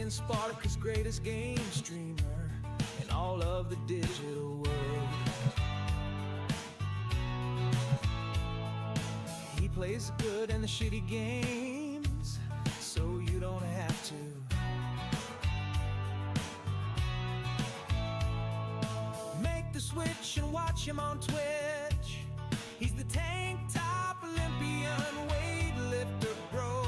Italian Spartacus, greatest game streamer in all of the digital world. He plays the good and the shitty games, so you don't have to. Make the switch and watch him on Twitch. He's the tank top Olympian weightlifter bro.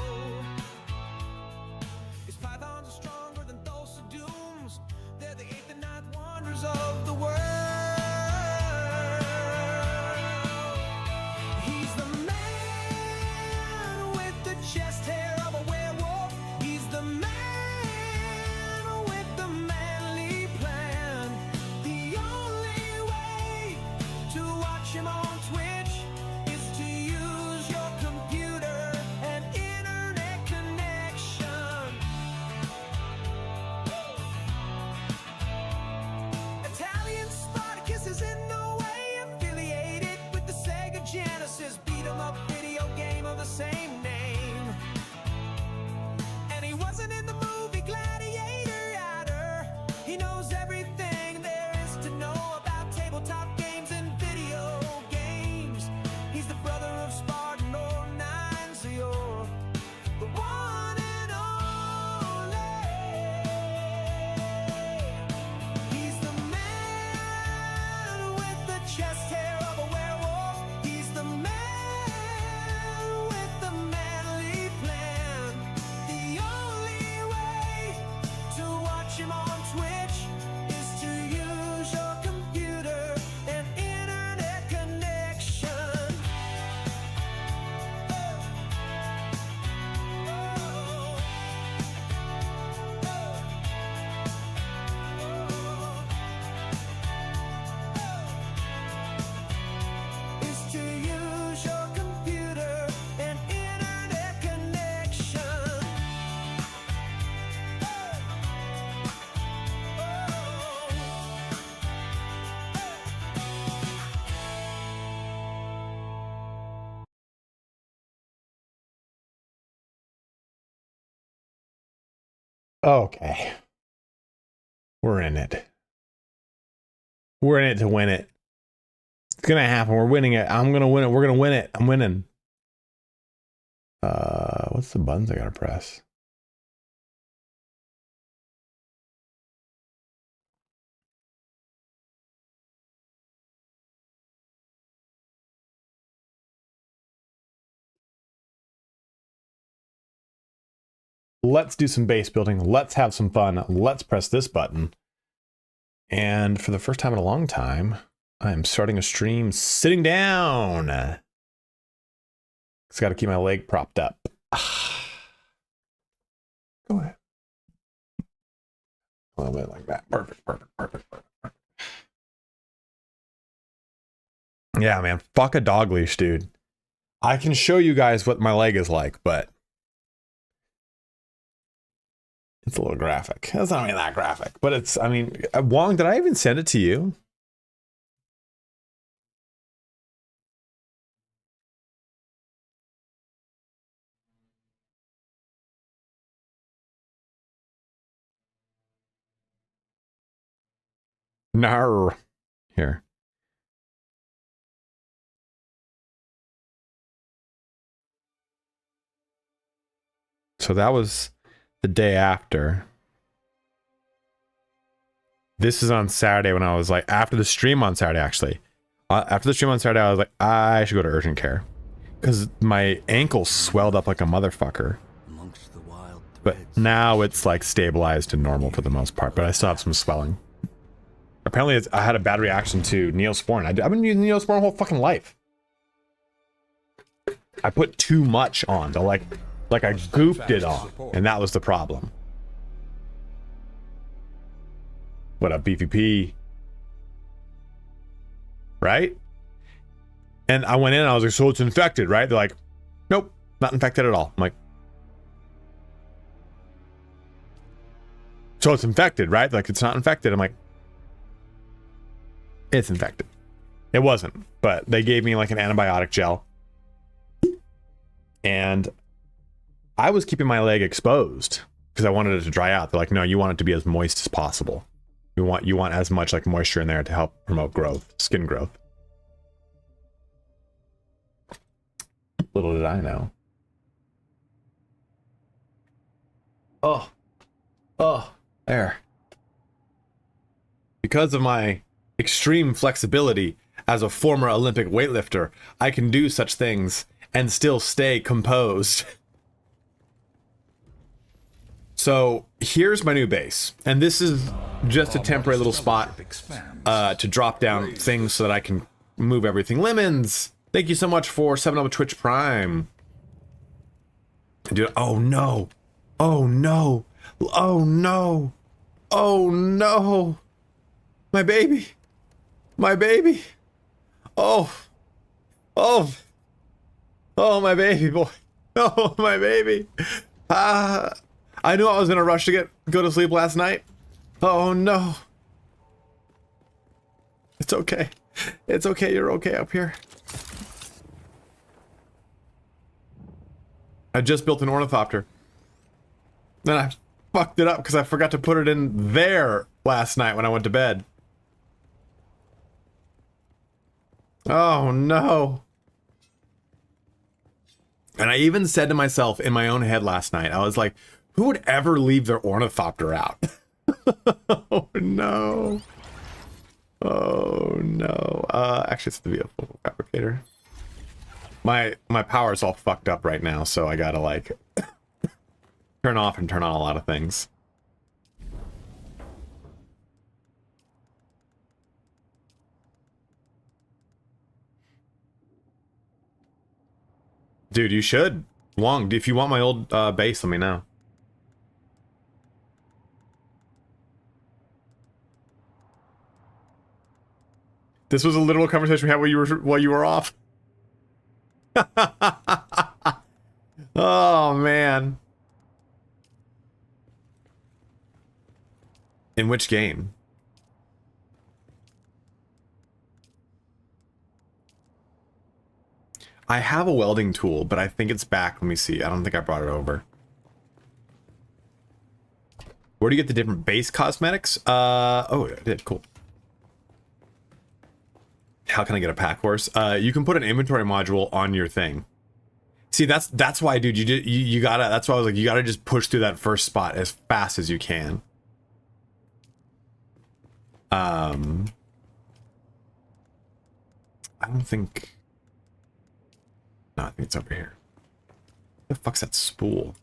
His pythons are stronger than Thulsa Dooms. They're the 8th and 9th wonders of the world. He's the man with the chest hair of a werewolf. He's the man with the manly plan. The only way to watch him on Twitch is to use your computer and internet connection. Italian Spartacus is in no way affiliated with the Sega Genesis beat 'em up video game of the same name. And he wasn't in the movie Gladiator either. He knows everything there is to know about tabletop games and video games. He's the brother of Spartan or Nine, so you're the one and only. He's the man with the chest hair of a werewolf. He's the man with the manly plan. The only way to watch him on Twitch is to use your computer and internet connection. Is to use your computer and internet connection. Okay. We're in it. We're in it to win it. It's gonna happen. We're winning it. I'm gonna win it. We're gonna win it. I'm winning. What's the buttons I gotta press? Let's do some base building. Let's have some fun. Let's press this button. And for the first time in a long time, I am starting a stream sitting down. Just got to keep my leg propped up. Go ahead. A little bit like that. Perfect, perfect, perfect, perfect, perfect. Yeah, man. Fuck a dog leash, dude. I can show you guys what my leg is like, but it's a little graphic. It's not really that graphic, but it's, I mean, Wong, did I even send it to you? No. Here. So that was the day after. This is on Saturday when I was like, after the stream on Saturday, actually. After the stream on Saturday, I was like, I should go to urgent care. Because my ankle swelled up like a motherfucker. But now it's like stabilized and normal for the most part, but I still have some swelling. Apparently I had a bad reaction to Neosporin. I've been using Neosporin my whole fucking life. I put too much on, so like I gooped it on, and that was the problem. What up, BVP? Right? And I went in and I was like, so it's infected, right? They're like, nope, not infected at all. I'm like, so it's infected, right? Like, it's not infected. I'm like, it's infected. It wasn't, but they gave me like an antibiotic gel. And I was keeping my leg exposed because I wanted it to dry out. They're like, no, you want it to be as moist as possible. You want as much like moisture in there to help promote growth, skin growth. Little did I know. Oh, there. Because of my extreme flexibility as a former Olympic weightlifter, I can do such things and still stay composed. So here's my new base, and this is just a temporary little spot to drop down things so that I can move everything. Lemons, thank you so much for 7 up with Twitch Prime. Dude, oh no, oh no, oh no, oh no, my baby, my baby, oh, oh, oh, my baby boy, oh, my baby. I knew I was gonna rush to go to sleep last night. Oh no. It's okay. It's okay, you're okay up here. I just built an ornithopter. Then I fucked it up because I forgot to put it in there last night when I went to bed. Oh no. And I even said to myself in my own head last night, I was like, who would ever leave their ornithopter out? Oh no. Oh no. Actually, it's the vehicle fabricator. My power's all fucked up right now, so I gotta like turn off and turn on a lot of things. Dude, you should. Long, if you want my old base, let me know. This was a literal conversation we had while you were off. Oh man. In which game? I have a welding tool, but I think it's back. Let me see. I don't think I brought it over. Where do you get the different base cosmetics? Oh, I did. Cool. How can I get a pack horse? You can put an inventory module on your thing. See, that's why, dude. You gotta. That's why I was like, you gotta just push through that first spot as fast as you can. I don't think. No, I think it's over here. What the fuck's that spool?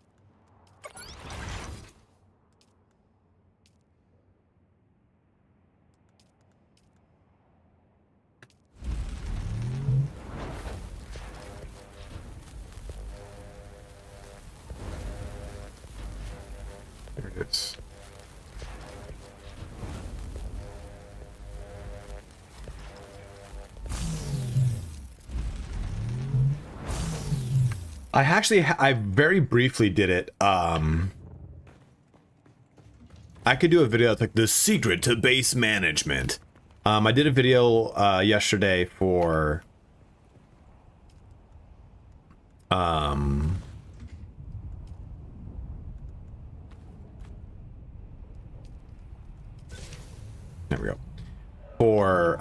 There it is. I very briefly did it. I could do a video that's like the secret to base management. I did a video yesterday for there we go. For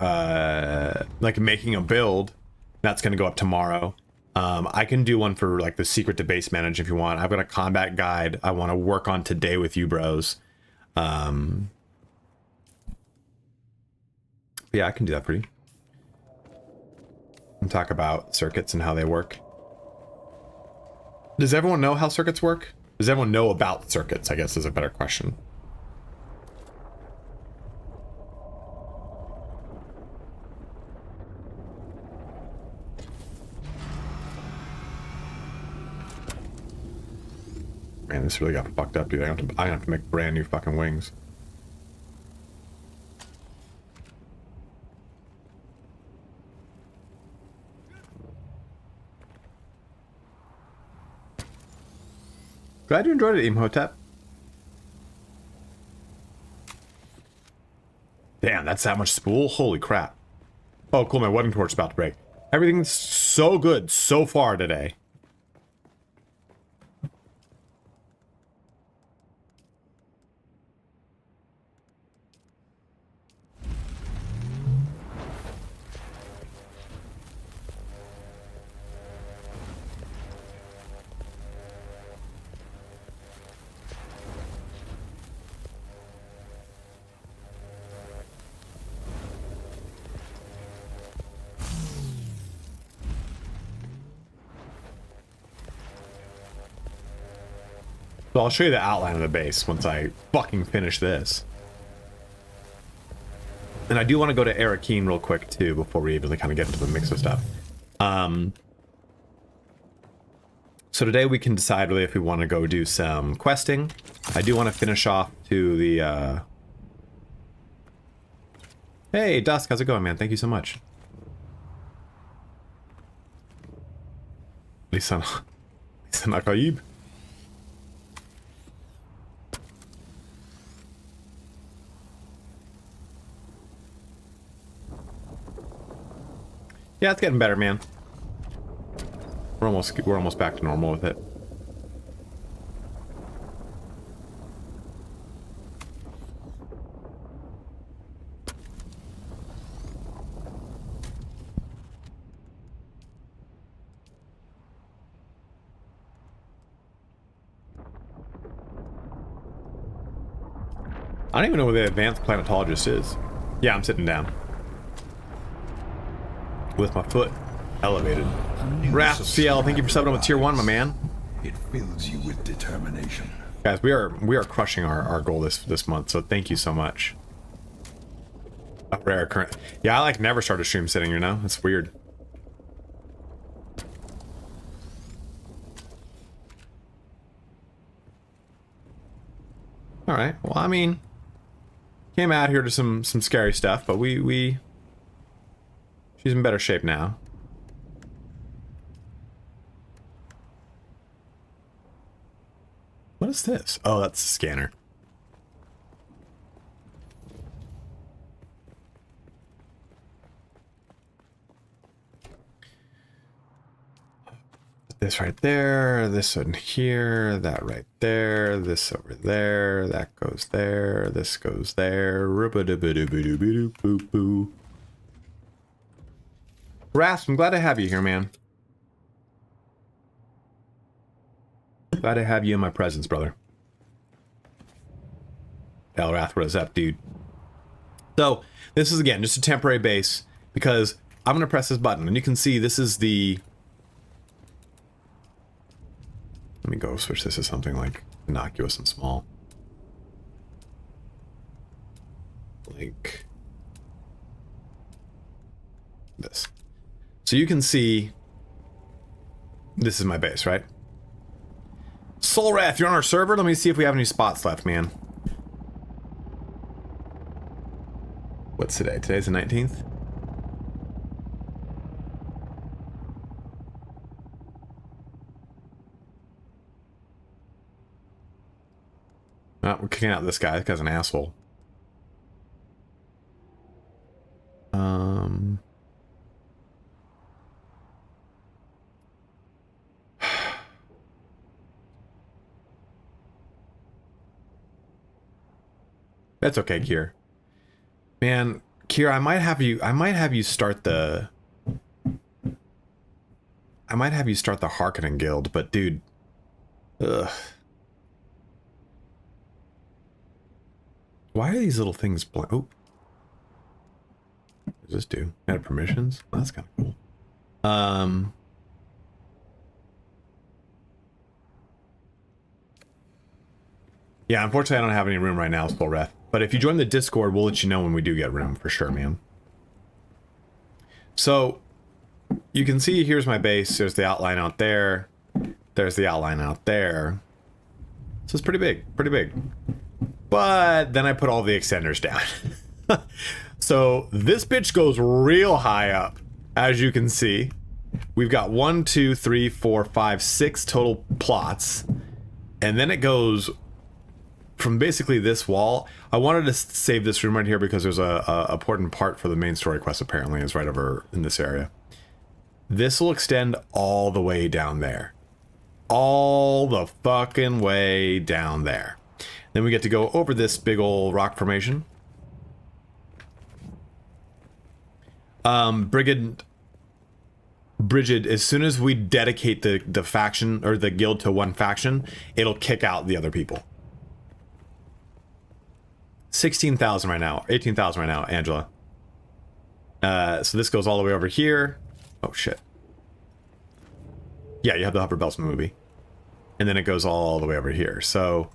like making a build that's gonna go up tomorrow. I can do one for like the secret to base manage if you want. I've got a combat guide I want to work on today with you bros. Yeah, I can do that for you. And talk about circuits and how they work. Does everyone know how circuits work? Does everyone know about circuits, I guess is a better question. Man, this really got fucked up, dude. I have to make brand new fucking wings. Glad you enjoyed it, Imhotep. Damn, that's that much spool? Holy crap. Oh, cool, my wedding torch is about to break. Everything's so good so far today. So I'll show you the outline of the base once I fucking finish this. And I do want to go to Arakeen real quick too before we even kind of get into the mix of stuff. So today we can decide really if we want to go do some questing. I do want to finish off to the Hey Dusk, how's it going, man? Thank you so much. Lisan Akaib. Yeah, it's getting better, man. We're almost back to normal with it. I don't even know where the advanced planetologist is. Yeah, I'm sitting down. With my foot elevated. Wrath CL, thank you for subbing with tier 1, my man. It fills you with determination. Guys, we are crushing our goal this month, so thank you so much. A rare current. Yeah, I like never start a stream sitting, you know? It's weird. Alright, well, I mean, came out here to some scary stuff, but she's in better shape now. What is this? Oh, that's a scanner. This right there, this in here, that right there, this over there, that goes there, this goes there. Rasp, I'm glad to have you here, man. Glad to have you in my presence, brother. Elrath, what is up, dude? So, this is, again, just a temporary base, because I'm going to press this button, and you can see this is the... Let me go switch this to something like innocuous and small. Like this. So you can see this is my base, right? Soulwrath, you're on our server? Let me see if we have any spots left, man. What's today? Today's the 19th? Oh, we're kicking out this guy. This guy's an asshole. That's okay, Kier. Man, Kier, I might have you start the Harkonnen Guild, but dude, ugh. Why are these little things blank? Oh. What does this do? Add permissions? Oh, that's kind of cool. Yeah, unfortunately I don't have any room right now, Spolreth. But if you join the Discord, we'll let you know when we do get room, for sure, man. So, you can see here's my base. There's the outline out there. There's the outline out there. So it's pretty big, pretty big. But then I put all the extenders down. So this bitch goes real high up, as you can see. We've got 1, 2, 3, 4, 5, 6 total plots. And then it goes from basically this wall. I wanted to save this room right here because there's a important part for the main story quest, apparently. It's right over in this area. This will extend all the way down there. All the fucking way down there. Then we get to go over this big old rock formation. Brigid, as soon as we dedicate the faction or the guild to one faction, it'll kick out the other people. 16,000 right now, 18,000 right now, Angela. So this goes all the way over here. Oh shit. Yeah, you have the Hubber Bells movie. and then it goes all the way over here. So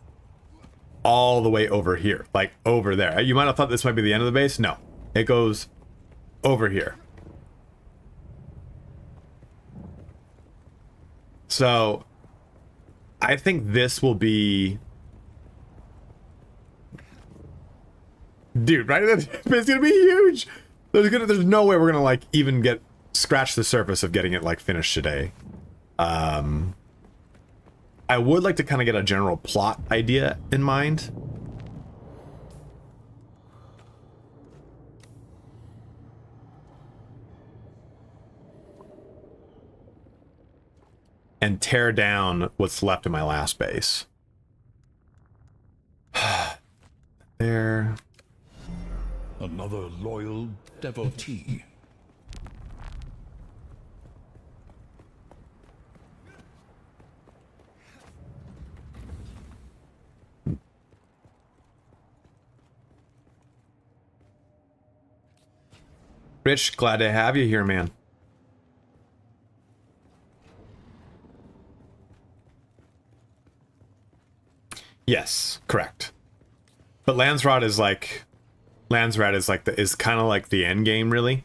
all the way over here, like over there. You might have thought this might be the end of the base. No, it goes over here. So I think this will be, dude, right? It's gonna be huge. There's no way we're gonna like even scratch the surface of getting it like finished today. I would like to kind of get a general plot idea in mind. And tear down what's left of my last base. There. Another loyal devotee. Rich, glad to have you here, man. Yes, correct. But Landsrod is kind of like the end game, really.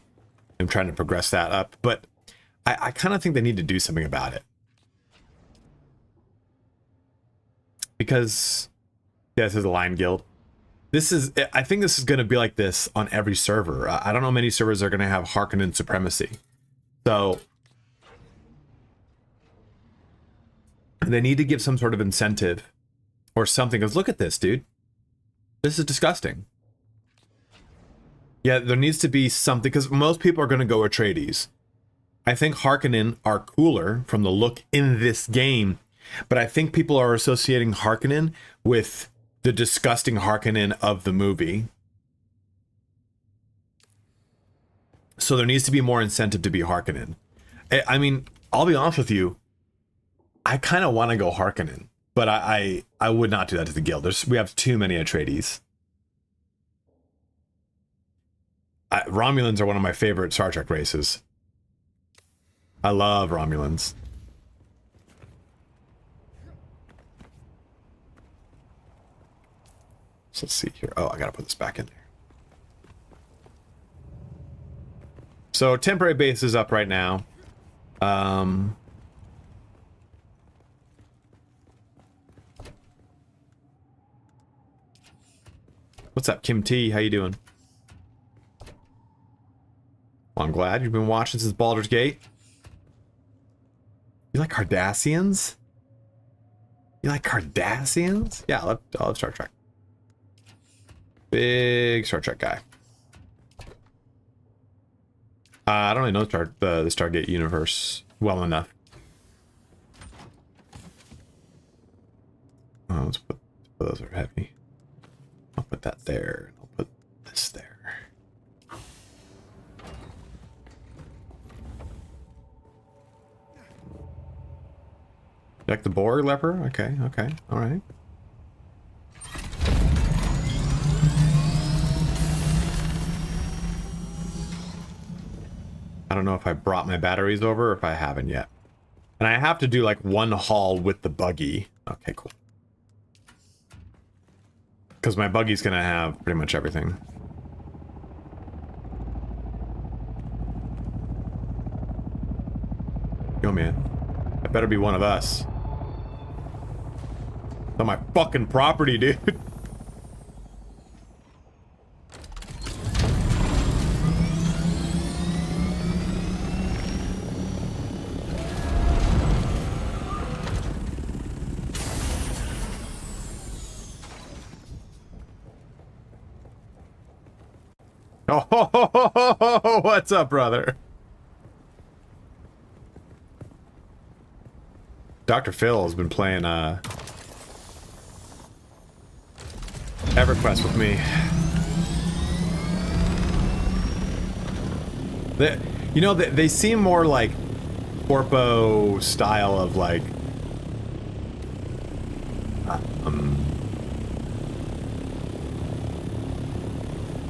I'm trying to progress that up, but I kind of think they need to do something about it. Because yeah, this is a line guild. I think this is going to be like this on every server. I don't know many servers are going to have Harkonnen supremacy. So they need to give some sort of incentive or something. Because look at this, dude. This is disgusting. Yeah, there needs to be something, because most people are going to go Atreides. I think Harkonnen are cooler from the look in this game, but I think people are associating Harkonnen with the disgusting Harkonnen of the movie. So there needs to be more incentive to be Harkonnen. I mean, I'll be honest with you, I kind of want to go Harkonnen, but I would not do that to the guild. We have too many Atreides. Romulans are one of my favorite Star Trek races. I love Romulans. So let's see here. Oh, I gotta put this back in there. So temporary base is up right now. What's up, Kim T? How you doing? Well, I'm glad you've been watching since Baldur's Gate. You like Cardassians? You like Cardassians? Yeah, I love Star Trek. Big Star Trek guy. I don't really know the Stargate universe well enough. Oh, let's put those are heavy. I'll put that there. I'll put this there. Like the Borg leper? Okay, okay, all right. I don't know if I brought my batteries over or if I haven't yet. And I have to do like one haul with the buggy. Okay, cool. Because my buggy's gonna have pretty much everything. Yo, man. That better be one of us. It's on my fucking property, dude. Oh, what's up, brother? Dr. Phil has been playing EverQuest with me. They seem more like Corpo style of like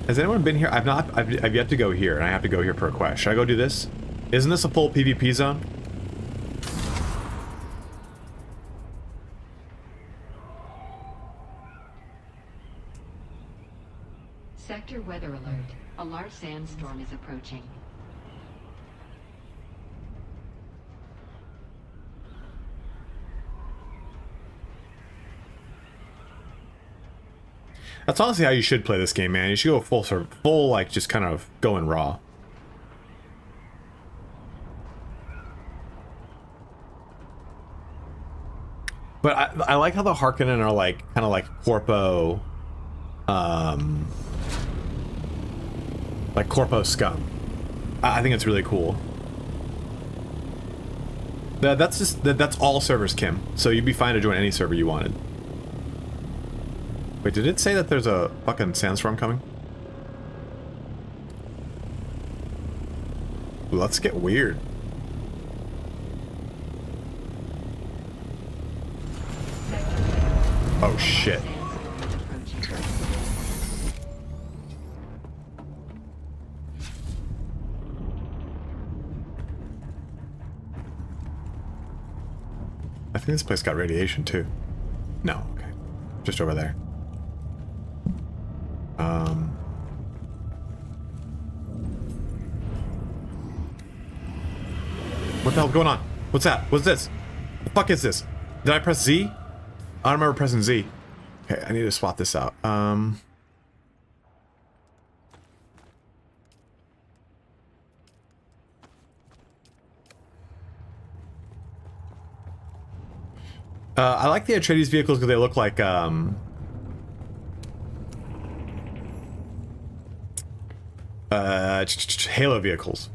Has anyone been here? I've yet to go here, and I have to go here for a quest. Should I go do this? Isn't this a full PvP zone? Sector weather alert. A large sandstorm is approaching. That's honestly how you should play this game, man. You should go full, like, just kind of going raw. But I like how the Harkonnen are, like, kind of like Corpo, like Corpo scum. I think it's really cool. That's all servers, Kim. So you'd be fine to join any server you wanted. Wait, did it say that there's a fucking sandstorm coming? Let's get weird. Oh shit. I think this place got radiation too. No, okay. Just over there. What the hell's going on? What's that? What's this? The fuck is this? Did I press Z? I don't remember pressing Z. Okay, I need to swap this out. I like the Atreides vehicles because they look like, Halo vehicles.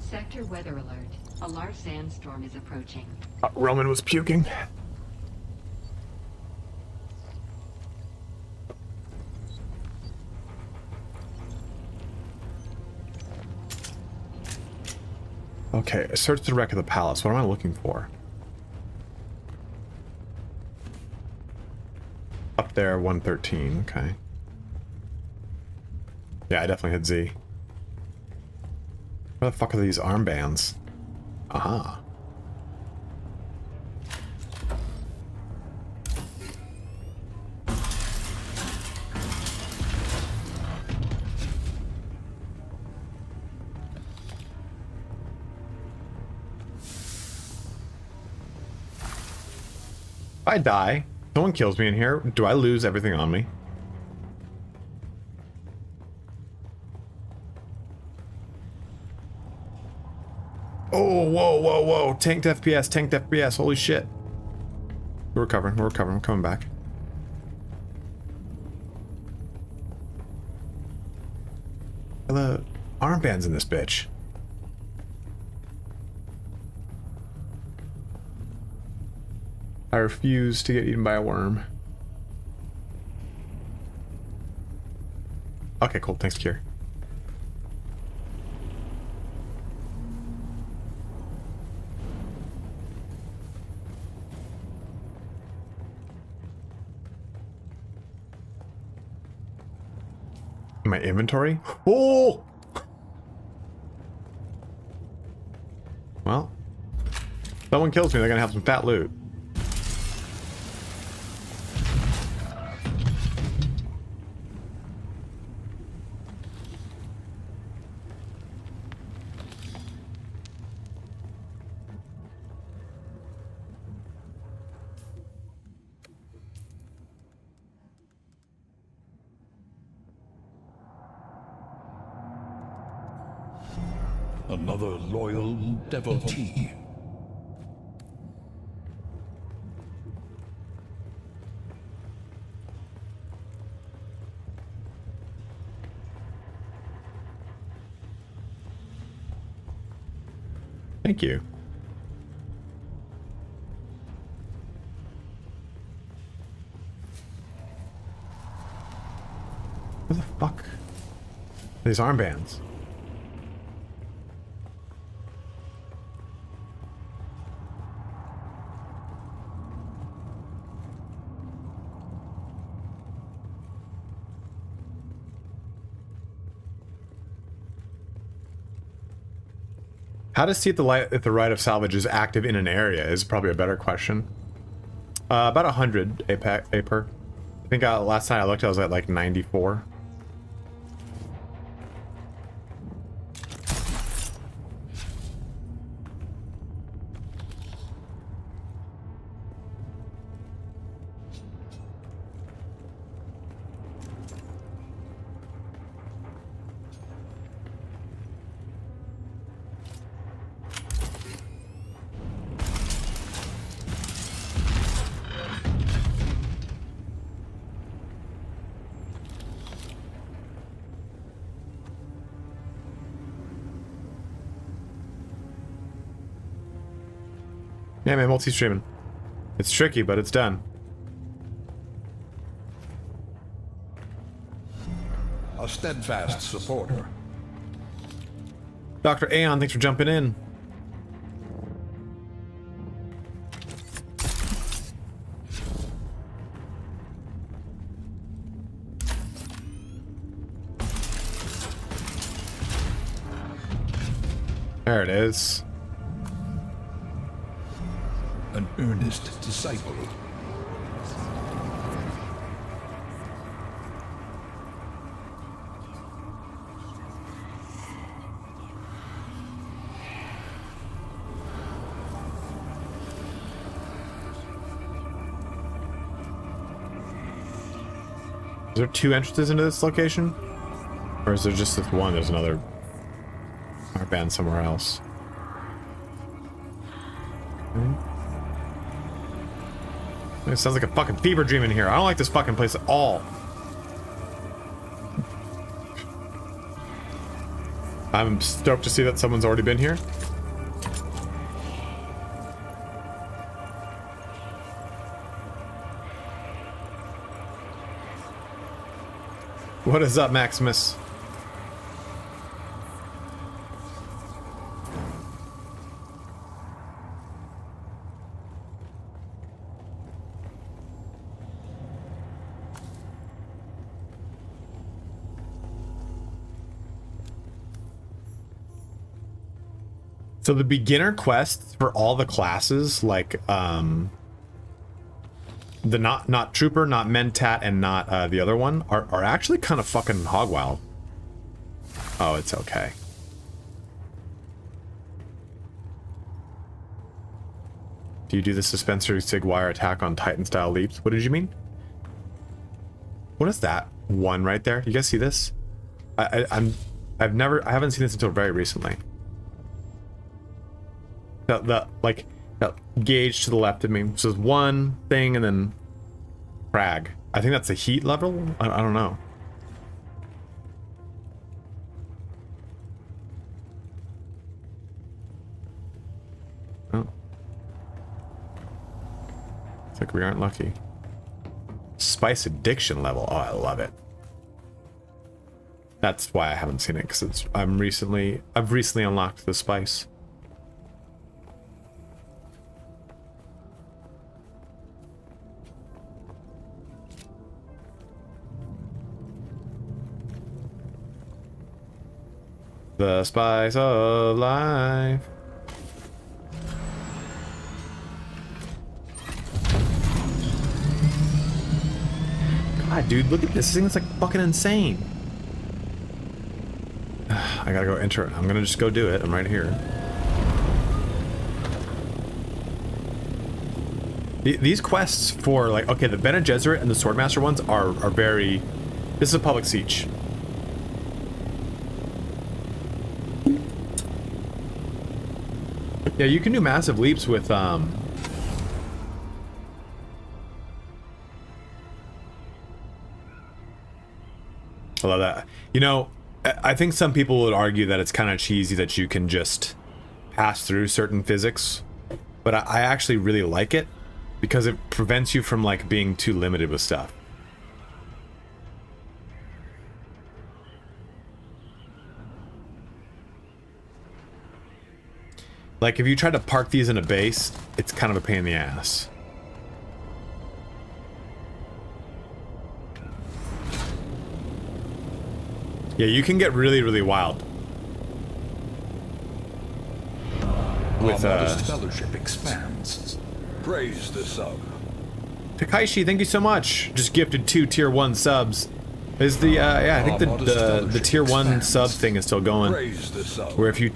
Sector weather alert. A large sandstorm is approaching. Roman was puking. Okay, search the wreck of the palace. What am I looking for? Up there, 113. Okay. Yeah, I definitely hit Z. Where the fuck are these armbands? Aha. If I die, someone kills me in here, do I lose everything on me? Oh, whoa, whoa, whoa. Tanked FPS, holy shit. We're recovering, we're coming back. The armbands in this bitch. I refuse to get eaten by a worm. Okay, cool, thanks, Kier. My inventory? Oh! Well, someone kills me, they're gonna have some fat loot. Another loyal devotee. Thank you. Where the fuck? These armbands. How to see if the right of salvage is active in an area is probably a better question. About 100 APER. I think last time I looked, I was at like 94. Yeah, man, multi-streaming. It's tricky, but it's done. A steadfast supporter. Dr. Aeon, thanks for jumping in. There it is. An earnest disciple. Is there 2 entrances into this location? Or is there just this one? There's another band somewhere else. Okay. It sounds like a fucking fever dream in here. I don't like this fucking place at all. I'm stoked to see that someone's already been here. What is up, Maximus? So the beginner quests for all the classes, like the not trooper, not mentat, and not the other one, are actually kind of fucking hog wild. Oh, it's okay. Do you do the suspensory Sigwire attack on Titan style leaps? What did you mean? What is that one right there? You guys see this? I haven't seen this until very recently. The like that gauge to the left of me. So there's one thing and then frag. I think that's the heat level. I don't know. Oh, it's like we aren't lucky. Spice addiction level. Oh, I love it. That's why I haven't seen it, because I've recently unlocked the spice. The spice of life. God, dude, look at this thing. It's like fucking insane. I gotta go enter it. I'm gonna just go do it. I'm right here. These quests for, like, okay, the Bene Gesserit and the Swordmaster ones are very... This is a public siege. Yeah, you can do massive leaps with, I love that. You know, I think some people would argue that it's kind of cheesy that you can just pass through certain physics, but I actually really like it because it prevents you from, like, being too limited with stuff. Like, if you try to park these in a base, it's kind of a pain in the ass. Yeah, you can get really, really wild. with Our modest fellowship expands. Praise the sub. Takaishi, thank you so much. Just gifted 2 tier 1 subs. Is the yeah, I think the tier 1 sub thing is still going. Praise the sub. Where if you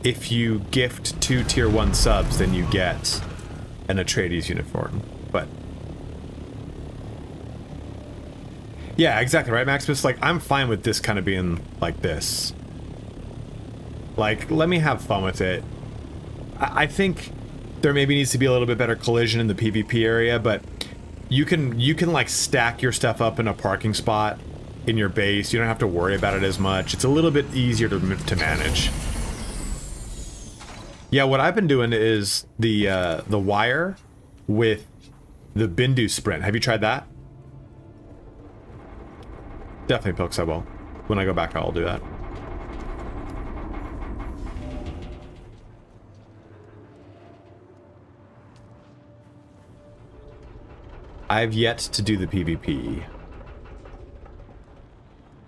if you gift 2 tier 1 subs, then you get an Atreides uniform. But yeah, exactly right, Maximus. Like, I'm fine with this kind of being like this. Like, let me have fun with it. I think there maybe needs to be a little bit better collision in the PvP area, but you can like stack your stuff up in a parking spot in your base. You don't have to worry about it as much. It's a little bit easier to manage. Yeah, what I've been doing is the wire with the Bindu sprint. Have you tried that? Definitely, Pilks, I will. When I go back, I'll do that. I've yet to do the PvP. I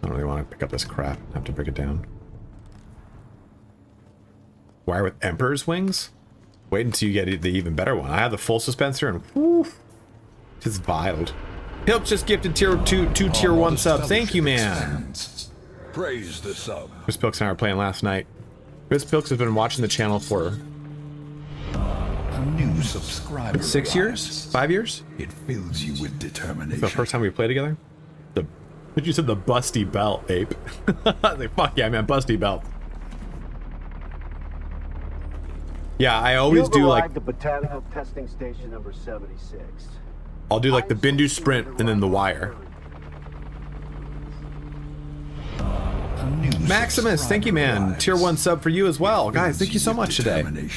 don't really want to pick up this crap. I have to break it down. Wire with Emperor's wings? Wait until you get the even better one. I have the full dispenser and whoo, just viled. Hilp just gifted two tier 1 subs. Thank you, man. Praise the sub. Chris Pilks and I were playing last night. Chris Pilks has been watching the channel for A new subscriber. 6 years? 5 years? It fills you with determination. It's the first time we played together? You said the busty belt, ape. I was like, fuck yeah, man, busty belt. Yeah, I always do like the botanical testing station number 76. I'll do like the Bindu sprint and then the wire. Maximus, thank you, man. Tier 1 sub for you as well. Guys, thank you so much today. I'm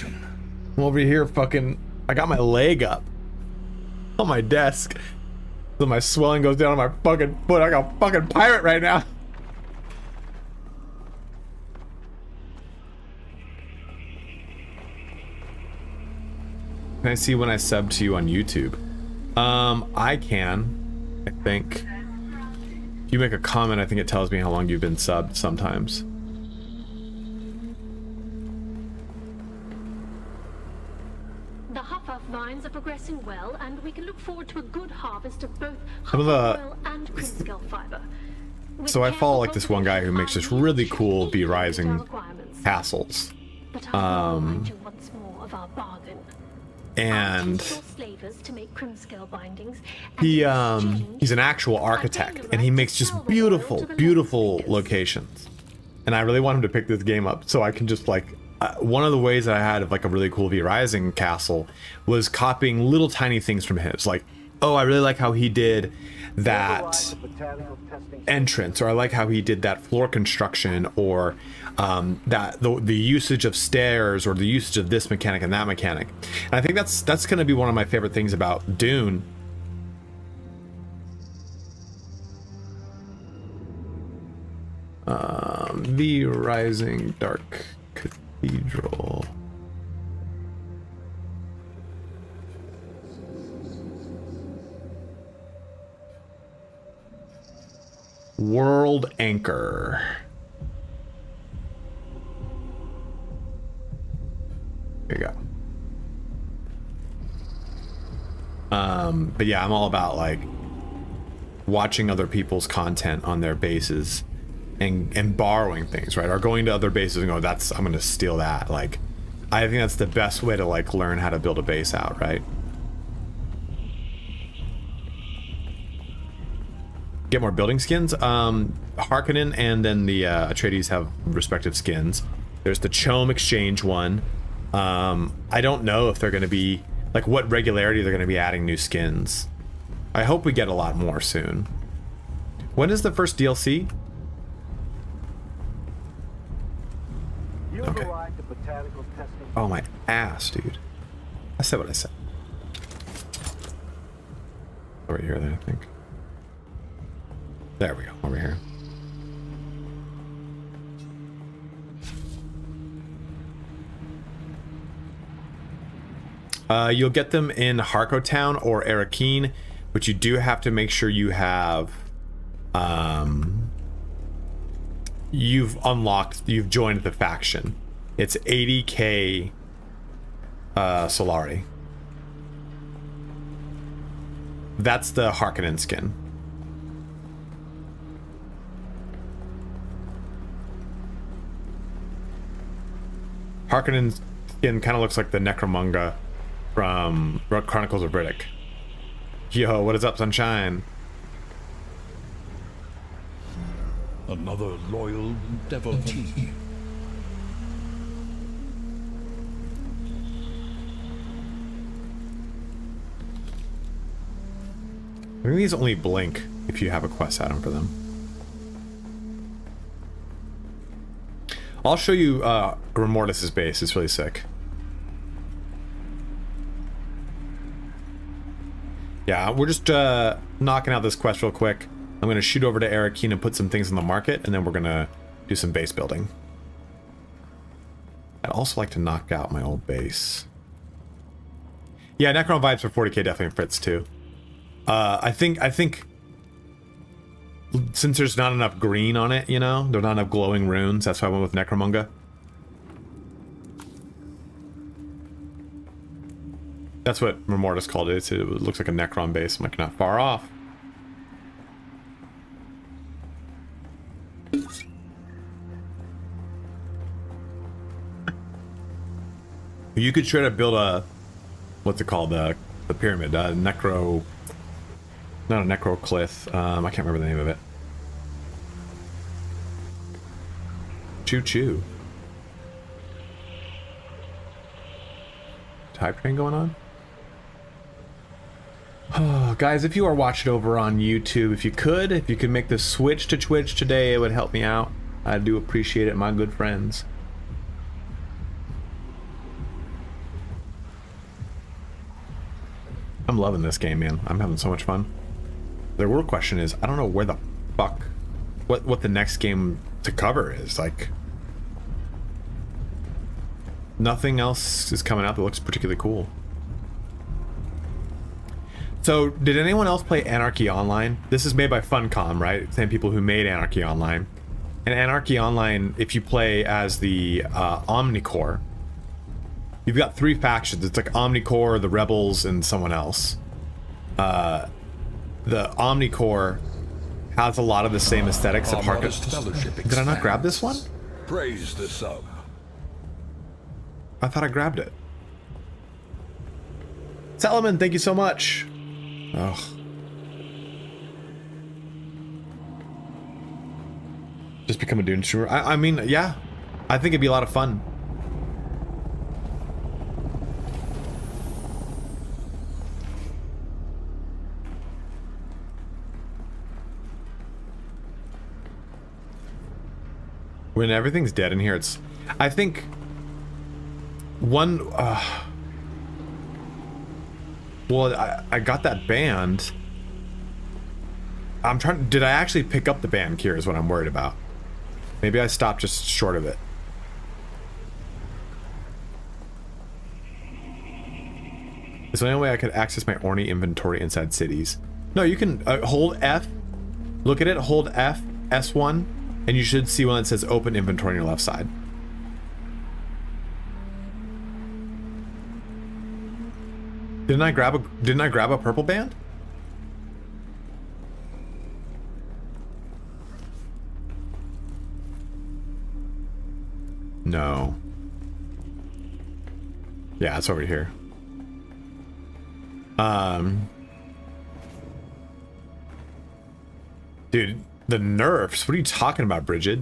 over here fucking... I got my leg up on my desk. So my swelling goes down on my fucking foot. I got a fucking pirate right now. Can I see when I sub to you on YouTube? I can. I think. If you make a comment, I think it tells me how long you've been subbed sometimes. The Huff vines are progressing well, and we can look forward to a good harvest of both Some of the- oil and Crimscale fiber. With So I follow like careful this one guy who makes this really cool V Rising requirements. castles. But I will remind you once more of our bargain. And Slavers to make Crimscale bindings, and he in exchange, he's an actual architect, and he makes just beautiful locations. And I really want him to pick this game up so I can just like one of the ways that I had of like a really cool V Rising castle was copying little tiny things from his. Like, oh, I really like how he did that entrance, or I like how he did that floor construction, or that the usage of stairs, or the usage of this mechanic and that mechanic. And I think that's going to be one of my favorite things about Dune. The Rising Dark Cathedral. World Anchor. There you go. But yeah, I'm all about like watching other people's content on their bases and borrowing things, right? Or going to other bases and go, I'm gonna steal that. Like, I think that's the best way to like learn how to build a base out, right? Get more building skins. Harkonnen and then the Atreides have respective skins. There's the Chom exchange one. I don't know if they're going to be like what regularity they're going to be adding new skins. I hope we get a lot more soon. When is the first DLC? Okay. Oh my ass, dude. I said what I said. Over here then, I think. There we go, over here. You'll get them in Harkotown or Arakeen, but you do have to make sure you have you've joined the faction. It's 80k Solari. That's the Harkonnen skin. Harkonnen skin kind of looks like the Necromunda from Chronicles of Riddick. Yo, what is up, sunshine? Another loyal devotee. I think these only blink if you have a quest item for them. I'll show you Grimortis's base. It's really sick. Yeah, we're just knocking out this quest real quick. I'm going to shoot over to Arakeen and put some things in the market, and then we're going to do some base building. I'd also like to knock out my old base. Yeah, Necron vibes for 40k definitely fits too. I think since there's not enough green on it, you know, there's not enough glowing runes, that's why I went with Necromunda. That's what Remortis called it. It looks like a Necron base. I'm like, not far off. You could try to build a, what's it called, the pyramid, necro, not a necroclith. I can't remember the name of it. Choo choo. Type train going on? Oh, guys, if you are watching over on YouTube, if you could make the switch to Twitch today, it would help me out. I do appreciate it, my good friends. I'm loving this game, man. I'm having so much fun. The real question is, I don't know where the fuck, what the next game to cover is. Like, nothing else is coming out that looks particularly cool. So, did anyone else play Anarchy Online? This is made by Funcom, right? Same people who made Anarchy Online. And Anarchy Online, if you play as the Omnicore, you've got 3 factions. It's like Omnicore, the Rebels, and someone else. The Omnicore has a lot of the same aesthetics that Harkonnen. Did I not grab this one? Praise the sub. I thought I grabbed it. Salomon, thank you so much. Ugh. Just become a Dune streamer. I mean, yeah. I think it'd be a lot of fun. When everything's dead in here, it's... I think... One... Well, I got that band. I'm trying... Did I actually pick up the band here is what I'm worried about. Maybe I stopped just short of it. Is there any way I could access my Orny inventory inside cities? No, you can hold F. Look at it, hold F, S1, and you should see one that says open inventory on your left side. Didn't I grab a purple band? No. Yeah, it's over here. Dude, the nerfs. What are you talking about, Bridget?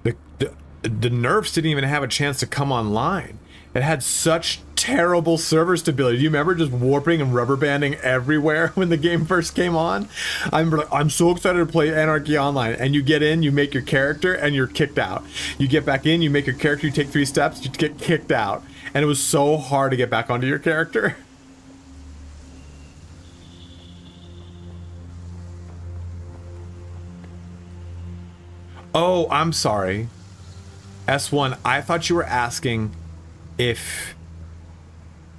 The nerfs didn't even have a chance to come online. It had such terrible server stability. Do you remember just warping and rubber banding everywhere when the game first came on? I'm so excited to play Anarchy Online. And you get in, you make your character, and you're kicked out. You get back in, you make your character, you take 3 steps, you get kicked out. And it was so hard to get back onto your character. Oh, I'm sorry. S1, I thought you were asking if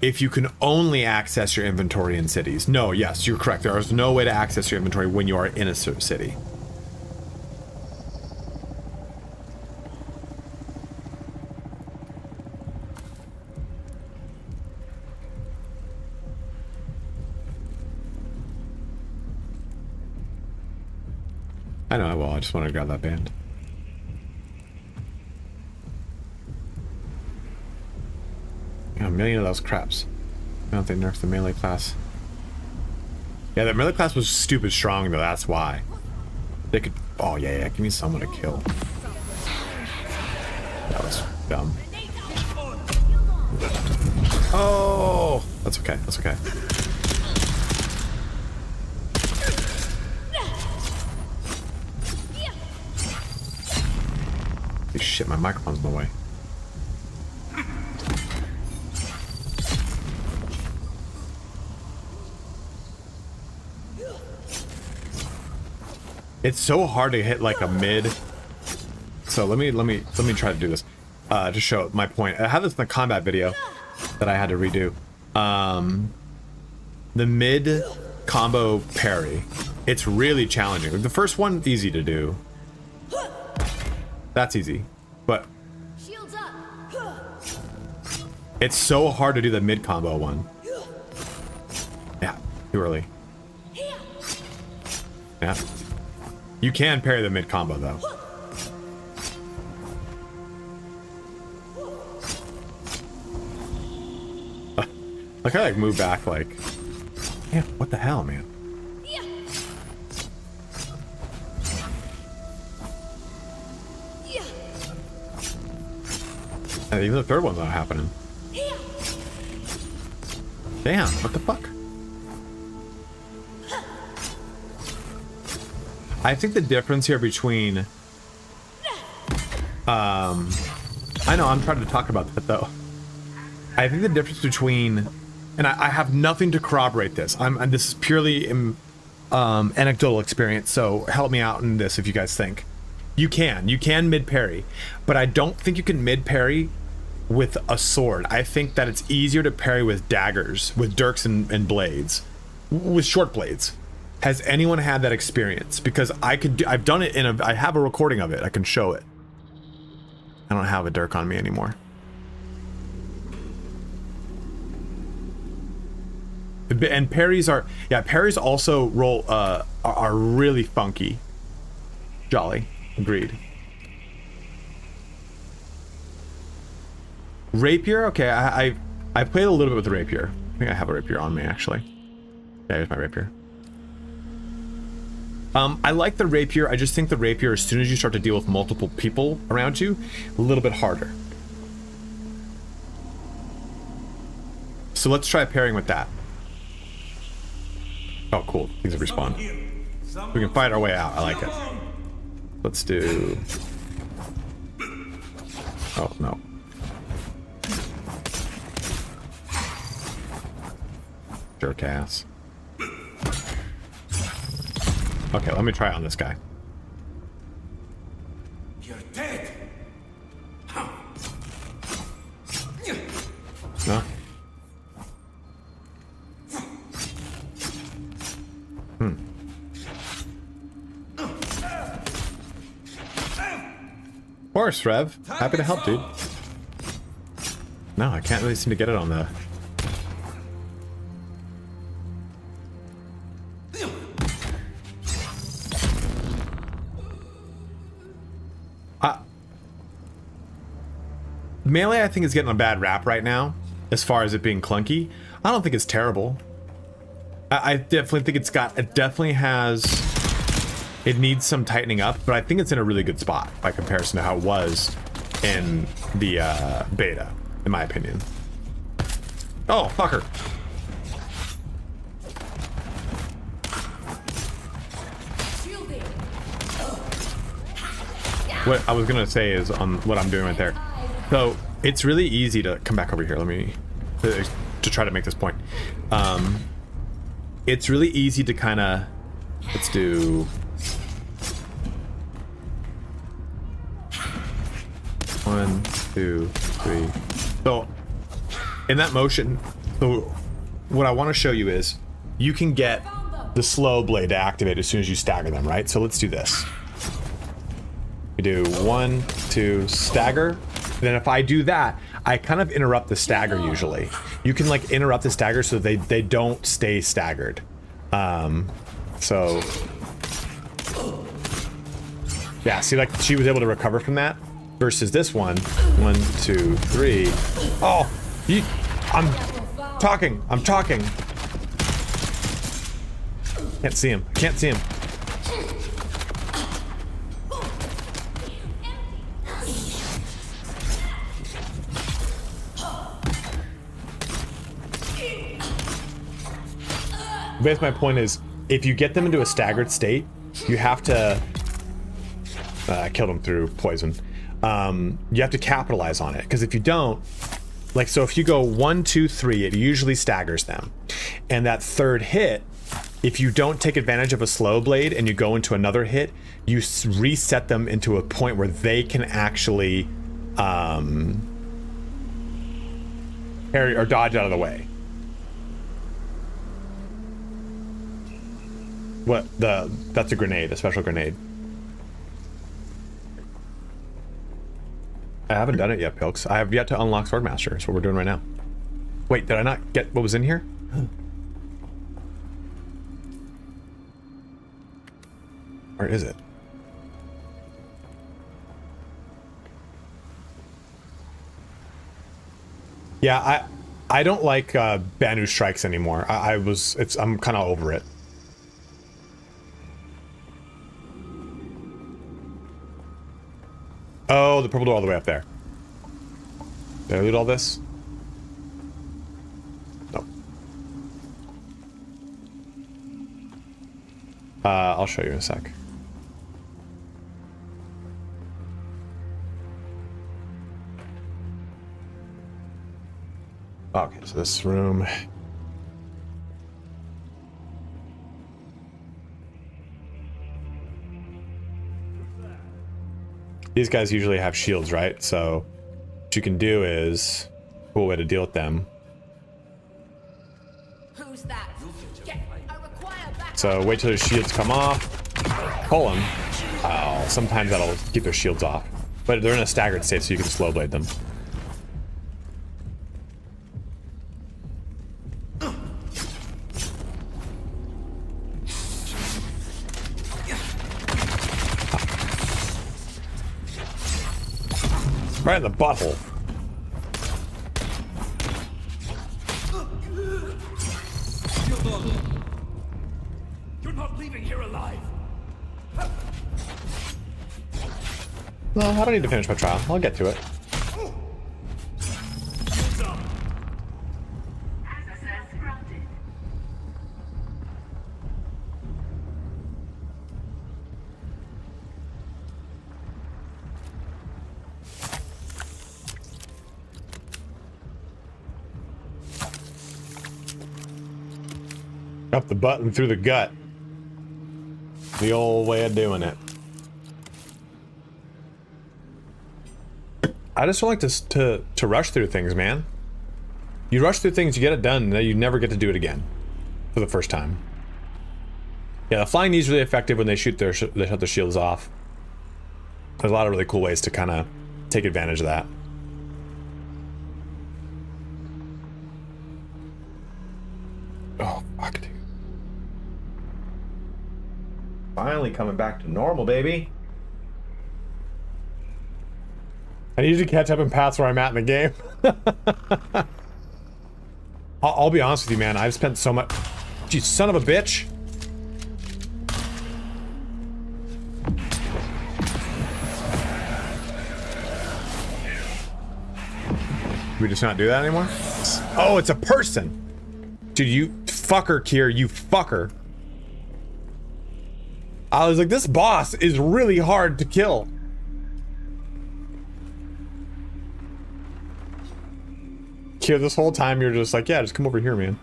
you can only access your inventory in cities. No, yes, you're correct. There is no way to access your inventory when you are in a city. I know I will. I just want to grab that band. Yeah, a million of those craps. I don't think they nerfed the melee class. Yeah, that melee class was stupid strong though. That's why. They could. Oh yeah, yeah. Give me someone to kill. That was dumb. Oh, that's okay. That's okay. Holy shit, my microphone's in the way. It's so hard to hit like a mid. So let me try to do this to show my point. I have this in the combat video that I had to redo. The mid combo parry. It's really challenging. The first one easy to do. That's easy, but it's so hard to do the mid combo one. Yeah, too early. Yeah. You can parry the mid combo though. Like I like move back like, yeah, what the hell, man? And even the third one's not happening. Damn, what the fuck? I think the difference here between I know I'm trying to talk about that though. I think the difference between, and I have nothing to corroborate this. This is purely anecdotal experience, so help me out in this if you guys think. You can mid parry, but I don't think you can mid parry with a sword. I think that it's easier to parry with daggers, with dirks and blades, with short blades. Has anyone had that experience? Because I've done it I have a recording of it. I can show it. I don't have a dirk on me anymore. And parries are, yeah, parries also roll, are really funky. Jolly, agreed. Rapier, okay, I played a little bit with the rapier. I think I have a rapier on me actually. Yeah, here's my rapier. I like the rapier. I just think the rapier, as soon as you start to deal with multiple people around you, a little bit harder. So let's try pairing with that. Oh, cool. Things have respawned. We can fight our way out. I like it. Let's do... Oh, no. Jerk ass. Okay, let me try on this guy. You're dead. No? Of course, Rev. Happy to help, dude. No, I can't really seem to get it on the... Melee, I think, is getting a bad rap right now, as far as it being clunky. I don't think it's terrible. I definitely think it definitely has, it needs some tightening up, but I think it's in a really good spot by comparison to how it was in the beta, in my opinion. Oh, fucker. What I was gonna say is on what I'm doing right there. So it's really easy to come back over here. Let me to try to make this point. It's really easy to kind of, let's do 1, 2, 3. So in that motion, so what I want to show you is you can get the slow blade to activate as soon as you stagger them, right? So let's do this. We do 1, 2, stagger. Then if I do that, I kind of interrupt the stagger usually. You can like interrupt the stagger so they don't stay staggered. So Yeah, see, like, she was able to recover from that versus this one. 1, 2, 3. Oh, I'm talking. Can't see him. Basically, my point is, if you get them into a staggered state, you have to kill them through poison. You have to capitalize on it, because if you don't, like, so if you go 1, 2, 3, it usually staggers them, and that third hit, if you don't take advantage of a slow blade and you go into another hit, you reset them into a point where they can actually parry or dodge out of the way. That's a grenade, a special grenade. I haven't done it yet, Pilks. I have yet to unlock Swordmaster. That's what we're doing right now. Wait, did I not get what was in here? Where is it? Yeah, I don't like Banu strikes anymore. I'm kind of over it. Oh, the purple door all the way up there. Did I loot all this? Nope. I'll show you in a sec. Okay, so this room. These guys usually have shields, right? So what you can do is, cool way to deal with them. Who's that? I require backup. So wait till their shields come off, pull them. Oh, sometimes that'll keep their shields off. But they're in a staggered state, so you can slow blade them. Right in the butthole. You're not leaving here alive. No, I don't need to finish my trial. I'll get to it. Up the butt and through the gut. The old way of doing it. I just don't like to rush through things, man. You rush through things, you get it done, and then you never get to do it again for the first time. Yeah, the flying knee is really effective when they shut their shields off. There's a lot of really cool ways to kind of take advantage of that. Oh, fuck, dude. Finally coming back to normal, baby. I need to catch up and pass where I'm at in the game. I'll be honest with you, man. I've spent so much... Gee, son of a bitch. Can we just not do that anymore? Oh, it's a person. Dude, you fucker, Kier, you fucker. I was like, this boss is really hard to kill. Kier, this whole time you're just like, yeah, just come over here, man.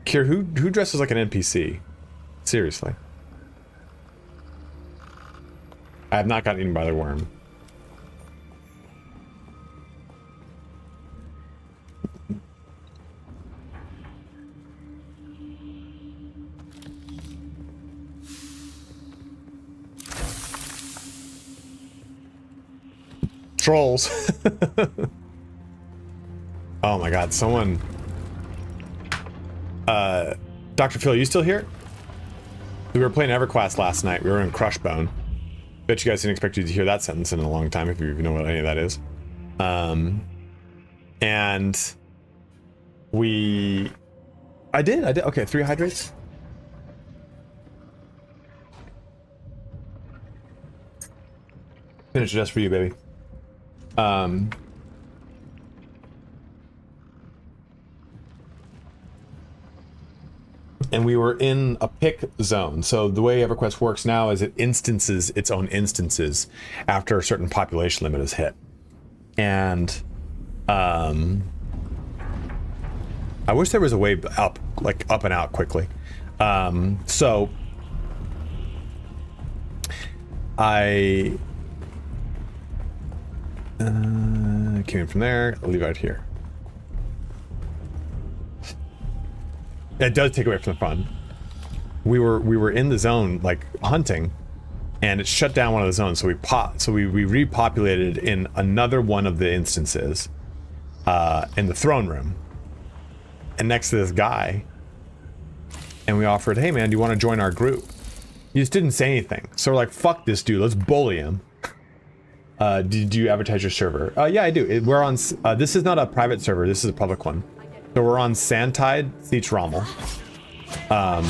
Kier, who dresses like an NPC? Seriously. I have not gotten eaten by the worm. Trolls. Oh my god, someone Dr. Phil, you still here? We were playing EverQuest last night. We were in Crushbone. Bet you guys didn't expect you to hear that sentence in a long time, if you even know what any of that is. And I did. Okay, 3 hydrates. Finish it just for you, baby. And we were in a pick zone. So the way EverQuest works now is it instances its own instances after a certain population limit is hit. And I wish there was a way up, like up and out quickly. So I came in from there. I'll leave it out here. It does take away from the fun. We were in the zone like hunting, and it shut down one of the zones. So we repopulated in another one of the instances, in the throne room, and next to this guy. And we offered, hey man, do you want to join our group? He just didn't say anything. So we're like, fuck this dude, let's bully him. Do you advertise your server? Yeah, I do. We're on. This is not a private server. This is a public one. So we're on Sandtide, Siege Rommel. Oh,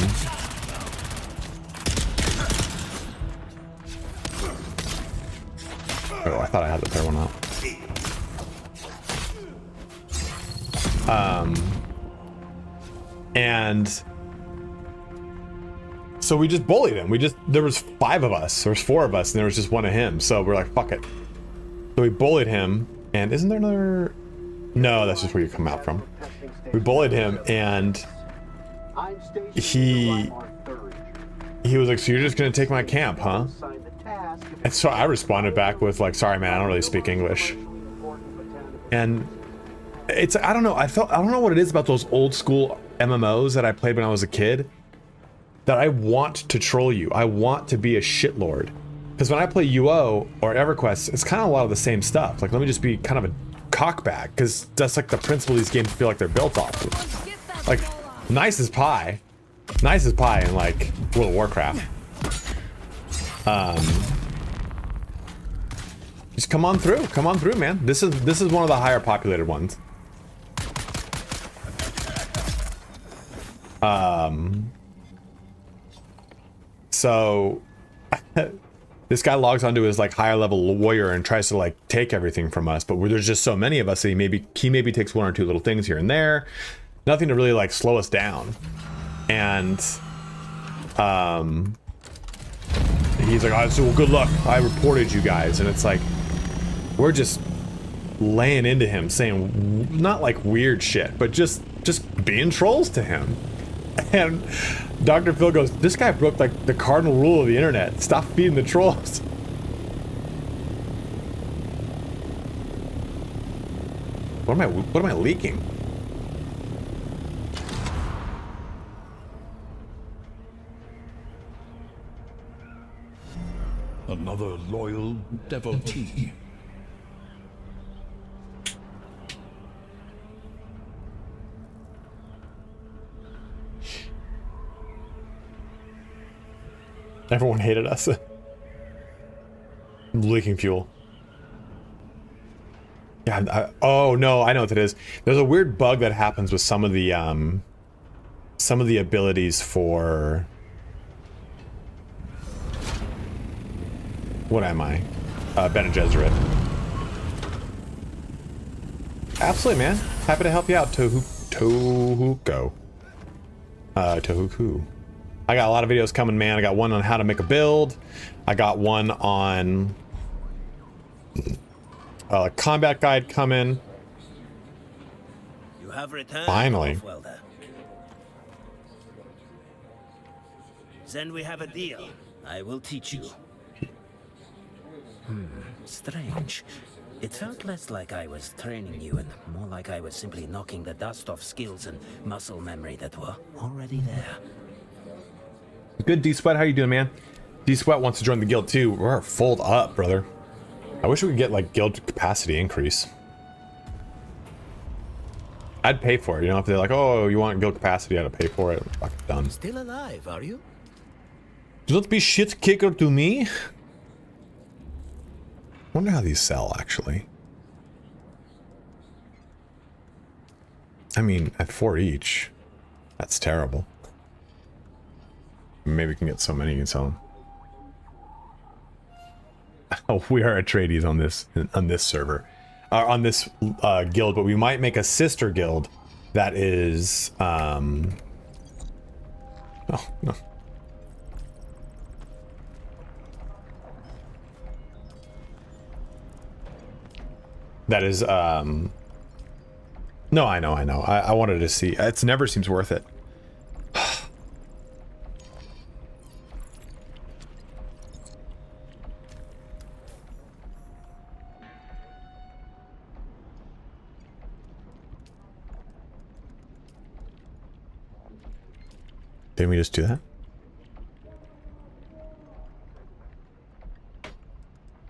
I thought I had the third one out. And so we just bullied him. There was 5 of us. There was 4 of us, and there was just one of him. So we're like, fuck it. So we bullied him, and isn't there another? No, that's just where you come out from. We bullied him, and he was like, so you're just gonna take my camp, huh? And so I responded back with like, sorry man, I don't really speak English. And it's, I don't know, I don't know what it is about those old school MMOs that I played when I was a kid, that I want to troll you. I want to be a shitlord. Because when I play UO or EverQuest, it's kind of a lot of the same stuff. Like, let me just be kind of a cockbag, because that's like the principle these games feel like they're built off of. Like, nice as pie in like World of Warcraft. Just come on through, man. This is one of the higher populated ones. So this guy logs onto his like higher level warrior and tries to like take everything from us, but there's just so many of us that he maybe takes 1 or 2 little things here and there, nothing to really like slow us down. And he's like, oh, so well, good luck, I reported you guys. And it's like, we're just laying into him, saying not like weird shit, but just being trolls to him. And Dr. Phil goes, this guy broke like the cardinal rule of the internet. Stop feeding the trolls. What am I leaking? Another loyal devotee. Everyone hated us. Leaking fuel. Yeah, oh no, I know what it is. There's a weird bug that happens with some of the abilities for... What am I? Bene Gesserit. Absolutely, man. Happy to help you out, Tohuko. Tohuku. I got a lot of videos coming, man. I got one on how to make a build. I got one on a combat guide coming. You have returned. Finally. Welder. Then we have a deal. I will teach you. Strange. It felt less like I was training you and more like I was simply knocking the dust off skills and muscle memory that were already there. Good, D-Sweat. How you doing, man? D-Sweat wants to join the guild too. We're full up, brother. I wish we could get like guild capacity increase. I'd pay for it. You know, if they're like, oh, you want guild capacity, I'd pay for it. Fuck, done. Still alive, are you? Do not be shit kicker to me. Wonder how these sell, actually. I mean, at 4 each, that's terrible. Maybe we can get so many and sell them. Oh, we are Atreides on this server, on this guild, but we might make a sister guild that is. Oh no. That is. No, I know. I wanted to see. It never seems worth it. Didn't we just do that?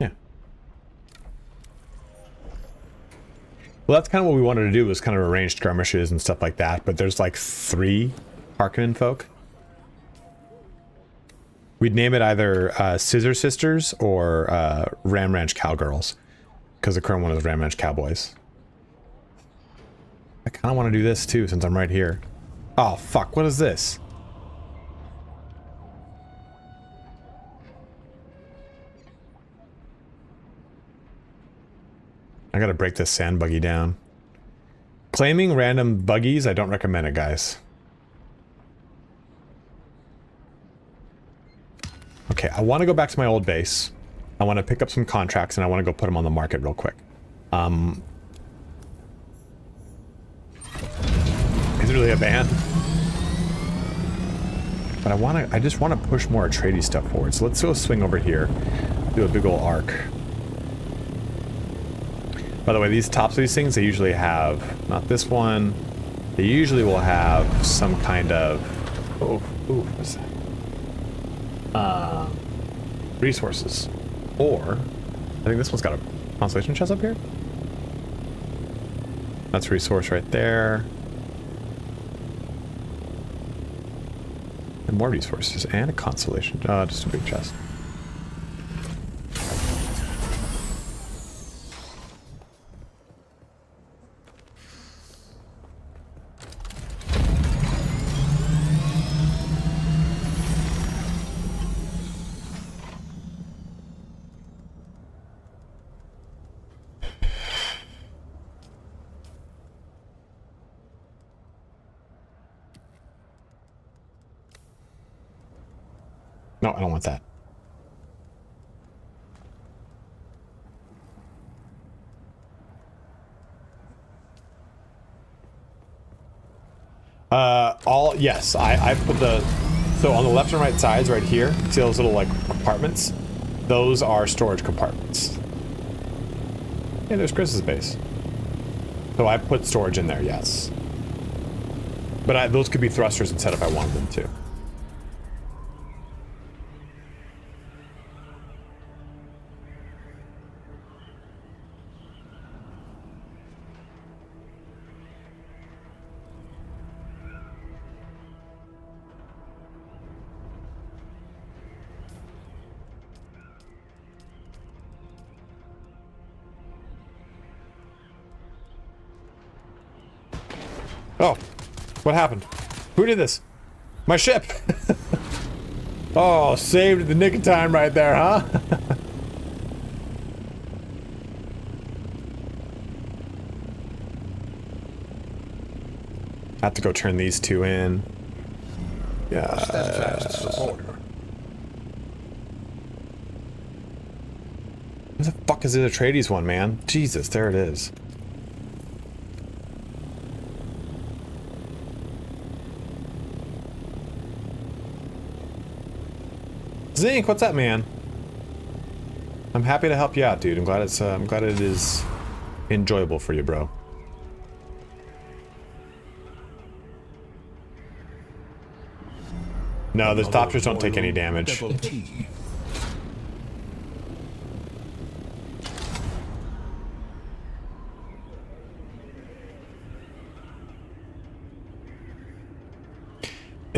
Yeah. Well, that's kind of what we wanted to do, was kind of arrange skirmishes and stuff like that, but there's like 3 Harkonnen folk. We'd name it either Scissor Sisters or Ram Ranch Cowgirls, because the current one is Ram Ranch Cowboys. I kind of want to do this too, since I'm right here. Oh, fuck, what is this? I gotta break this sand buggy down. Claiming random buggies, I don't recommend it, guys. Okay, I want to go back to my old base. I want to pick up some contracts and I want to go put them on the market real quick. Is it really a ban? But I just want to push more Atreides stuff forward. So let's go swing over here, do a big old arc. By the way, these tops of these things, they usually have, not this one, they usually will have some kind of, what's that? Resources. Or, I think this one's got a constellation chest up here. That's a resource right there. And more resources, and a constellation, just a big chest. No, I don't want that. Yes, I put the, so on the left and right sides right here, see those little like compartments? Those are storage compartments. Yeah, there's Chris's base. So I put storage in there, yes. But those could be thrusters instead if I wanted them to. Oh, what happened? Who did this? My ship! Oh, saved at the nick of time right there, huh? Have to go turn these 2 in. Yeah. Steadfast supporter. Where the fuck is the Atreides one, man? Jesus, there it is. Zink, what's up, man? I'm happy to help you out, dude. I'm glad it is enjoyable for you, bro. No, the Thopters don't take any damage.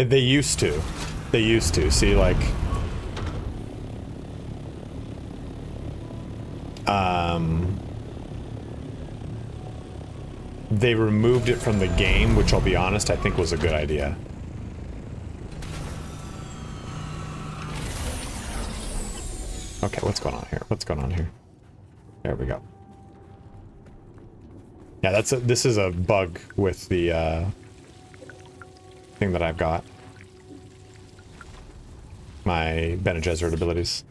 They used to. They used to. See, like... They removed it from the game, which I'll be honest, I think was a good idea. Okay, what's going on here? What's going on here? There we go. Yeah, this is a bug with the thing that I've got. My Bene Gesserit abilities.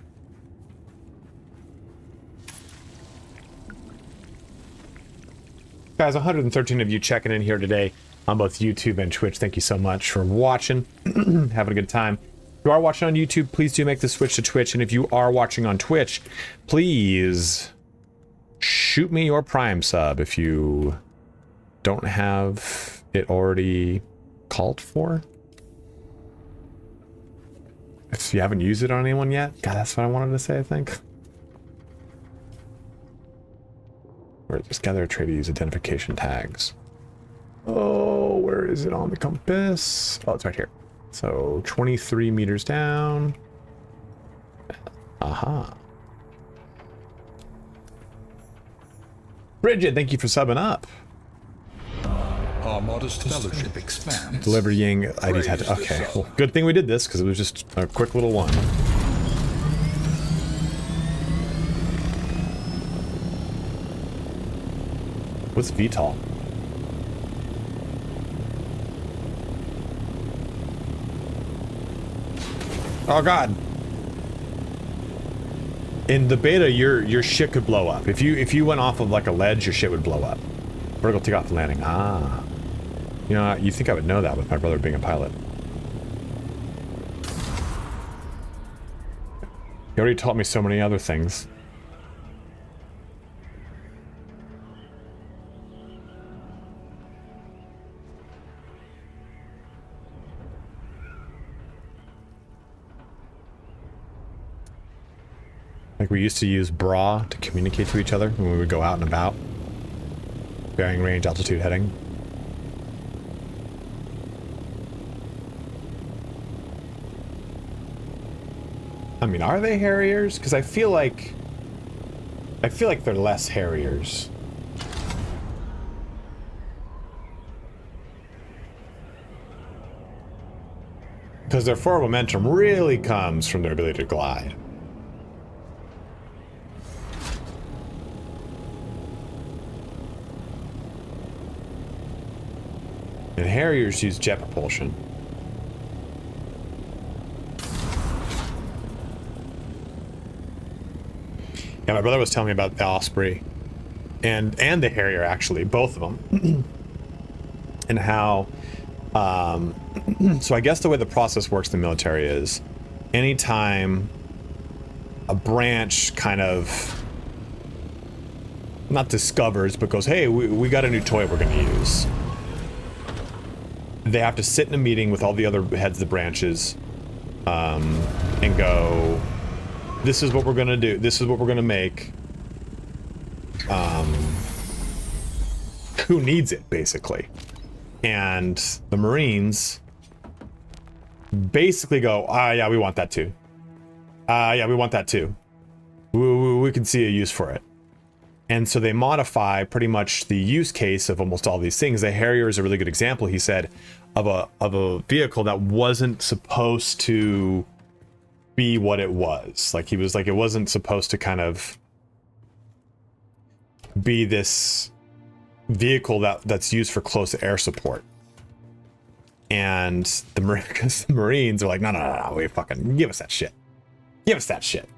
Guys, 113 of you checking in here today on both YouTube and Twitch. Thank you so much for watching. Having a good time. If you are watching on YouTube, please do make the switch to Twitch. And if you are watching on Twitch, please shoot me your Prime sub if you don't have it already called for. If you haven't used it on anyone yet. God, that's what I wanted to say, I think. Or just gather a tray to use identification tags. Oh, where is it on the compass? Oh, it's right here. So 23 meters down. Aha. Bridget, thank you for subbing up. Our modest fellowship expands. Delivering IDs had to. Okay, well, good thing we did this because it was just a quick little one. What's VTOL? Oh god. In the beta, your shit could blow up. If you went off of like a ledge, your shit would blow up. Vertical takeoff landing. Ah. You know, you think I would know that with my brother being a pilot. He already taught me so many other things. Like we used to use bra to communicate to each other when we would go out and about. Bearing range, altitude, heading. I mean, are they Harriers? Because I feel like they're less Harriers. Because their forward momentum really comes from their ability to glide. And Harriers use jet propulsion. Yeah, my brother was telling me about the Osprey and the Harrier, actually, both of them. And how so I guess the way the process works in the military is anytime a branch kind of not discovers but goes, hey, we got a new toy we're going to use, they have to sit in a meeting with all the other heads of the branches and go, this is what we're gonna do, this is what we're gonna make. Who needs it, basically? And the Marines basically go, ah, yeah, we want that too. Yeah, we want that too. We can see a use for it. And so they modify pretty much the use case of almost all these things. The Harrier is a really good example, he said, of a vehicle that wasn't supposed to be what it was. Like, he was like, it wasn't supposed to kind of be this vehicle that's used for close air support. And the Marines are like, no, we fucking give us that shit. Give us that shit.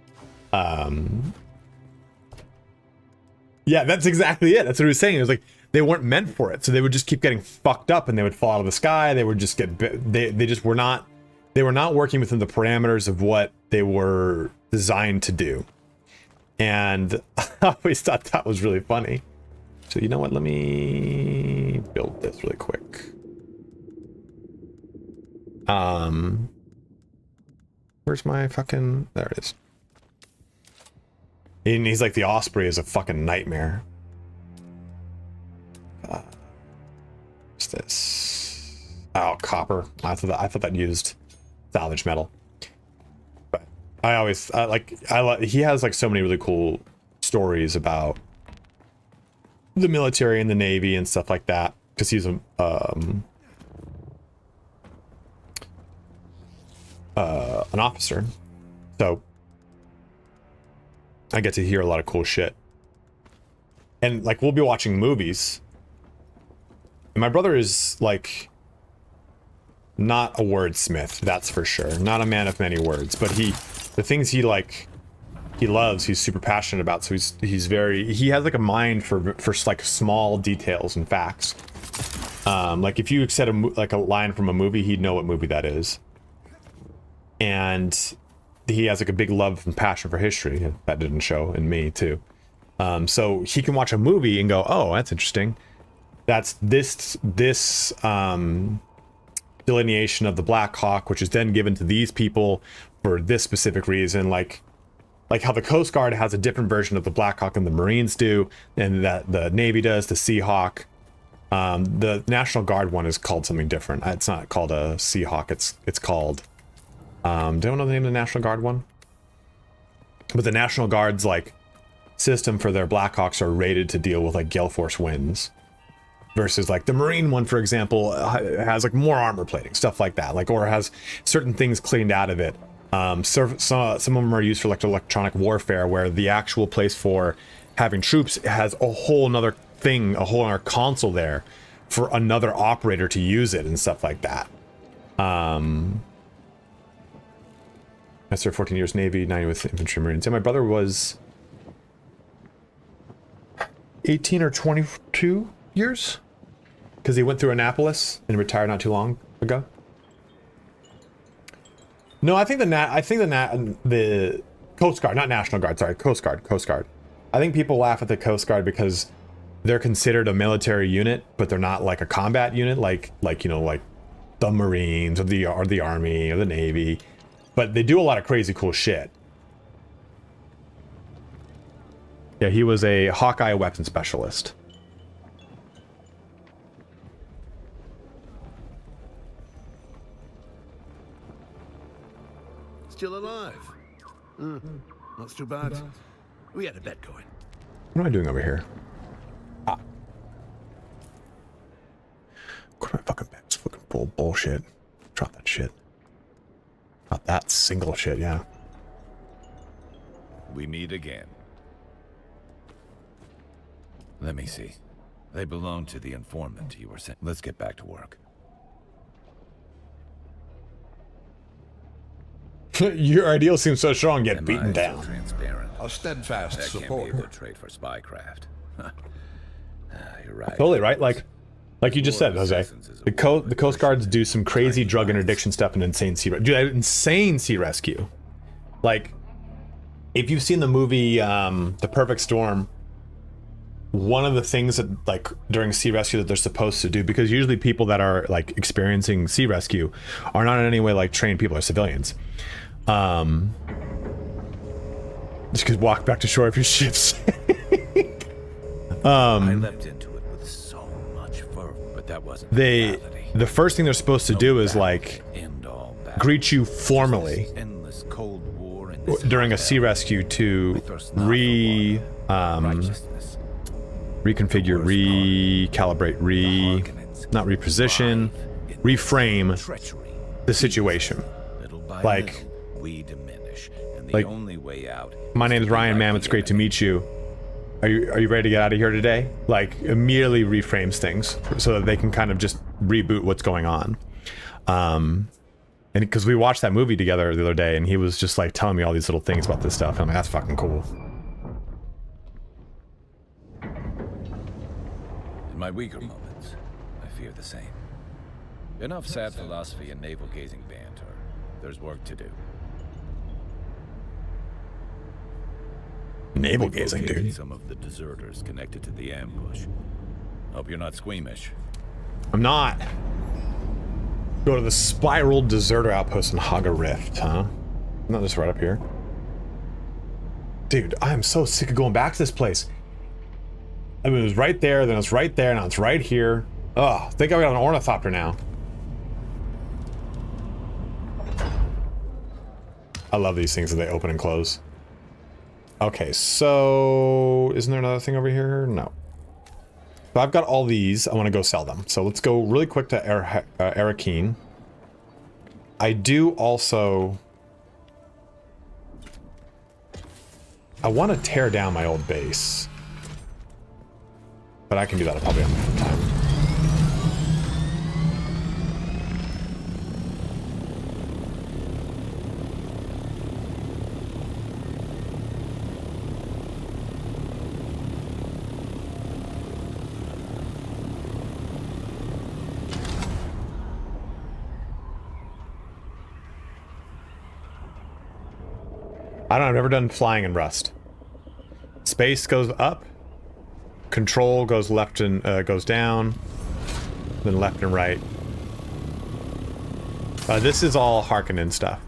Yeah, that's exactly it. That's what he was saying. It was like they weren't meant for it, so they would just keep getting fucked up, and they would fall out of the sky. They would just get they just were not working within the parameters of what they were designed to do. And I always thought that was really funny. So you know what? Let me build this really quick. Where's my fucking? There it is. And he's like, the Osprey is a fucking nightmare. What's this? Oh, copper. I thought that used salvage metal. But I always he has like so many really cool stories about the military and the Navy and stuff like that, because he's an officer. So I get to hear a lot of cool shit. And like we'll be watching movies. And my brother is like not a wordsmith, that's for sure. Not a man of many words, but the things he loves, he's super passionate about. So he has like a mind for like small details and facts. Like if you said like a line from a movie, he'd know what movie that is. And he has like a big love and passion for history. That didn't show in me too. So he can watch a movie and go, oh, that's interesting. That's this delineation of the Black Hawk, which is then given to these people for this specific reason. Like how the Coast Guard has a different version of the Black Hawk than the Marines do, and that the Navy does, the Seahawk. The National Guard one is called something different. It's not called a Seahawk. It's called, do you know the name of the National Guard one? But the National Guard's like system for their Black Hawks are rated to deal with like gale force winds. Versus like the Marine one, for example, has like more armor plating, stuff like that, like, or has certain things cleaned out of it. Some of them are used for like electronic warfare, where the actual place for having troops has a whole nother thing, a whole other console there for another operator to use it and stuff like that. I served 14 years Navy, 9 with infantry Marines. And my brother was 18 or 22 years, because he went through Annapolis and retired not too long ago. No, I think the Coast Guard, not National Guard, sorry, Coast Guard. I think people laugh at the Coast Guard because they're considered a military unit, but they're not like a combat unit, like you know, like the Marines or the Army or the Navy, but they do a lot of crazy cool shit. Yeah, he was a Hawkeye weapon specialist. Still alive. Not too bad. We had a bet going. What am I doing over here? Ah. What are my fucking bets? Fucking bullshit. Drop that shit. Not that single shit, yeah. We meet again. Let me see. They belong to the informant you were sent. Let's get back to work. Your ideal seems so strong, yet Am beaten I down. So transparent? A steadfast That can't support. be a good trade for spycraft. You're right. Totally right. Like you just said, Jose. The Coast Guards do some crazy drug interdiction stuff and insane sea rescue. Like, if you've seen the movie The Perfect Storm, one of the things that like during sea rescue that they're supposed to do, because usually people that are like experiencing sea rescue are not in any way like trained people, or civilians. Just could walk back to shore if your ship's I leapt into it with so much fervor, but that wasn't the first thing they're supposed to do is like greet you formally endless cold war during a sea rescue to reconfigure, recalibrate, not reposition, reframe the situation. Like, we diminish, and the like, only way out. My name is Ryan, ma'am. It's great to meet you. Are you ready to get out of here today? Like, immediately reframes things so that they can kind of just reboot what's going on. And because we watched that movie together the other day, and he was just like telling me all these little things about this stuff. And I'm like, that's fucking cool. In my weaker moments, I fear the same. Enough sad philosophy and navel-gazing banter. There's work to do. Navel gazing, Located dude. Some of the deserters connected to the ambush. Hope you're not squeamish. I'm not. Go to the Spiral Deserter Outpost in Haga Rift, huh? Not just right up here. Dude, I am so sick of going back to this place. I mean, it was right there, then it's right there, now it's right here. Ugh, I think I got an ornithopter now. I love these things that they open and close. Okay, so isn't there another thing over here? No. So I've got all these. I want to go sell them. So let's go really quick to Arakeen. I do also... I want to tear down my old base. But I can do that probably on my own time. I don't know, I've never done flying in Rust. Space goes up, control goes left and goes down, then left and right. This is all Harkonnen stuff.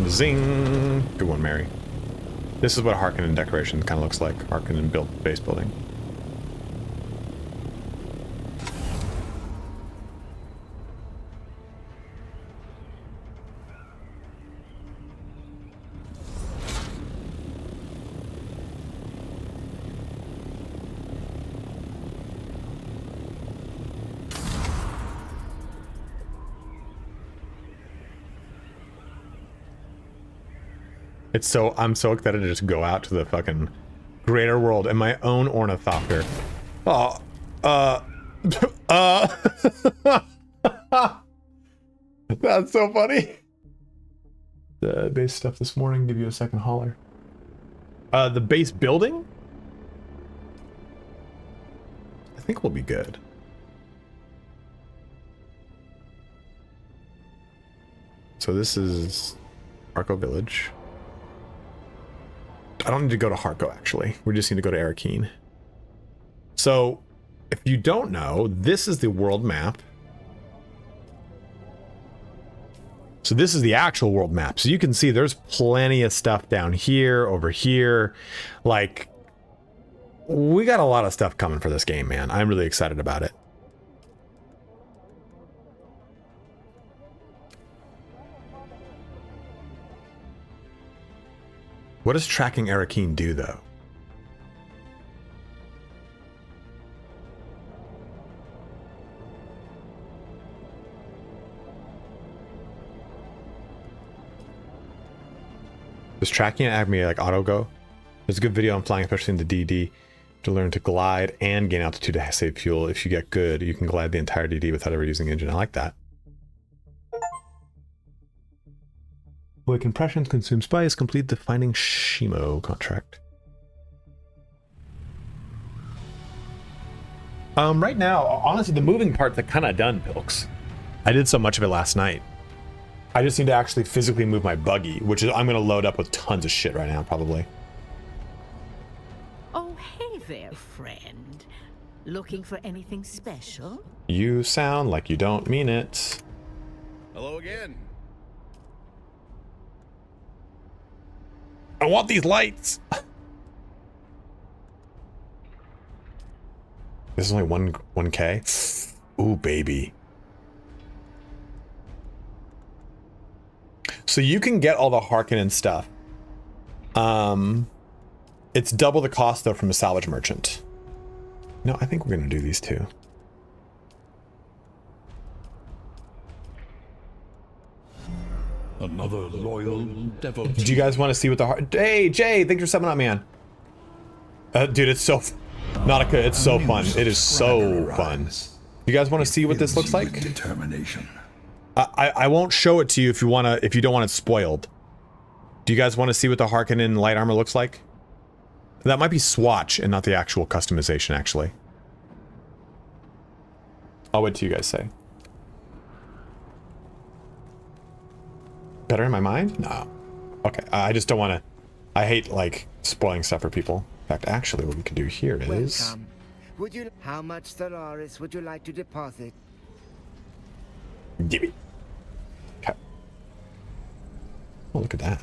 Zing! Good one, Mary. This is what Harkonnen decoration kind of looks like. Harkonnen built base building. I'm so excited to just go out to the fucking greater world and my own ornithopter. Oh, that's so funny. The base stuff this morning, give you a second holler. The base building? I think will be good. So this is Arco Village. I don't need to go to Harko, actually. We just need to go to Arakeen. So, if you don't know, this is the world map. So this is the actual world map. So you can see there's plenty of stuff down here, over here. Like, we got a lot of stuff coming for this game, man. I'm really excited about it. What does tracking Arakeen do, though? Does tracking add me like auto go? There's a good video on flying, especially in the DD, to learn to glide and gain altitude to save fuel. If you get good, you can glide the entire DD without ever using the engine. I like that. Avoid compressions, consume spice, complete the Finding Shimo contract. Right now, honestly, the moving part's kind of done, Pilks. I did so much of it last night. I just need to actually physically move my buggy, which is I'm going to load up with tons of shit right now, probably. Oh, hey there, friend. Looking for anything special? You sound like you don't mean it. Hello again. I want these lights. This is only 1K. Ooh, baby. So you can get all the Harkonnen stuff. It's double the cost though from a salvage merchant. No, I think we're gonna do these two. Another loyal devotee. Do you guys want to see what the Hey, Jay, thanks for subbing up, man. Dude, it's so it's so fun. It is so fun. You guys want to see what this looks like? Determination. I won't show it to you if you don't want it spoiled. Do you guys want to see what the Harkonnen light armor looks like? That might be swatch and not the actual customization, actually. I'll wait till you guys say. Better in my mind? No. Okay, I just don't want to... I hate, like, spoiling stuff for people. In fact, actually, what we can do here is... Welcome. Would you... How much Stellaris would you like to deposit? Give me. Okay. Oh, look at that.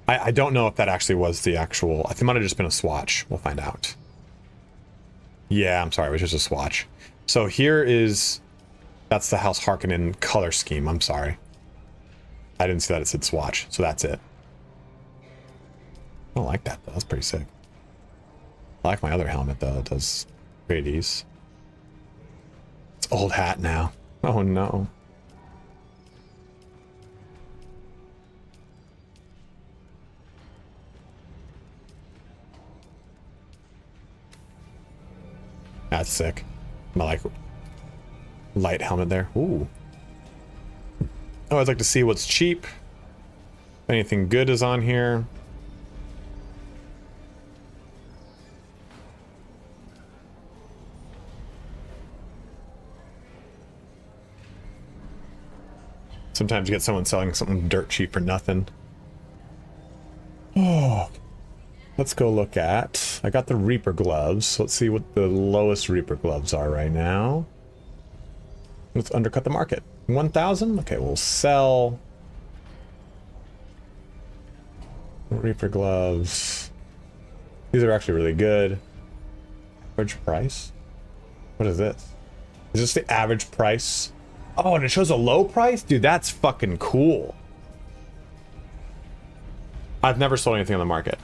I don't know if that actually was the actual... I think it might have just been a swatch. We'll find out. Yeah, I'm sorry. It was just a swatch. So here is... That's the House Harkonnen color scheme. I'm sorry. I didn't see that it said swatch, so that's it. I don't like that, though. That's pretty sick. I like my other helmet, though. It does pretties. It's old hat now. Oh, no. That's sick. I like light helmet there. Ooh. I always like to see what's cheap. If anything good is on here. Sometimes you get someone selling something dirt cheap for nothing. Oh. Let's go look at... I got the Reaper gloves. Let's see what the lowest Reaper gloves are right now. Let's undercut the market. 1,000? Okay, we'll sell... Reaper gloves. These are actually really good. Average price? What is this? Is this the average price? Oh, and it shows a low price? Dude, that's fucking cool. I've never sold anything on the market.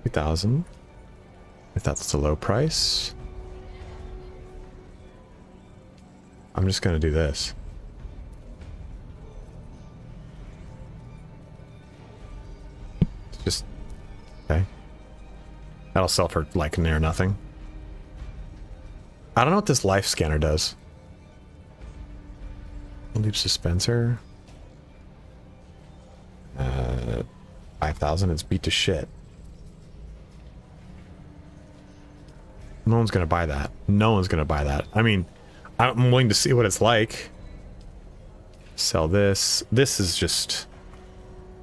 $2,000. If that's the low price. I'm just gonna do this. Just okay. That'll sell for like near nothing. I don't know what this life scanner does. Leap dispenser. 5,000. It's beat to shit. No one's gonna buy that. No one's gonna buy that. I mean, I'm willing to see what it's like. Sell this. This is just...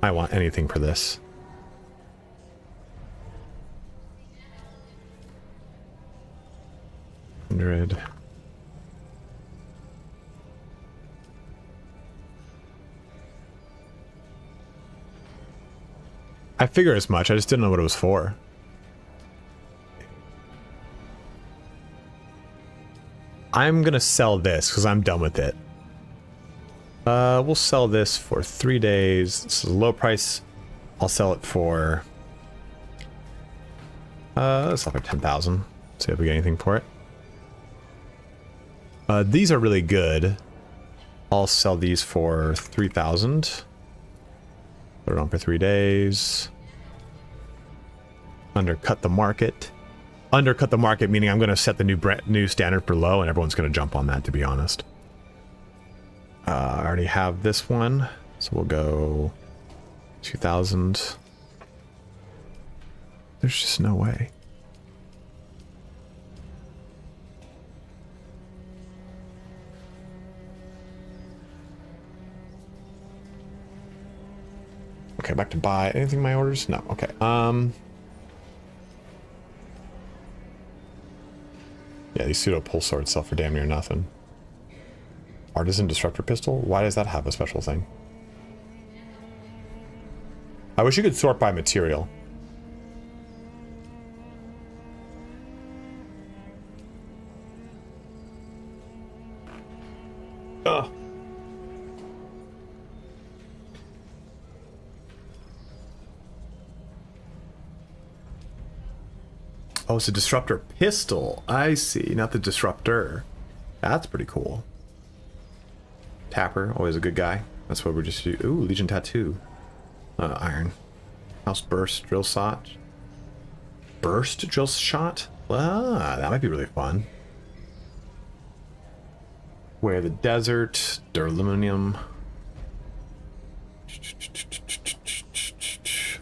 I want anything for this. $100. I figure as much. I just didn't know what it was for. I'm gonna sell this because I'm done with it. We'll sell this for 3 days. This is a low price. I'll sell it for let's sell for 10,000. See if we get anything for it. These are really good. I'll sell these for 3,000. Put it on for 3 days. Undercut the market. Undercut the market, meaning I'm going to set the new standard for low, and everyone's going to jump on that, to be honest. I already have this one, so we'll go 2,000. There's just no way. Okay, back to buy. Anything in my orders? No. Okay. Yeah, these pseudo pull swords sell for damn near nothing. Artisan disruptor pistol? Why does that have a special thing? I wish you could sort by material. Ugh. Oh, it's a disruptor pistol. I see, not the disruptor. That's pretty cool. Tapper, always a good guy. That's what we're just... Ooh, Legion Tattoo. Iron. House Burst Drill Shot. Burst Drill Shot? Ah, that might be really fun. Wear the Desert. Duraluminium.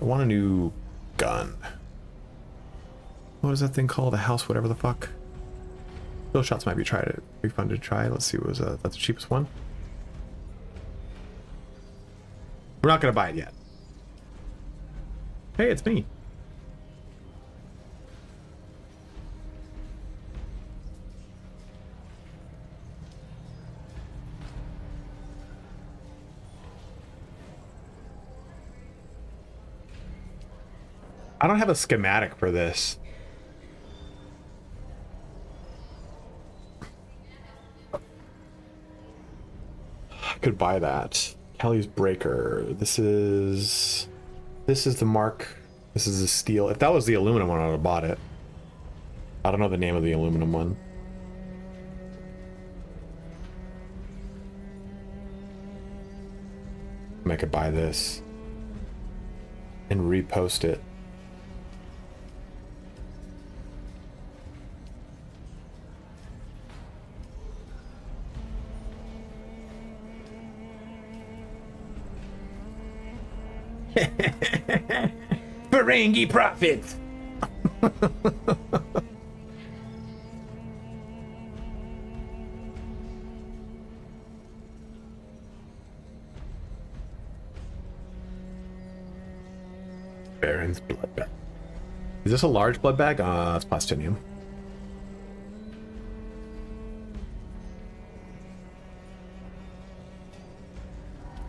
I want a new gun. What is that thing called? A house, whatever the fuck. Those shots might be be fun to try. Let's see what was that's the cheapest one. We're not gonna buy it yet. Hey, it's me. I don't have a schematic for this. I could buy that. Kelly's breaker. This is the mark. This is the steel. If that was the aluminum one, I would have bought it. I don't know the name of the aluminum one. I could buy this and repost it. Ferengi profits. Baron's blood bag. Is this a large blood bag? It's plastinium.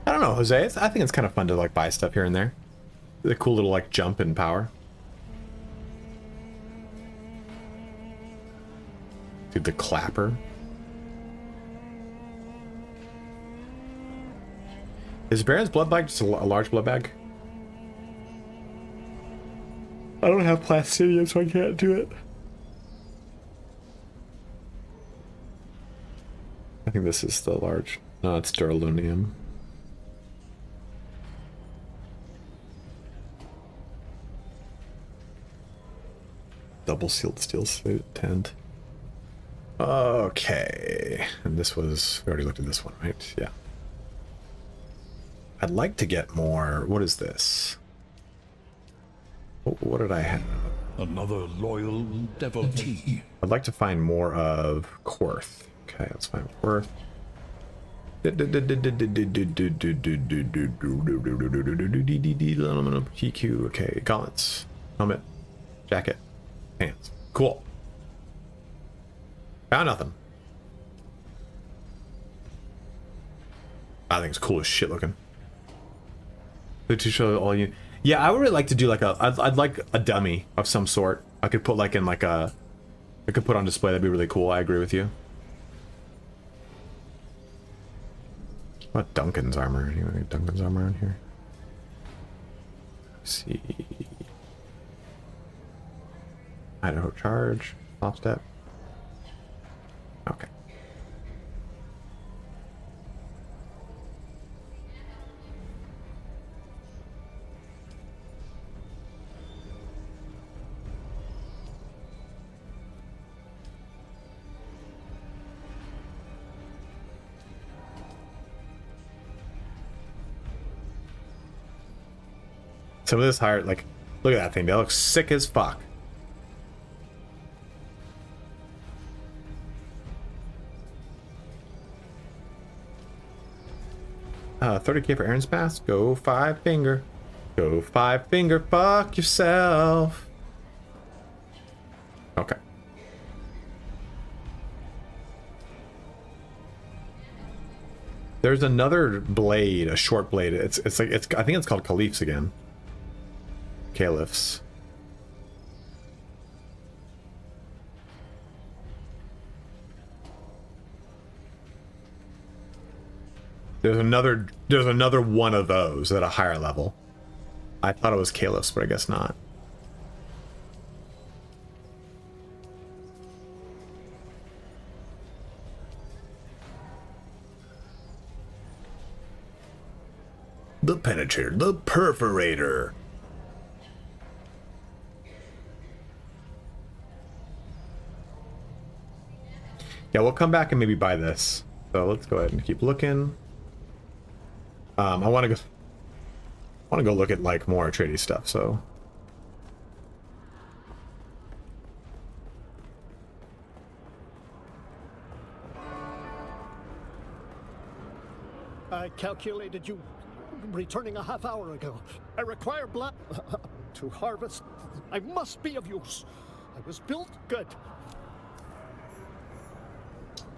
I don't know, Jose. I think it's kind of fun to like buy stuff here and there. It's a cool little like jump in power. Dude, the clapper. Is Baron's blood bag just a large blood bag? I don't have plastinium, so I can't do it. I think this is the large. No, it's duraluminium. Double sealed steel suit tent. Okay. And this was, we already looked at this one, right? Yeah. I'd like to get more. What is this? What did I have? Another loyal devotee. I'd like to find more of Quarth. Okay, let's find Quarth. PQ. Okay, gauntlets, helmet, jacket, pants. Cool. Found nothing. I think it's cool as shit looking. The two show all you. Yeah, I would really like to do like a. I'd like a dummy of some sort. I could put like in like a. I could put on display. That'd be really cool. I agree with you. What Duncan's armor? Anyway, Duncan's armor on here. Let's see. Idaho charge. Off step. Okay. Some of this higher, like, look at that thing. That looks sick as fuck. $30K for Aaron's pass. Go 5-finger. Go 5-finger. Fuck yourself. Okay. There's another blade, a short blade. It's like I think it's called Caliphs again. Caliphs. There's another one of those at a higher level. I thought it was Caliphs, but I guess not. The penetrator, the perforator. Yeah, we'll come back and maybe buy this. So let's go ahead and keep looking. I want to go look at like more Atreides stuff. So I calculated you returning a half hour ago. I require blood to harvest. I must be of use. I was built good.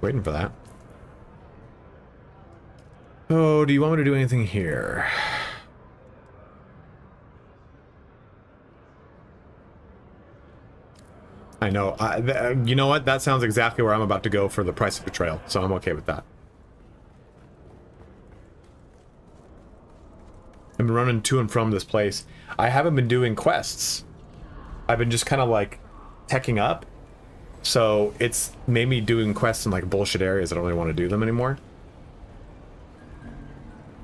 Waiting for that. Oh, do you want me to do anything here? I know. You know what? That sounds exactly where I'm about to go for the price of betrayal, so I'm okay with that. I've been running to and from this place. I haven't been doing quests. I've been just kind of like teching up. So it's made me doing quests in like bullshit areas. I don't really want to do them anymore.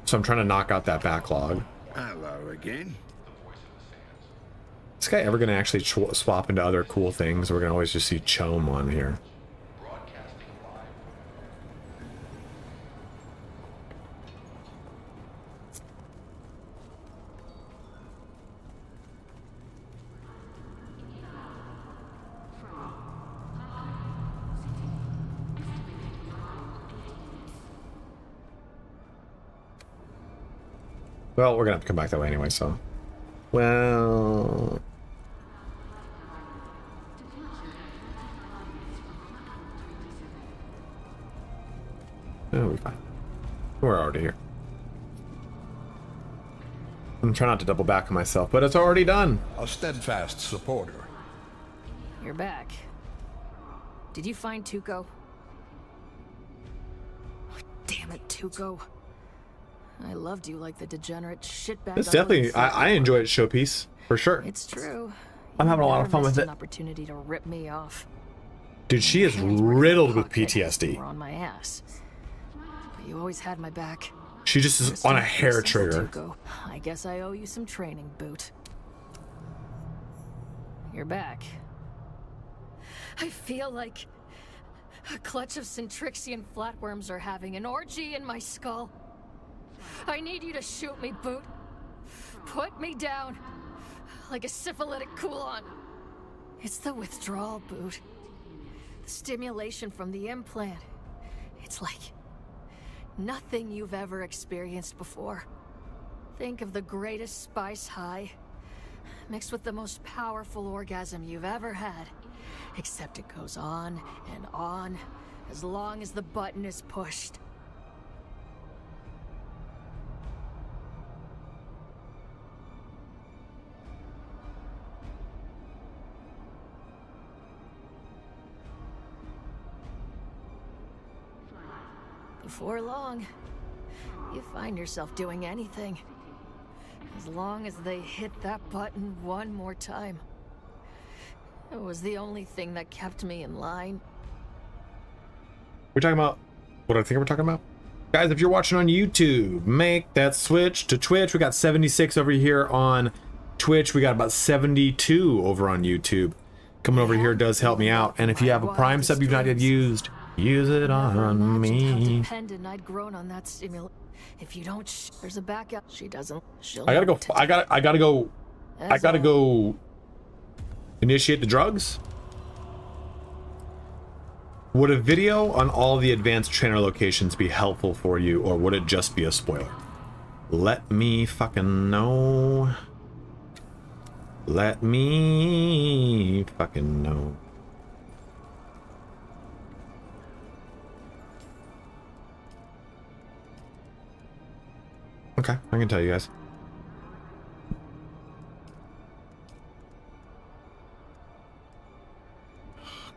So I'm trying to knock out that backlog. Hello again. Is this guy ever going to actually swap into other cool things? We're going to always just see Chome on here. Well, we're going to have to come back that way anyway, so... Well... Oh, we're fine. We're already here. I'm trying not to double back on myself, but it's already done. A steadfast supporter. You're back. Did you find Tuco? Oh, damn it, Tuco. I loved you like the degenerate shitbag. It's definitely... I enjoy it, showpiece. For sure. It's true. I'm having a lot of fun with it. An opportunity to rip me off. Dude, she is riddled with PTSD. On my ass. But you always had my back. She just is on a hair trigger. I guess I owe you some training, Boot. You're back. I feel like a clutch of Centrixian flatworms are having an orgy in my skull. I need you to shoot me, Boot. Put me down like a syphilitic Kulon. It's the withdrawal, Boot. The stimulation from the implant. It's like nothing you've ever experienced before. Think of the greatest spice high, mixed with the most powerful orgasm you've ever had. Except it goes on and on, as long as the button is pushed. Before long, you find yourself doing anything. As long as they hit that button one more time. It was the only thing that kept me in line. We're talking about what I think we're talking about. Guys, if you're watching on YouTube, make that switch to Twitch. We got 76 over here on Twitch. We got about 72 over on YouTube. Coming over here does help me out. And if you have a Prime sub you've not yet used, use it on me. Dependent I'd grown on that stimulus. If you don't, there's a backup. She doesn't. I gotta go. I gotta go. Initiate the drugs. Would a video on all the advanced trainer locations be helpful for you, or would it just be a spoiler? Let me fucking know. Let me fucking know. Okay, I can tell you guys.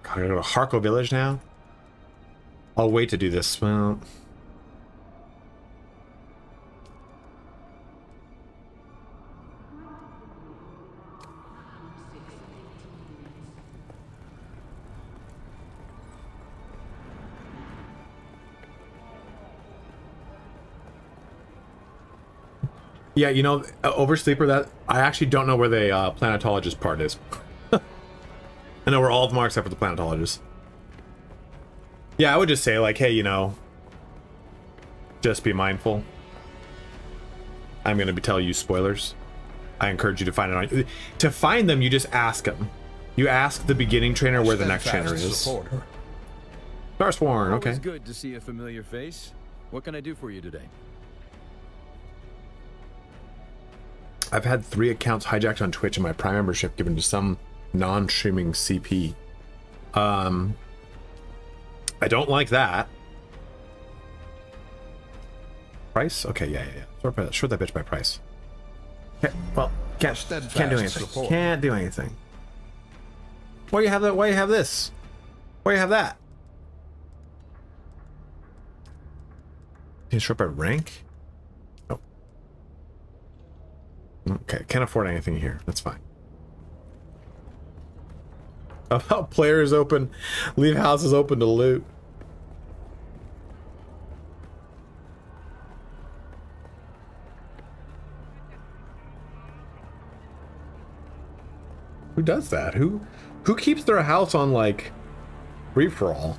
God, I gotta go to Harko Village now? I'll wait to do this. Well... Yeah, you know, Oversleeper, that I actually don't know where the planetologist part is. I know where all of them are except for the planetologist. Yeah, I would just say, like, hey, you know, just be mindful. I'm going to be telling you spoilers. I encourage you to find it on... To find them, you just ask them. You ask the beginning trainer where the next trainer is. Starsworn, okay. It's good to see a familiar face. What can I do for you today? I've had 3 accounts hijacked on Twitch and my Prime membership given to some non-streaming CP. I don't like that. Price? Okay, yeah. Short that bitch by price. Okay, well, can't do anything. Can't do anything. Why you have that? Why you have this? Why you have that? Can you show up at rank? Oh. Okay, can't afford anything here. That's fine. About players open, leave houses open to loot. Who does that? Who keeps their house on like free for all?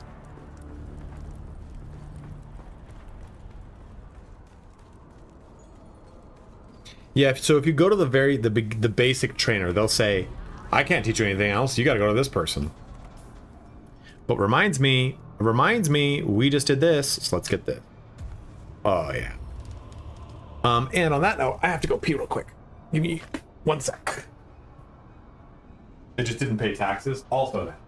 Yeah, so if you go to the basic trainer, they'll say, I can't teach you anything else. You got to go to this person. But reminds me, we just did this, so let's get this. Oh yeah. And on that note, I have to go pee real quick. Give me 1 sec. I just didn't pay taxes. Also that.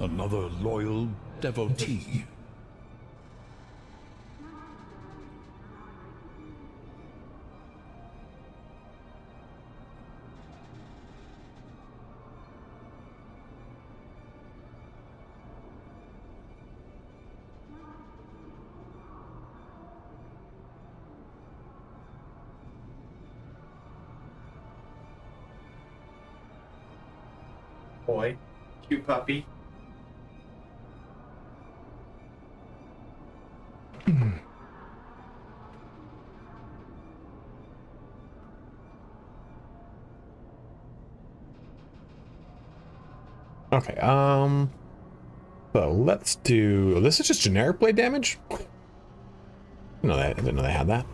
Another loyal devotee. Boy, cute puppy. Okay, so let's do, this is just generic blade damage? No, I didn't know they had that.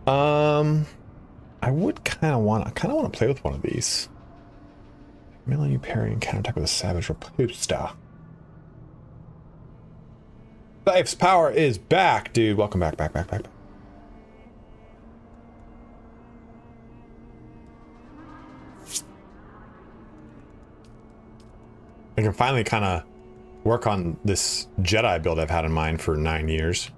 I would kind of want to play with one of these. Melee parry and counterattack with a savage Rapusta. Life's power is back, dude. Welcome back. I can finally kind of work on this Jedi build I've had in mind for 9 years.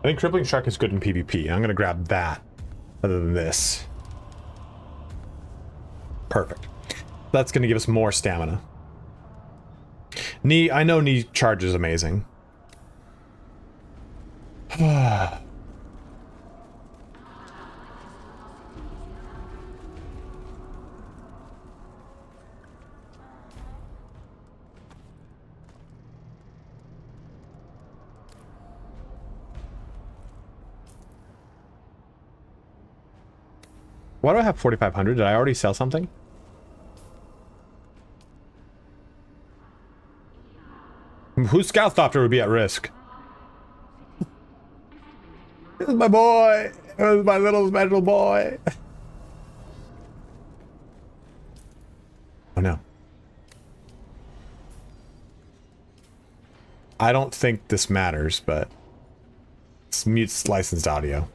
I think Crippling Shark is good in PvP. I'm gonna grab that other than this. Perfect. That's gonna give us more stamina. Knee, I know knee charge is amazing. Why do I have 4,500? Did I already sell something? Whose Scoutthopter would be at risk? This is my boy! This is my little special boy! Oh no. I don't think this matters, but... This mutes licensed audio.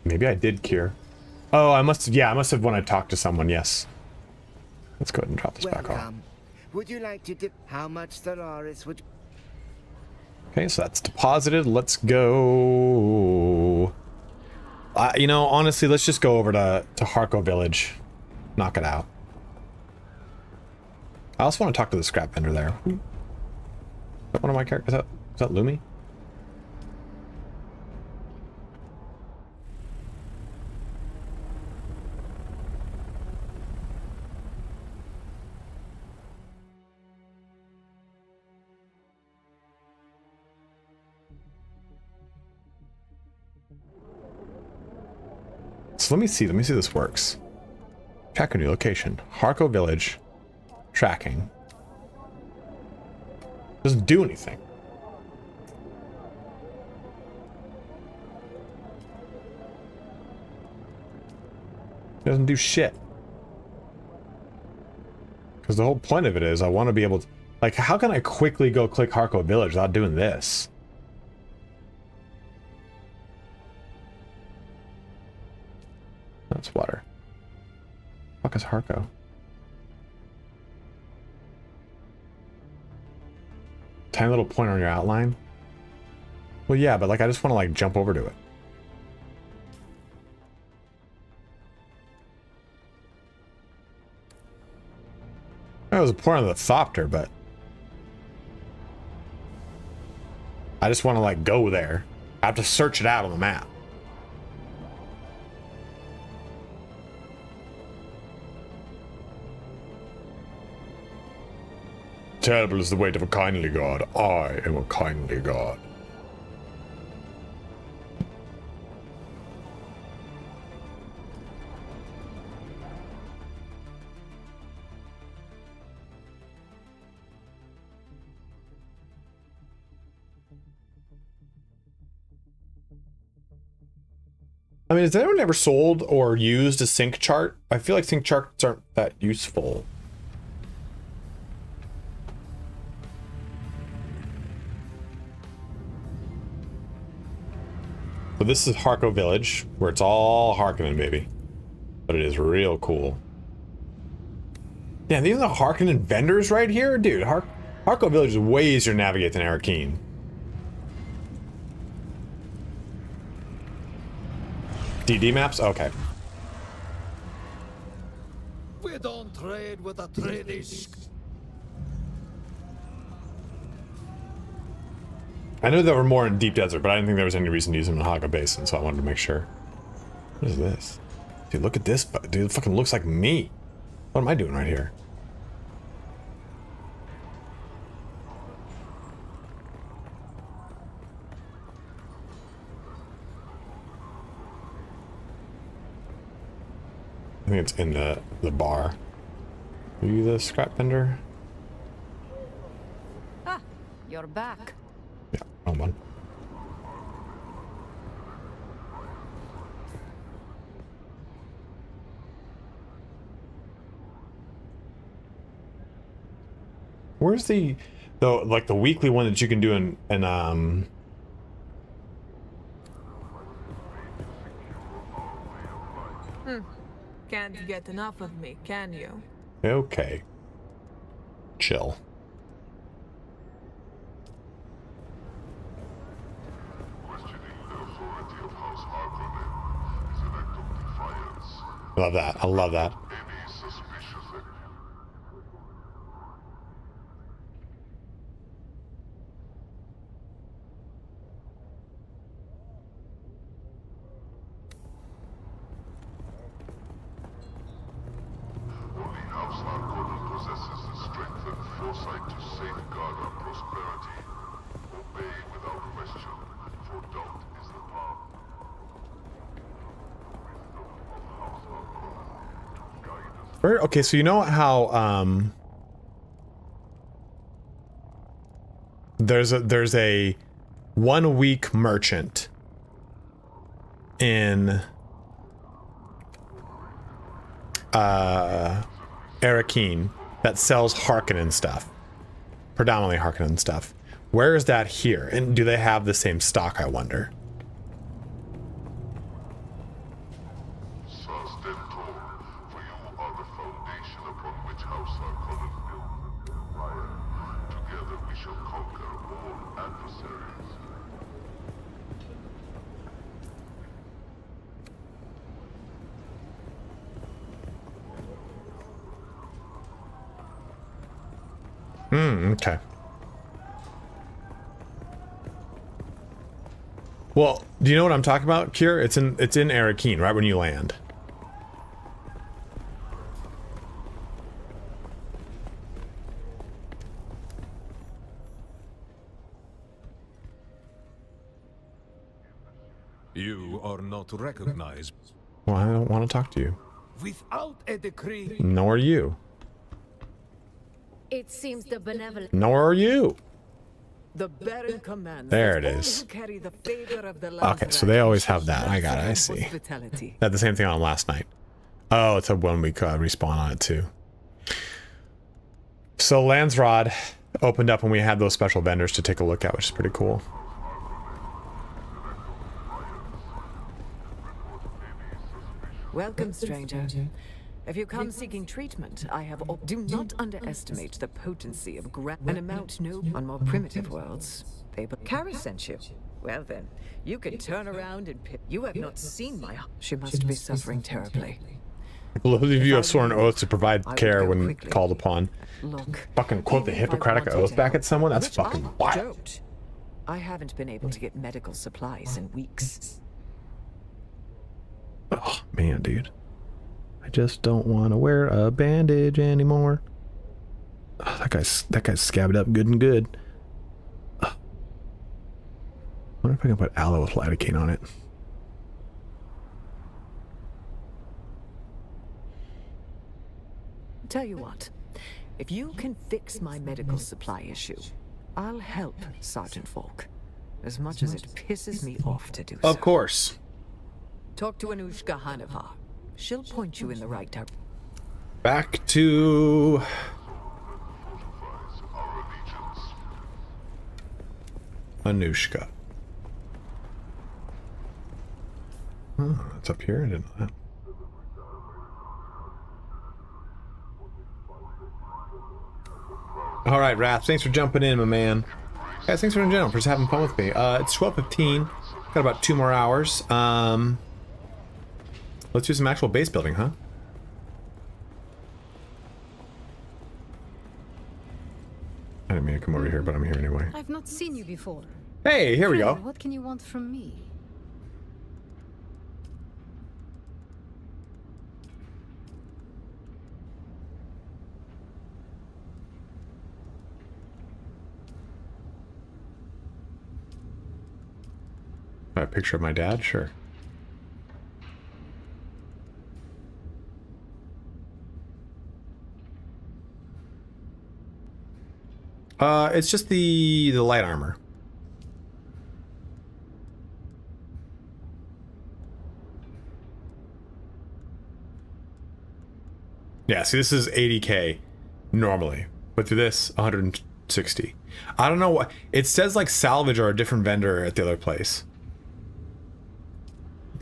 Maybe I did cure. Oh, I must have, yeah, I must have when I talked to someone, yes. Let's go ahead and drop this back off. Would you like to dip? How much Stellaris would... Okay, so that's deposited. Let's go... you know, honestly, let's just go over to Harko Village. Knock it out. I also want to talk to the scrap vendor there. Is that one of my characters? Is that Lumi? So let me see this works. Track a new location. Harko Village. Tracking. Doesn't do anything. Doesn't do shit. Because the whole point of it is I want to be able to... Like, how can I quickly go click Harko Village without doing this? That's water. Fuck is Harko? Tiny little point on your outline? Well, yeah, but like I just want to like jump over to it. That was a point on the Thopter, but I just want to like go there. I have to search it out on the map. Terrible is the weight of a kindly god. I am a kindly god. I mean, has anyone ever sold or used a sync chart? I feel like sync charts aren't that useful. So this is Harko Village, where it's all Harkonnen, baby. But it is real cool. Yeah, these are the Harkonnen vendors right here? Dude, Harko Village is way easier to navigate than Arakeen. DD maps? Okay. We don't trade with the tradies. I knew there were more in Deep Desert, but I didn't think there was any reason to use them in Haga Basin, so I wanted to make sure. What is this? Dude, look at this. Dude, it fucking looks like me. What am I doing right here? I think it's in the bar. Are you the scrap vendor? Ah, you're back. Yeah, wrong one. Where's the like the weekly one that you can do in can't get enough of me, can you? Okay. Chill. Love that. I love that. Okay, so you know how there's a 1 week merchant in Arakeen that sells Harkonnen stuff, predominantly Harkonnen stuff. Where is that here? And do they have the same stock, I wonder? Okay. Well, do you know what I'm talking about, Kier? It's in Arakeen, right when you land. You are not recognized. Well, I don't want to talk to you. Without a decree. Nor you. It seems the benevolent. Nor are you. The Baron commands. There it is. Carry the favor of the Okay, so they always have that. I got it. I see. Had the same thing on last night. Oh, it's a 1 week respawn on it too. So Landsrod opened up when we had those special vendors to take a look at, which is pretty cool. Welcome, stranger. If you come seeking treatment, I have. Do not underestimate the potency of an amount known on more primitive worlds. Kara sent you. Well then, you can turn around and pick. You have not seen my. She must be suffering terribly. Those of you have sworn oaths to provide care when called upon. Look, fucking quote the Hippocratic Oath back at someone? That's fucking wild. I haven't been able to get medical supplies in weeks. Oh man, dude. I just don't want to wear a bandage anymore. Oh, that guy's scabbed up good and good. I wonder if I can put aloe with lidocaine on it. Tell you what, if you can fix my medical supply issue, I'll help Sergeant Falk, as much as it pisses me off to do so. Of course. Talk to Anushka Hanova. She'll point you in the right direction. Back to Anushka. Oh, it's up here. I didn't know that. All right, Wrath. Thanks for jumping in, my man. Guys, thanks for in general for just having fun with me. It's 12:15. Got about 2 more hours. Let's do some actual base building, huh? I didn't mean to come over here, but I'm here anyway. I've not seen you before. Hey, here we go. What can you want from me? A picture of my dad? Sure. It's just the light armor. Yeah, see, this is 80k normally, but through this, 160. I don't know what it says. Like salvage or a different vendor at the other place.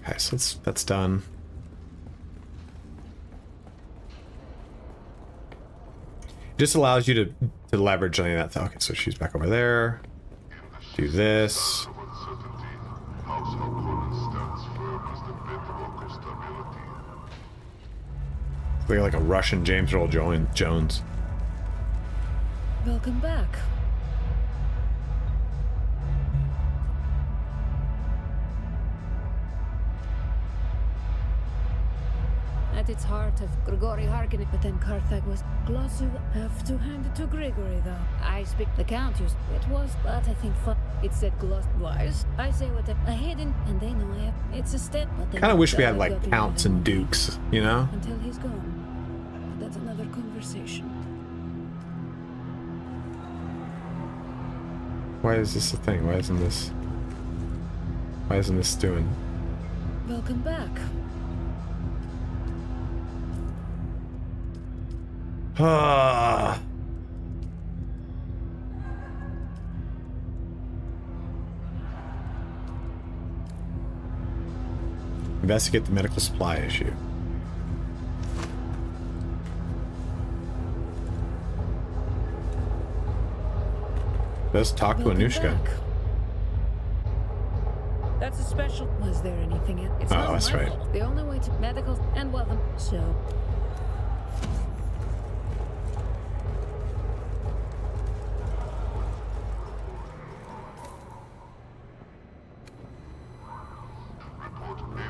Okay, so that's done. Just allows you to leverage any of that. Okay, so she's back over there. Do this. Look like a Russian James Earl Jones. Welcome back. At its heart of Grigori Harkin, but then Carthage was close. You have to hand it to Grigory, though. I speak the Count used it was, but I think it said gloss wise. I say what I hidden, and they know I have. It's a step, but they Kind of wish we had like counts and dukes, you know? Until he's gone. But that's another conversation. Why is this a thing? Why isn't this doing? Welcome back. Ah. Investigate the medical supply issue. Let's talk to Anushka. That's a special. Was there anything else? It's not that's my right. fault. The only way to medical and well, so.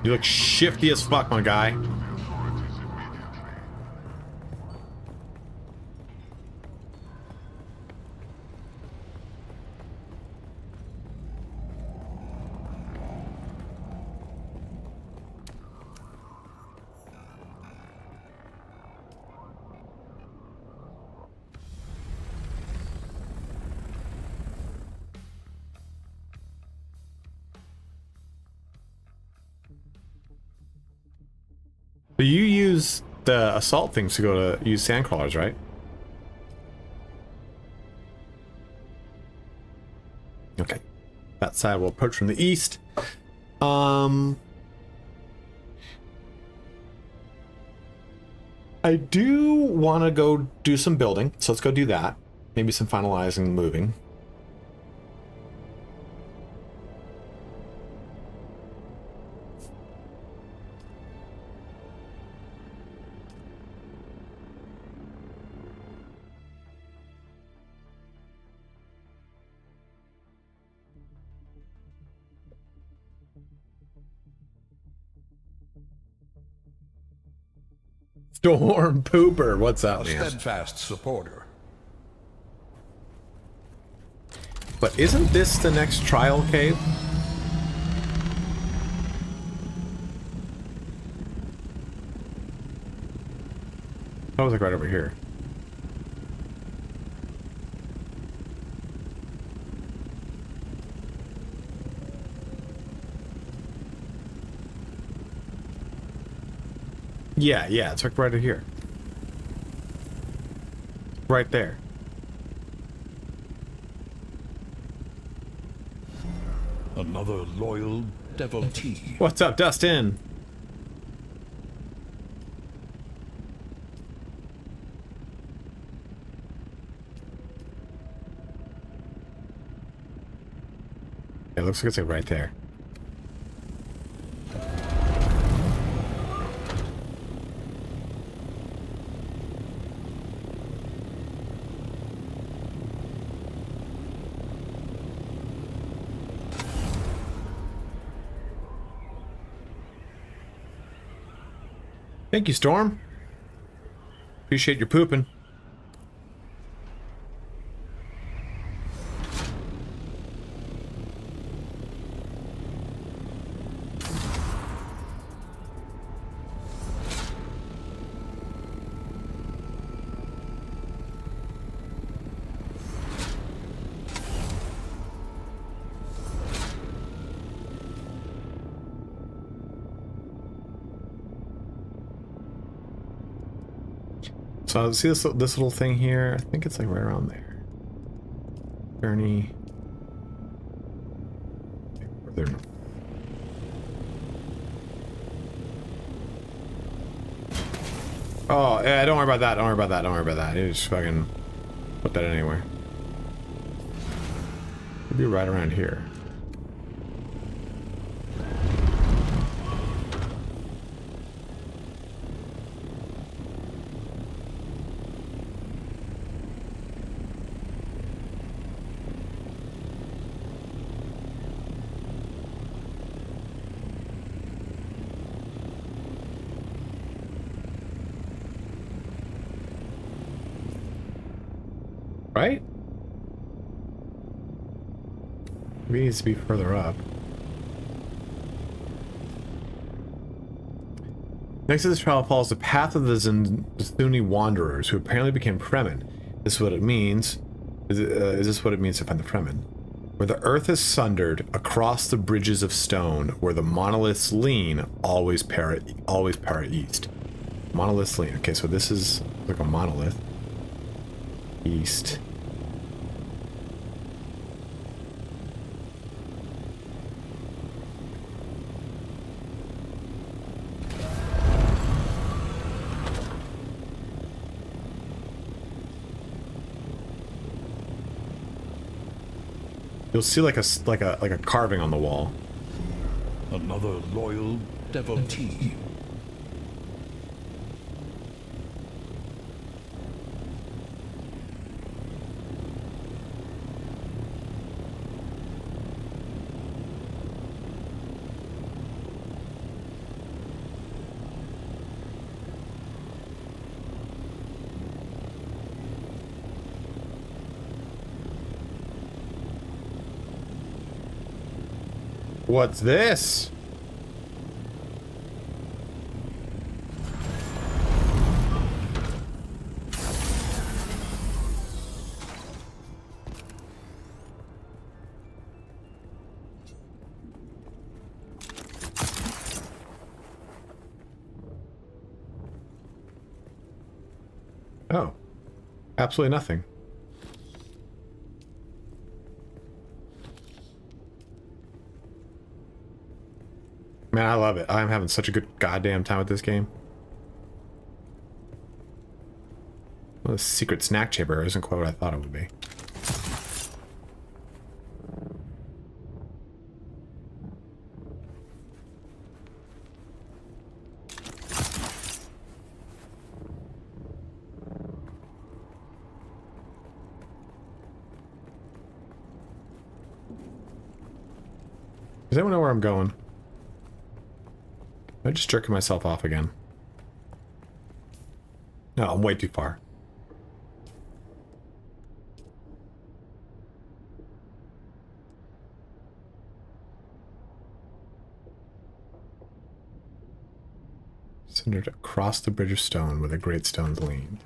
You look shifty as fuck, my guy. So you use the assault things to go to use sandcrawlers, right? Okay. That side will approach from the east. I do want to go do some building, so let's go do that. Maybe some finalizing and moving. Storm Pooper, what's up, A man? steadfast supporter. But isn't this the next trial cave? That was like right over here. Yeah, it's like right here. Right there. Another loyal devotee. What's up, Dustin? It looks like it's like right there. Thank you, Storm. Appreciate your pooping. So see this little thing here? I think it's like right around there. Journey. There. Oh, yeah, don't worry about that. Don't worry about that. Don't worry about that. You just fucking put that anywhere. It'd be right around here. Right? Maybe it needs to be further up. Next to this trial follows the path of the Zuni wanderers, who apparently became Fremen. This is what it means. Is this what it means to find the Fremen? Where the earth is sundered across the bridges of stone, where the monoliths lean, always para east. Monoliths lean. Okay, so this is like a monolith. East. You'll see like a carving on the wall. Another loyal devotee. What's this? Oh, absolutely nothing. Man, I love it. I'm having such a good goddamn time with this game. Well, the secret snack chamber isn't quite what I thought it would be. Does anyone know where I'm going? I'm just jerking myself off again. No, I'm way too far. Centered across the bridge of stone where the great stones lean.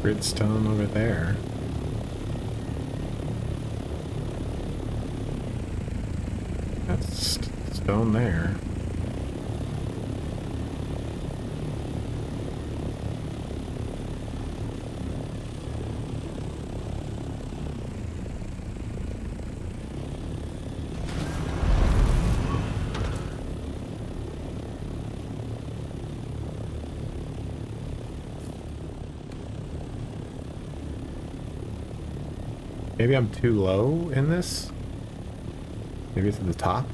Grid stone over there. That's stone there. Maybe I'm too low in this? Maybe it's at the top?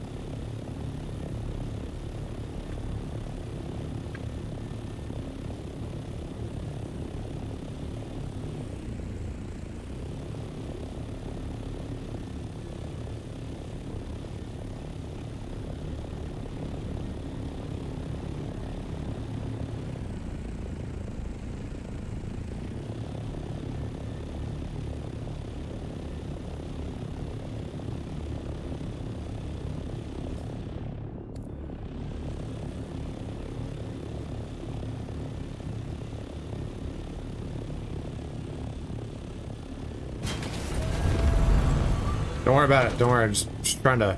Don't worry about it. Don't worry. I'm just trying to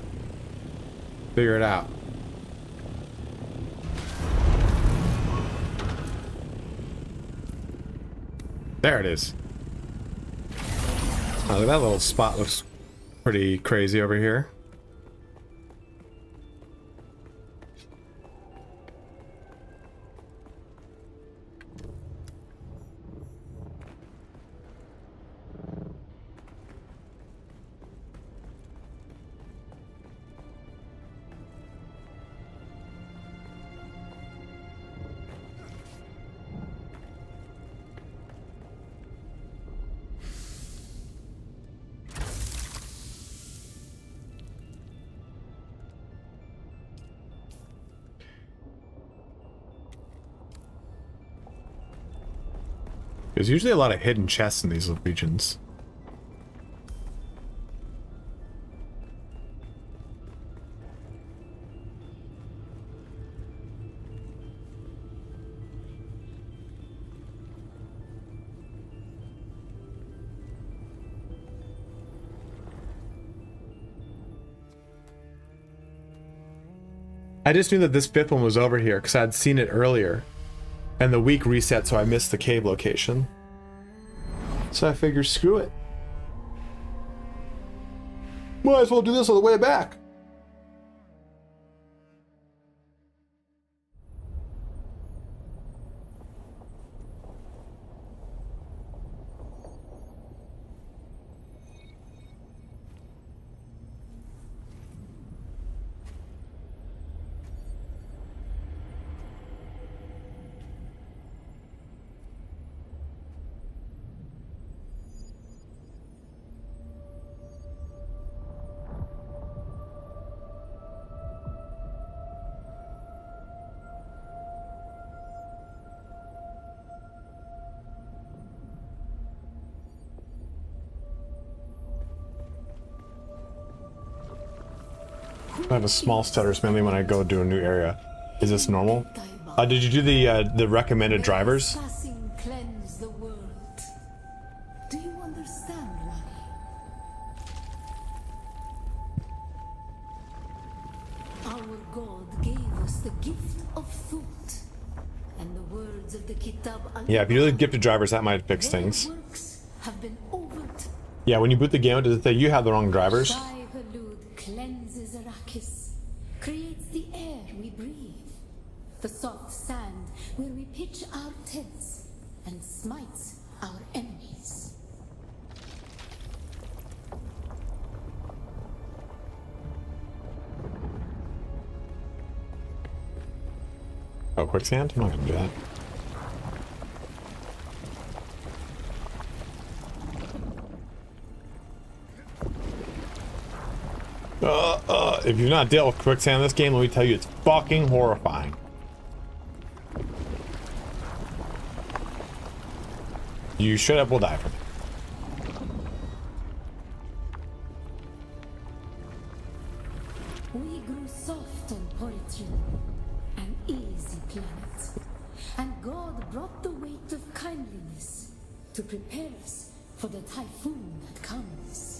figure it out. There it is. Oh, look, that little spot looks pretty crazy over here. There's usually a lot of hidden chests in these regions. I just knew that this fifth one was over here because I had seen it earlier. And the week reset, so I missed the cave location. So I figured, screw it. Might as well do this on the way back. I have a small stutter, mainly when I go to a new area. Is this normal? Did you do the recommended drivers? Cleanse the world. Do you understand, Rani? Our God gave us the gift of thought, and the words of the Kitab. Yeah, if you do the gifted drivers, that might fix things. Have been overturned. Yeah, when you boot the game out, does it say you have the wrong drivers? Cleanses Arrakis, creates the air we breathe, the soft sand where we pitch our tents, and smites our enemies. Oh, quicksand? I'm not gonna do that. If you've not dealt with quicksand in this game, let me tell you, it's fucking horrifying. You straight up will die from it. We grew soft on poetry, an easy planet, and God brought the weight of kindliness to prepare us for the typhoon that comes.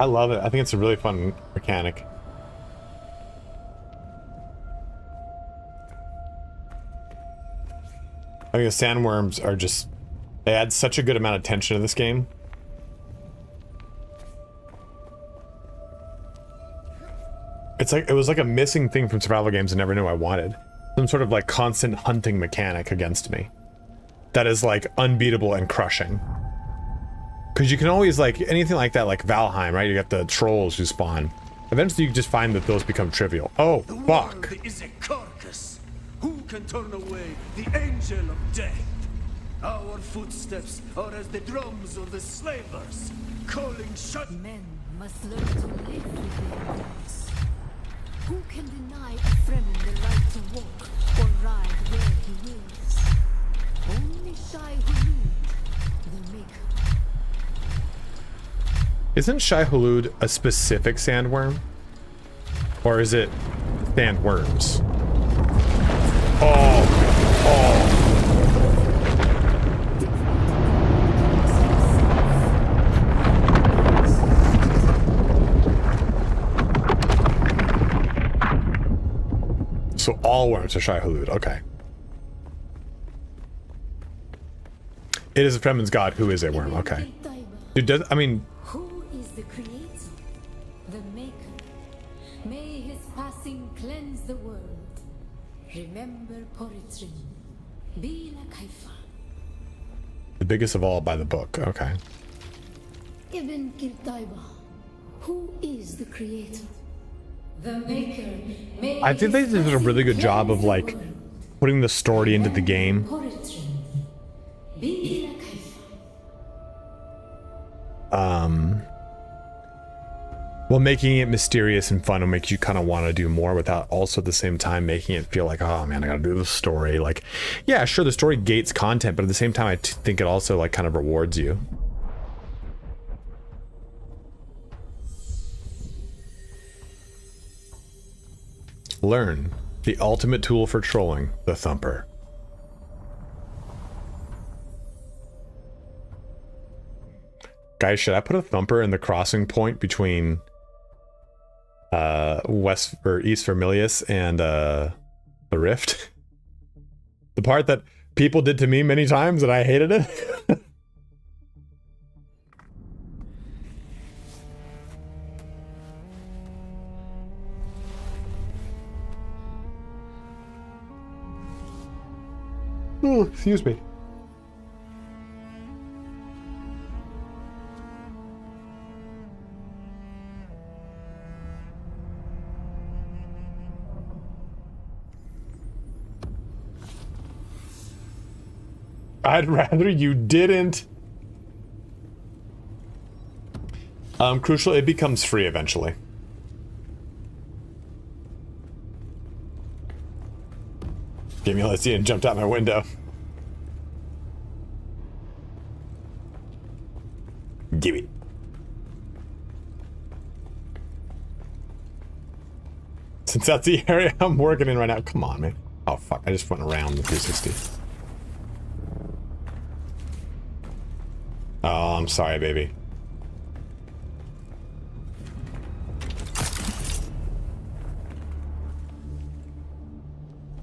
I love it. I think it's a really fun mechanic. I think the sandworms are just... They add such a good amount of tension to this game. It's like, it was like a missing thing from survival games I never knew I wanted. Some sort of like constant hunting mechanic against me. That is like unbeatable and crushing. Because you can always, like, anything like that, like Valheim, right? You got the trolls who spawn. Eventually you just find that those become trivial. Oh, fuck. The is a carcass. Who can turn away the angel of death? Our footsteps are as the drums of the slavers, calling shut. Men must learn to live with their gods. Who can deny a Fremen the right to walk or ride where he wills? Only Shai-Hulud, the maker. Isn't Shai-Hulud a specific sandworm? Or is it Sandworms. Oh. So all worms are Shai-Hulud. Okay. It is a Fremen's god who is a worm. Okay. Dude, does, I mean... Who is the creator? The maker. May his passing cleanse the world. Remember Poritrin. Be like Haifa. The biggest of all by the book. Okay. Ibn Kirtaiba. Who is the creator? The maker. May I think they his did a really good job of, like, putting the story into the game. Poritrin. Be like Haifa. Well, making it mysterious and fun will make you kind of want to do more without also at the same time making it feel like, oh man, I gotta do the story. Like, yeah, sure, the story gates content, but at the same time, I think it also like kind of rewards you. Learn the ultimate tool for trolling, the Thumper. Guys, should I put a Thumper in the crossing point between West or East Vermilius and the Rift? The part that people did to me many times and I hated it? Oh, excuse me. I'd rather you didn't. Crucial, it becomes free eventually. Give me, let's see, and jumped out my window. Give it. Since that's the area I'm working in right now. Come on, man. Oh, fuck. I just went around the 360. Oh, I'm sorry, baby.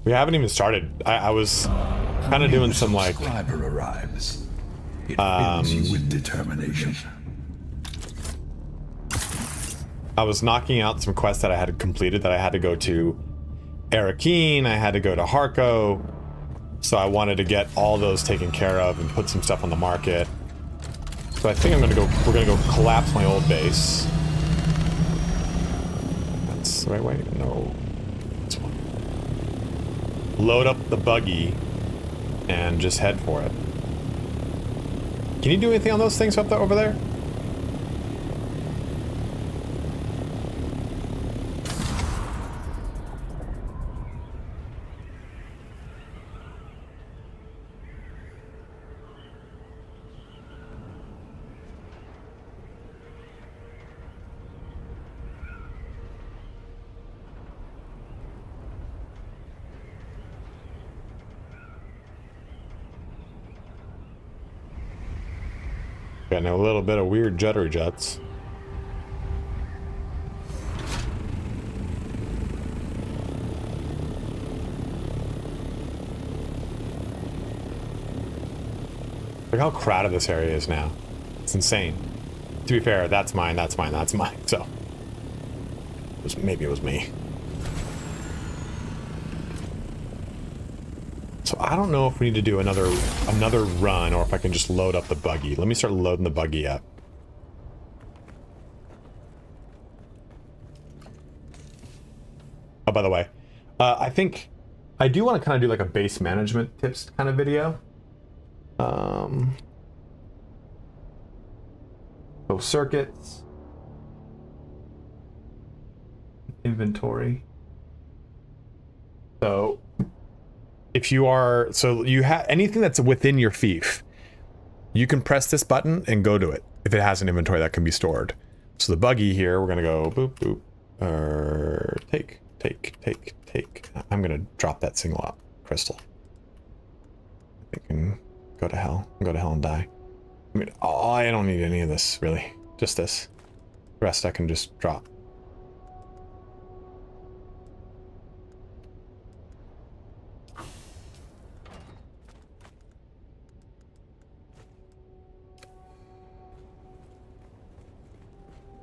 We haven't even started. I was kind of doing some like subscriber arrives. It fills you with determination. I was knocking out some quests that I had completed that I had to go to Arakeen, I had to go to Harko. So I wanted to get all those taken care of and put some stuff on the market. So I think we're gonna go collapse my old base. That's the right way? No. This one. Load up the buggy and just head for it. Can you do anything on those things up there, over there? Getting a little bit of weird juddery juts. Look how crowded this area is now. It's insane. To be fair, that's mine, that's mine, that's mine, so. Maybe it was me. So I don't know if we need to do another run or if I can just load up the buggy. Let me start loading the buggy up. Oh, by the way, I think I do want to kind of do like a base management tips kind of video. So circuits, inventory. So if you are, so you have anything that's within your fief, you can press this button and go to it if it has an inventory that can be stored. So the buggy here, we're gonna go boop boop, take. Take. I'm gonna drop that single up crystal. I can go to hell. Go to hell and die. I mean, oh, I don't need any of this, really. Just this. The rest I can just drop.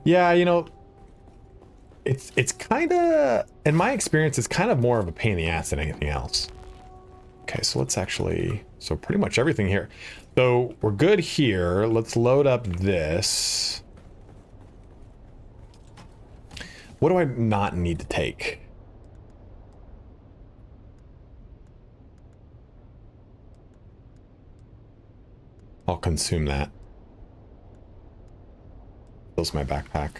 Yeah, you know, it's kind of, in my experience, it's kind of more of a pain in the ass than anything else. Okay, so let's actually, so pretty much everything here. So we're good here. Let's load up this. What do I not need to take? I'll consume that. Fills my backpack.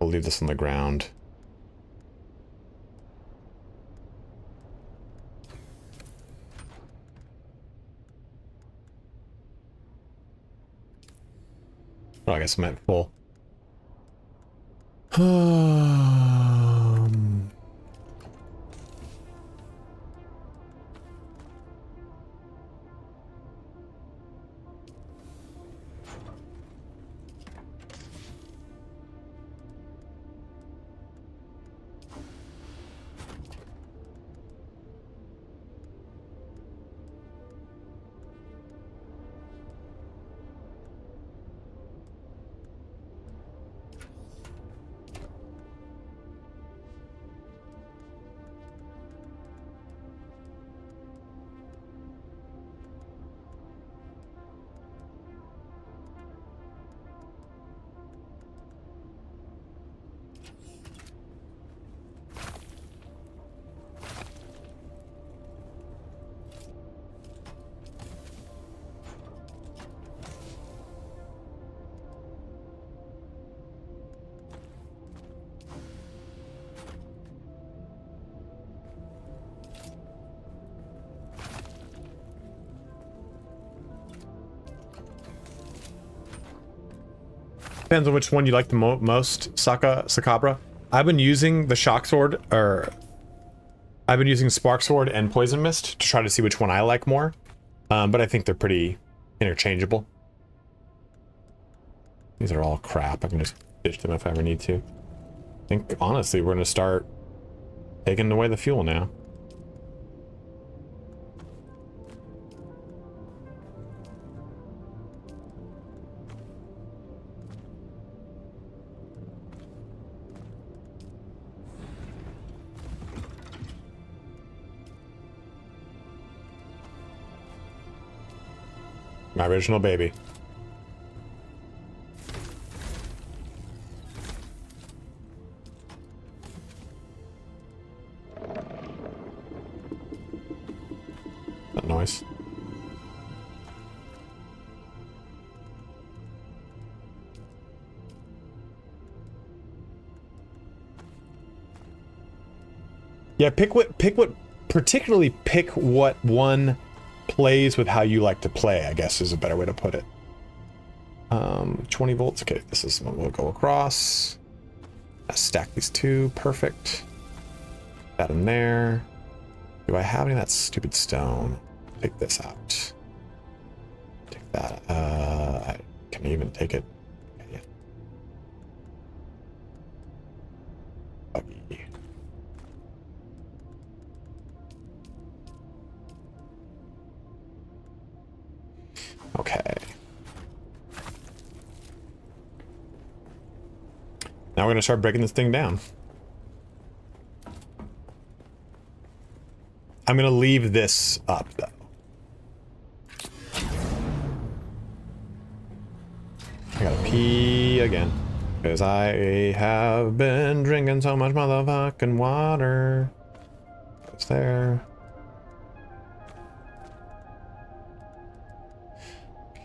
We'll leave this on the ground. Oh, I guess I'm at full. Depends on which one you like the most, Sakabra. I've been using the Shock Sword, or I've been using Spark Sword and Poison Mist to try to see which one I like more. But I think they're pretty interchangeable. These are all crap. I can just ditch them if I ever need to. I think, honestly, we're going to start taking away the fuel now. My original baby. That noise. Yeah, particularly pick what one plays with how you like to play, I guess is a better way to put it. 20 volts. Okay, this is one we'll go across. Stack these two. Perfect. That in there. Do I have any of that stupid stone? Take this out. Take that. I can even take it. Okay, yeah. Buggy. Okay. Now we're going to start breaking this thing down. I'm going to leave this up, though. I gotta pee again. Because I have been drinking so much motherfucking water. It's there.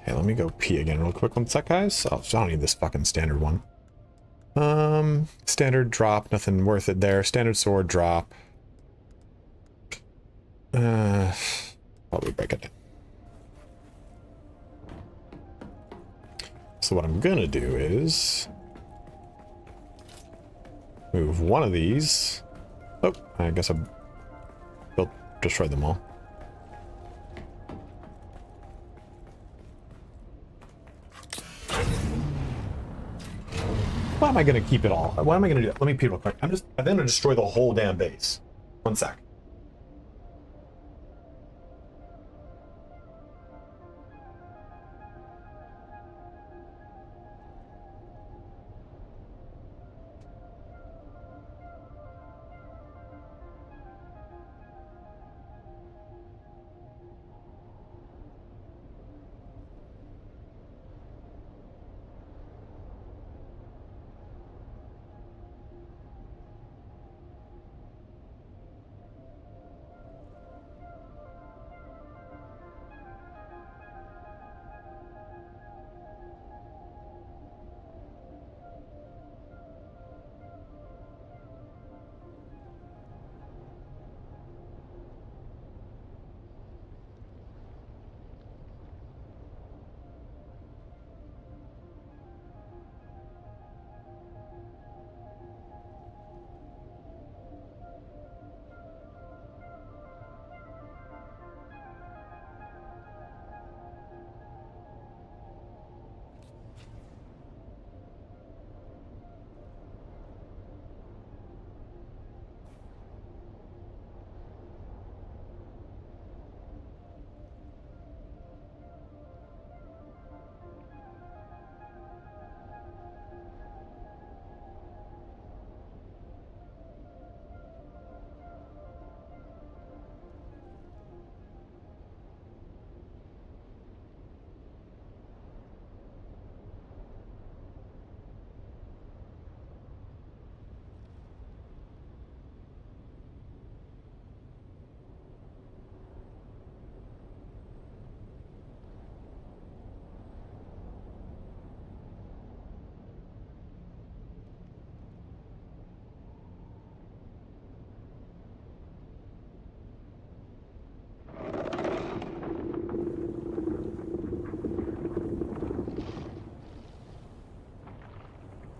Okay, let me go pee again real quick. One sec, guys. Oh, I don't need this fucking standard one. Standard drop, nothing worth it there. Standard sword drop. Probably break it down. So what I'm gonna do is Move one of these. Oh, I guess I destroyed them all. Why am I going to keep it all? Why am I going to do that? Let me pee real quick. I think I'm going to destroy the whole damn base. One sec.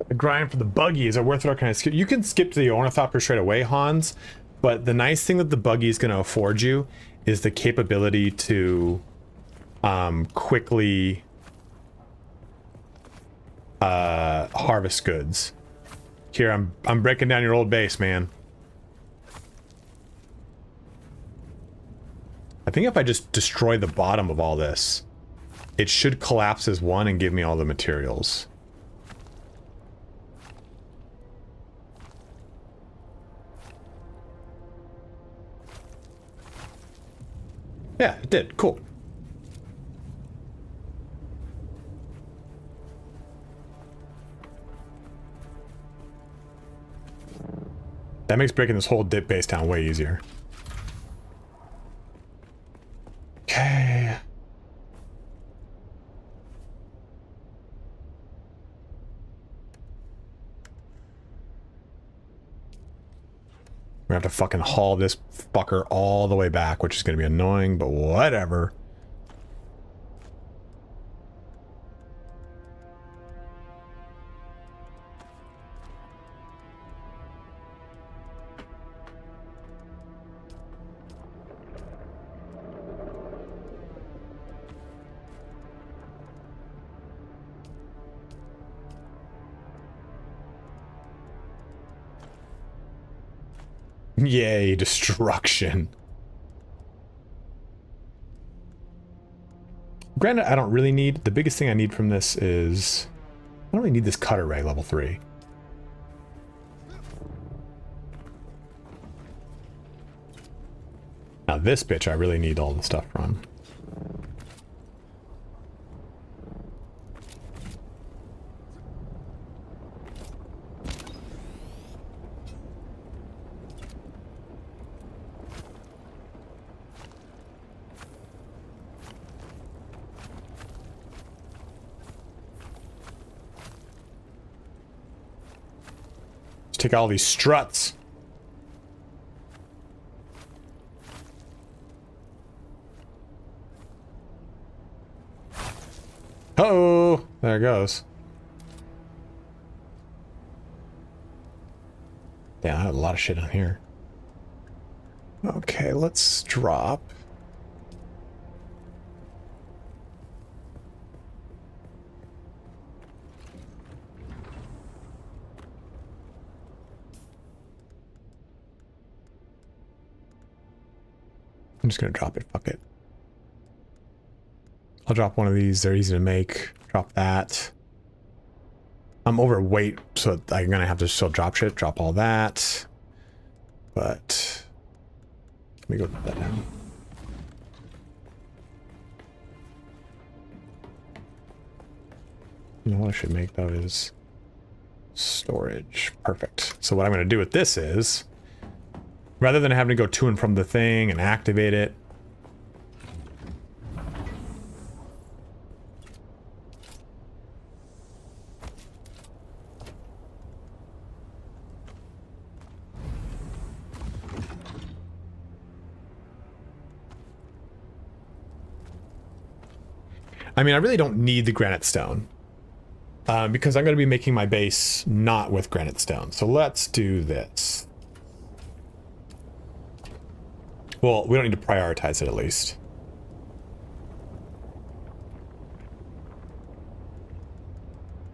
The grind for the buggy is a worth it. Kind of skip. You can skip to the ornithopter straight away, Hans, but the nice thing that the buggy is going to afford you is the capability to quickly harvest goods. Here, I'm breaking down your old base, man. I think if I just destroy the bottom of all this, it should collapse as one and give me all the materials. Yeah, it did. Cool. That makes breaking this whole dip base down way easier. Okay. We have to fucking haul this fucker all the way back, which is going to be annoying, but whatever. Yay, destruction. Granted, I don't really need... The biggest thing I need from this is... I don't really need this cutter ray level 3. Now this bitch I really need all the stuff from. Take all these struts. Oh, there it goes. Damn, I have a lot of shit on here. Okay, let's drop. I'm just gonna drop it, fuck it. I'll drop one of these, they're easy to make. Drop that. I'm overweight, so I'm gonna have to still drop shit, drop all that. But let me go put that down. You know what I should make though is storage. Perfect. So what I'm gonna do with this is, rather than having to go to and from the thing and activate it, I mean, I really don't need the granite stone because I'm going to be making my base not with granite stone. So let's do this. Well, we don't need to prioritize it at least.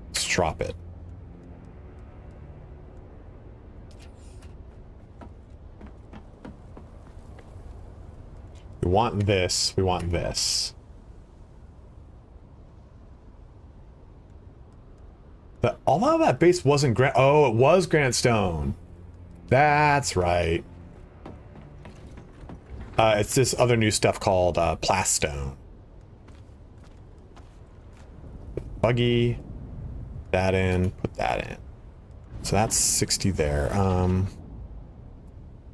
Let's drop it. We want this. We want this. Although that base wasn't granite. Oh, it was granite stone. That's right. It's this other new stuff called plastone. Buggy. That in. Put that in. So that's 60 there. I'm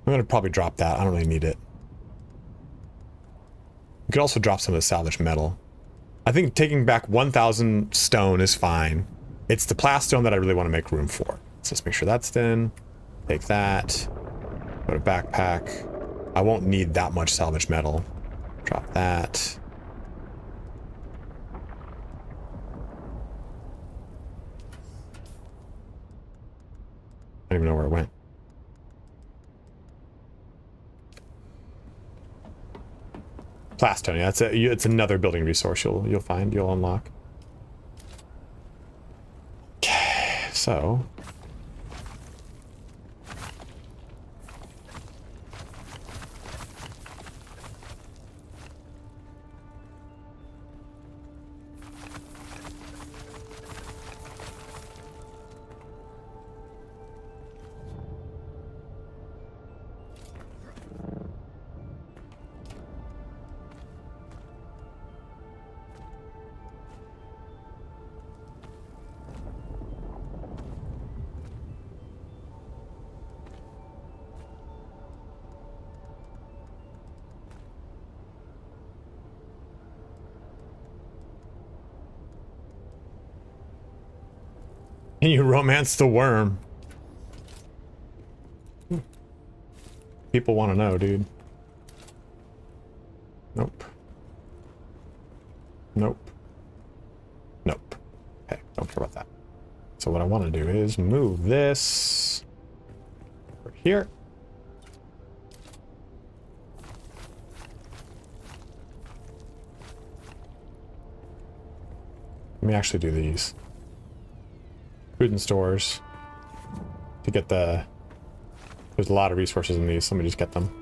gonna probably drop that. I don't really need it. You could also drop some of the salvaged metal. I think taking back 1,000 stone is fine. It's the plastone that I really want to make room for. So let's make sure that's in. Take that. Go to backpack. I won't need that much salvage metal. Drop that. I don't even know where it went. Plastone, yeah, it's another building resource you'll find, you'll unlock. Okay, so you romance the worm. People want to know, dude. Nope. Nope. Nope. Okay, don't care about that. So what I want to do is move this over here. Let me actually do these. Food and stores. To get the... There's a lot of resources in these, so let me just get them.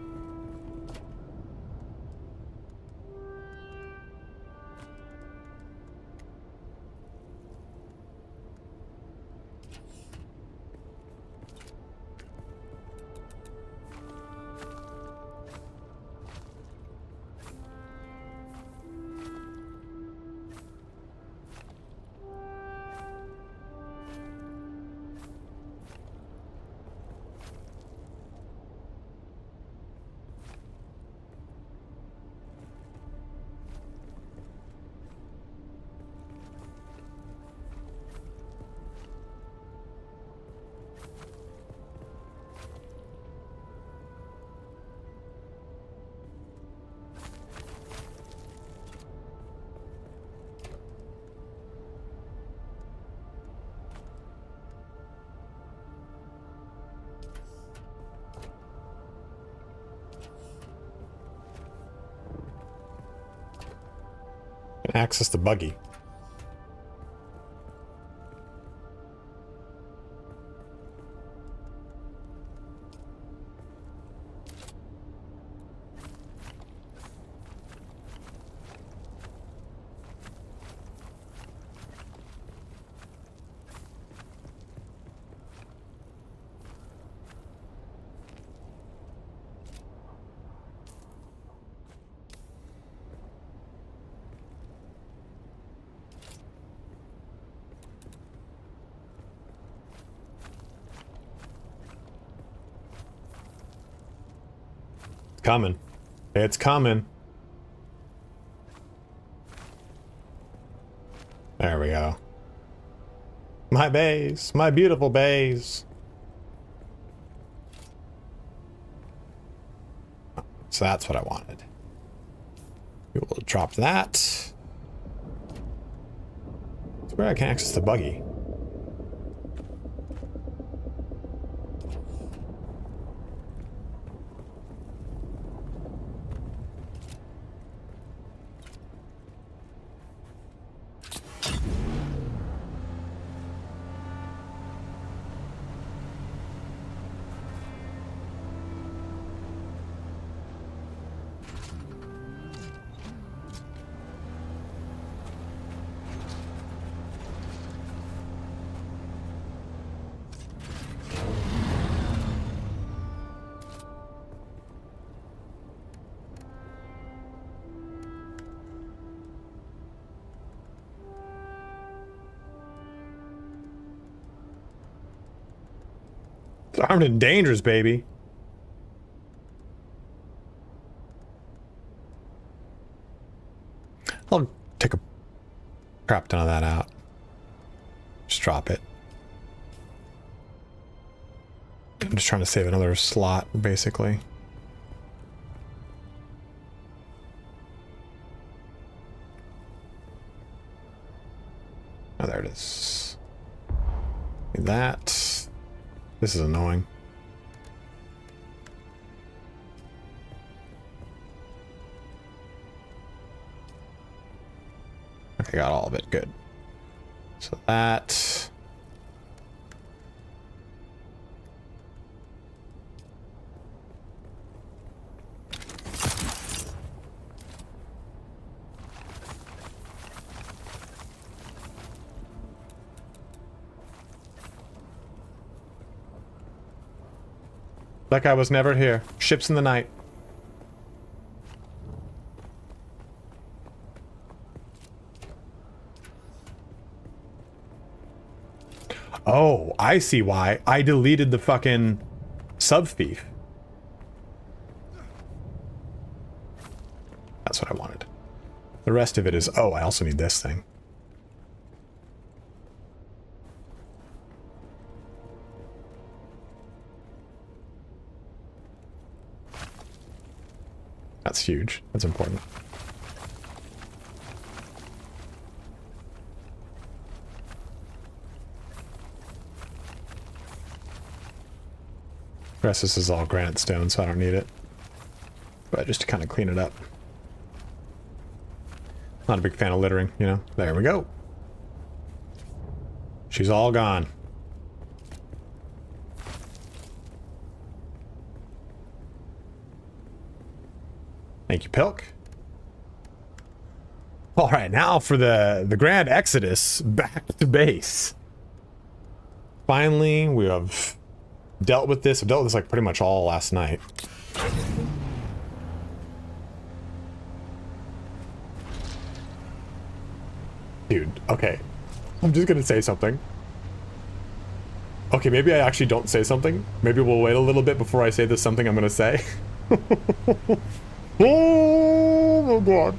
Access the buggy. Coming. It's coming. There we go. My base. My beautiful base. So that's what I wanted. We will drop that. It's where I can access the buggy. It's armed and dangerous, baby. I'll take a crap ton of that out. Just drop it. I'm just trying to save another slot, basically. Oh, there it is. That. This is annoying. Okay, got all of it. Good. So that. Like I was never here. Ships in the night. Oh, I see why. I deleted the fucking sub-thief. That's what I wanted. The rest of it is... Oh, I also need this thing. That's huge. That's important. The rest of this is all granite stone, so I don't need it. But just to kind of clean it up. Not a big fan of littering, you know? There we go. She's all gone. Thank you, Pilk. All right, now for the grand exodus back to base. Finally, we have dealt with this. I've dealt with this like pretty much all last night. Dude, okay. I'm just gonna say something. Okay, maybe I actually don't say something. Maybe we'll wait a little bit before I say this something I'm gonna say. Oh my god.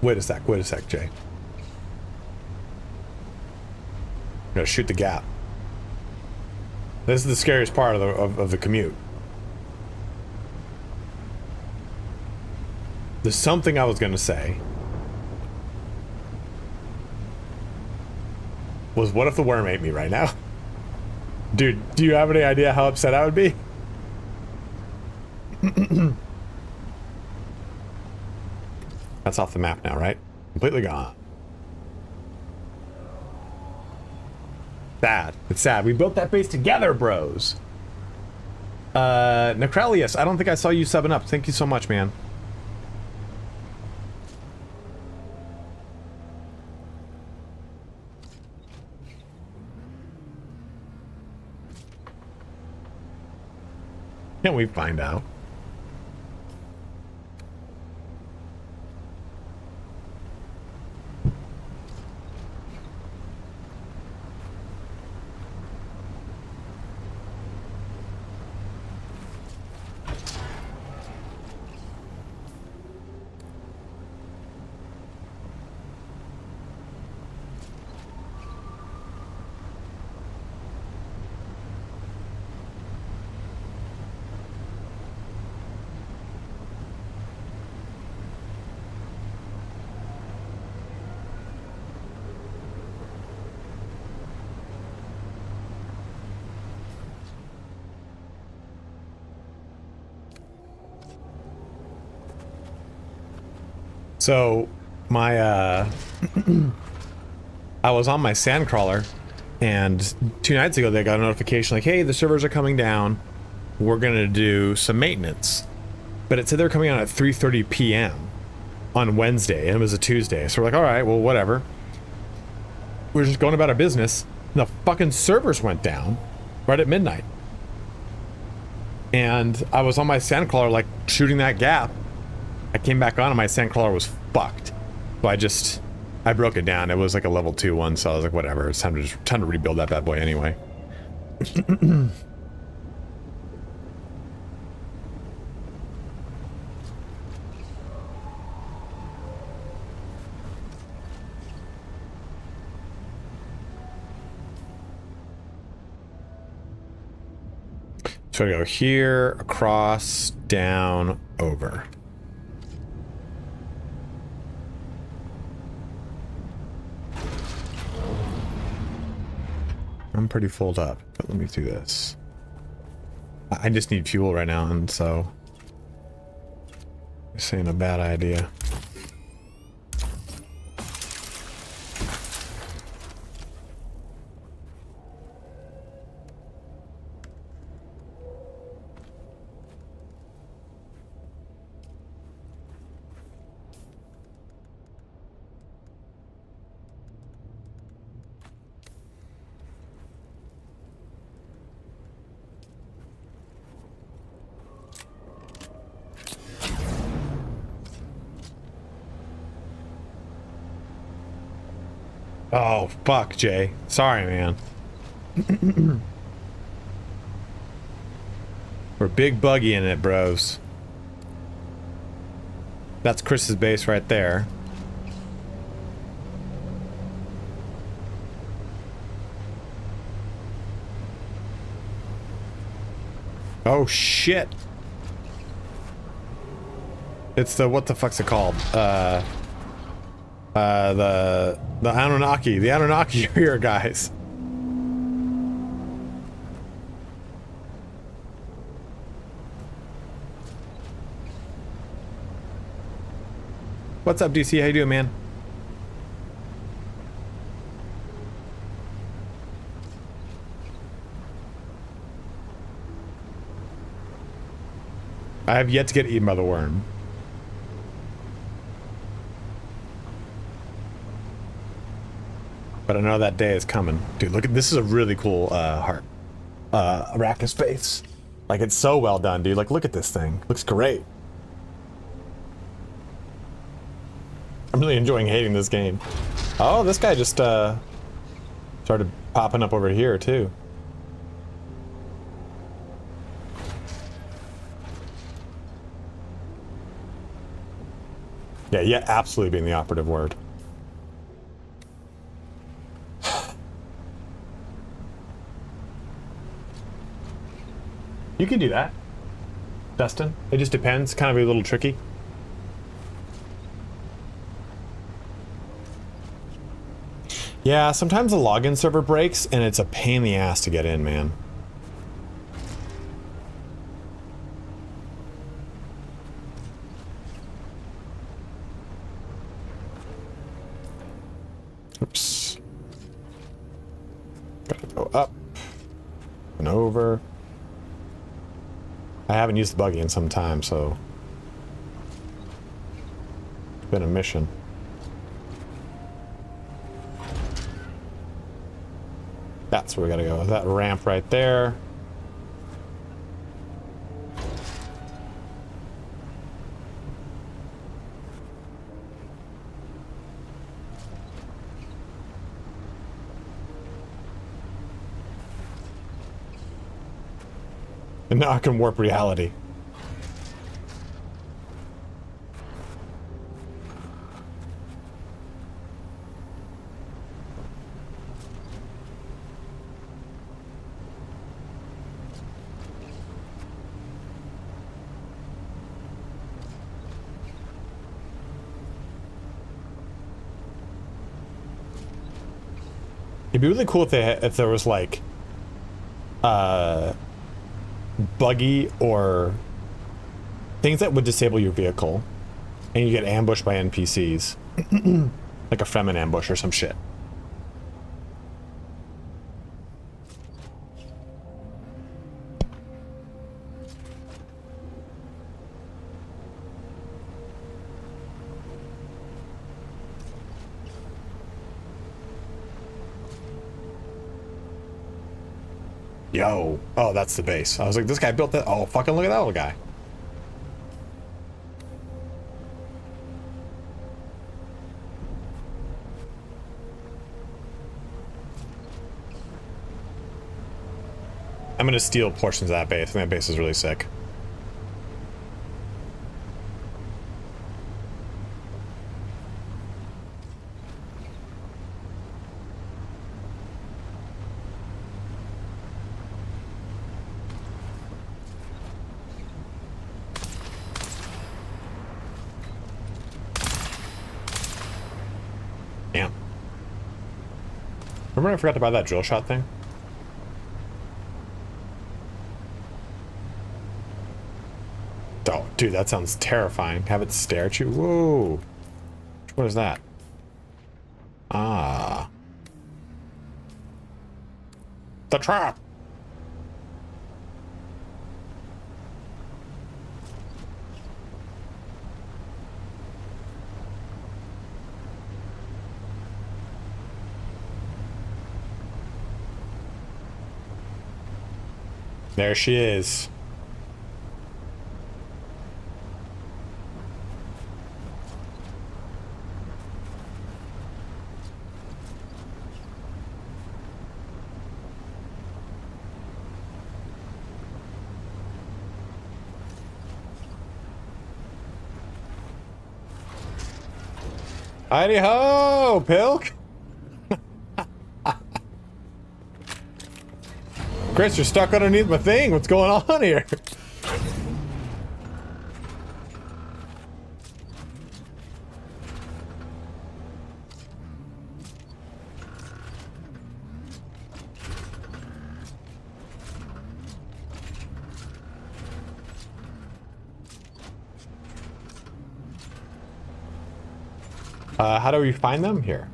Wait a sec, Jay. I'm gonna shoot the gap. This is the scariest part of the commute. There's something I was gonna say. was what if the worm ate me right now? Dude, do you have any idea how upset I would be? That's off the map now, right? Completely gone. Sad. It's sad. We built that base together, bros. Necrelius, I don't think I saw you subbing up. Thank you so much, man. Can't we find out? So, my, I was on my sandcrawler, and 2 nights ago they got a notification like, hey, the servers are coming down, we're gonna do some maintenance. But it said they were coming on at 3:30 p.m. on Wednesday, and it was a Tuesday. So we're like, alright, well, whatever. We're just going about our business, and the fucking servers went down right at midnight. And I was on my sandcrawler, like, shooting that gap. I came back on and my sandcrawler was fucked. So I broke it down. It was like a level 2 one, so I was like, whatever. It's time to rebuild that bad boy anyway. So I go here, across, down, over. I'm pretty full up, but let me do this. I just need fuel right now, and so this ain't a bad idea. Oh, fuck, Jay. Sorry, man. We're big buggy in it, bros. That's Chris's base right there. Oh, shit. It's the, what the fuck's it called? The Anunnaki. The Anunnaki are here, guys. What's up, DC? How you doing, man? I have yet to get eaten by the worm. But I know that day is coming. Dude, look at this. Is a really cool Arrakis face. Like, it's so well done, dude. Like, look at this thing. Looks great. I'm really enjoying hating this game. Oh, this guy just started popping up over here too. Yeah, absolutely being the operative word. You can do that, Dustin. It just depends. Kind of a little tricky. Yeah, sometimes the login server breaks and it's a pain in the ass to get in, man. Oops. Gotta go up and over. I haven't used the buggy in some time, so it's been a mission. That's where we gotta go. That ramp right there. And now I can warp reality. It'd be really cool if there was like buggy or things that would disable your vehicle and you get ambushed by NPCs. Like a Fremen ambush or some shit. Yo. Oh, that's the base. I was like, this guy built that. Oh, fucking look at that little guy. I'm gonna steal portions of that base. I think that base is really sick. Damn. Remember I forgot to buy that drill shot thing? Oh, dude, that sounds terrifying. Have it stare at you? Whoa. What is that? Ah. The trap! There she is. Heidi ho, Pilk! Chris, you're stuck underneath my thing. What's going on here? How do we find them here?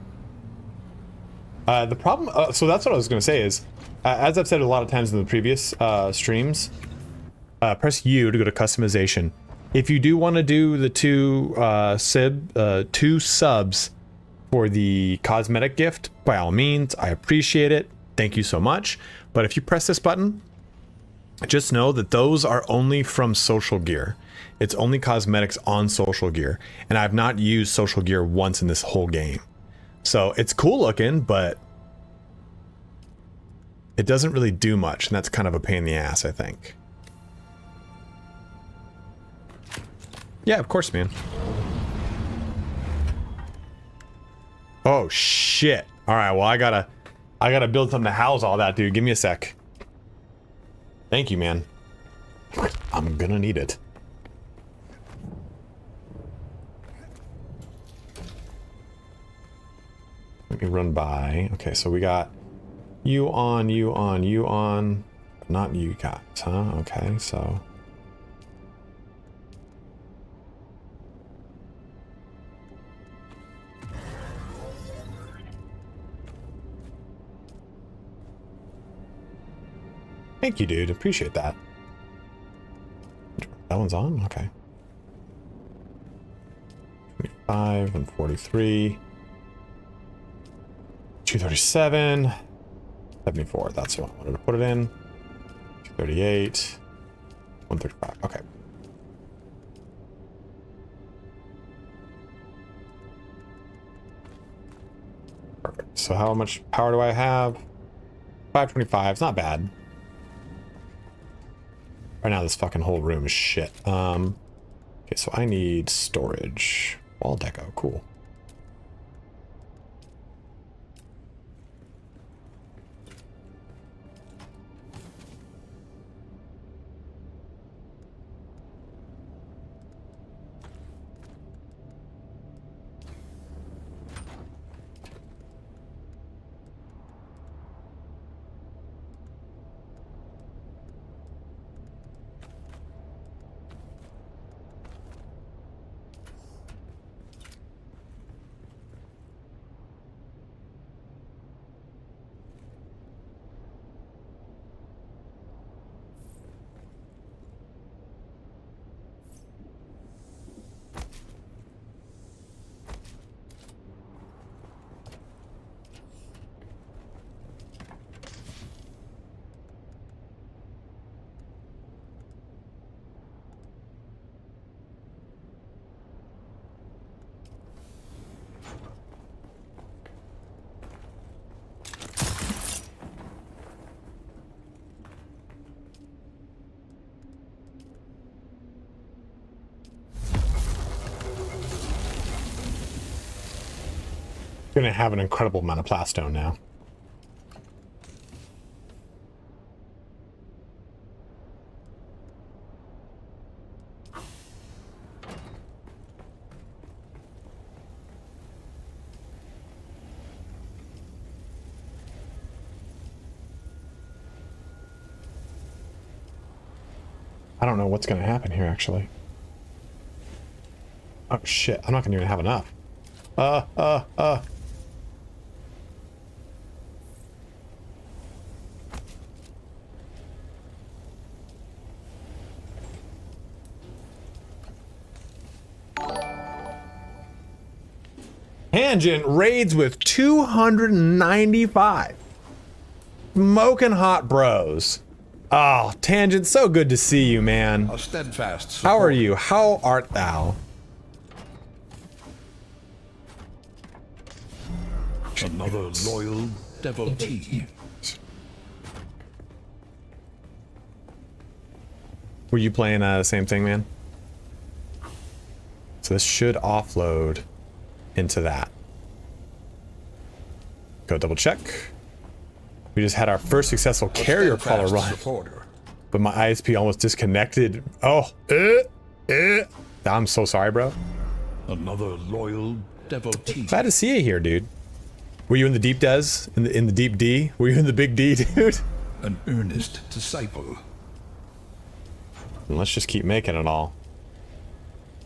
The problem, so that's what I was going to say is, as I've said a lot of times in the previous streams, press U to go to customization. If you do want to do the two subs for the cosmetic gift, by all means, I appreciate it. Thank you so much. But if you press this button, just know that those are only from social gear. It's only cosmetics on social gear. And I've not used social gear once in this whole game. So it's cool looking, but it doesn't really do much. And that's kind of a pain in the ass, I think. Yeah, of course, man. Oh, shit. All right, well, I gotta build something to house all that, dude. Give me a sec. Thank you, man. I'm gonna need it. Let me run by. Okay, so we got you on, you on, you on. Not you guys, huh? Okay, so. Thank you, dude. Appreciate that. That one's on? Okay. 25 and 43. 237. 74. That's what I wanted to put it in. 238. 135. Okay. Perfect. So how much power do I have? 525. It's not bad. Right now, this fucking whole room is shit. Okay, so I need storage. Wall deco, cool. Gonna have an incredible amount of plastone now. I don't know what's gonna happen here, actually. Oh shit, I'm not gonna even have enough. Tangent raids with 295. Smoking hot bros. Oh, Tangent, so good to see you, man. A steadfast How are you? How art thou? Another loyal devotee. Were you playing the same thing, man? So this should offload into that. Go double check. We just had our first successful carrier crawler run, but my ISP almost disconnected. Oh, I'm so sorry, bro. Another loyal devotee. Glad to see you here, dude. Were you in the deep des? In the deep D? Were you in the big D, dude? An earnest disciple. And let's just keep making it all.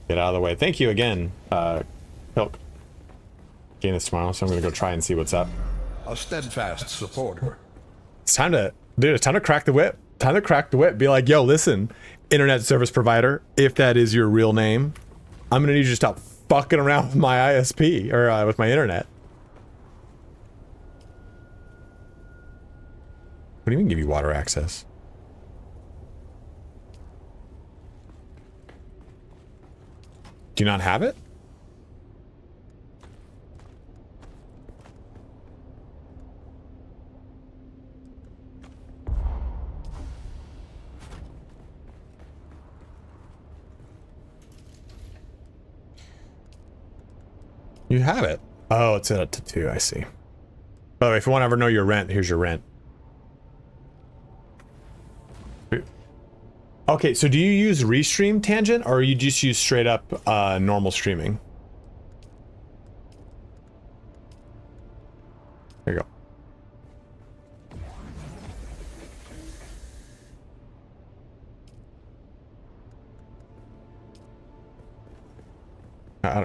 Get out of the way. Thank you again, Hilk. Gain this tomorrow, so I'm gonna go try and see what's up. A steadfast supporter. It's time to, dude, it's time to crack the whip. Time to crack the whip. Be like, yo, listen, internet service provider, if that is your real name, I'm gonna need you to stop fucking around with my ISP, or with my internet. What do you mean give you water access? Do you not have it? You have it. Oh, it's at to 2, I see. By the way, if you want to ever know your rent, here's your rent. Okay, so do you use Restream, Tangent, or you just use straight up normal streaming?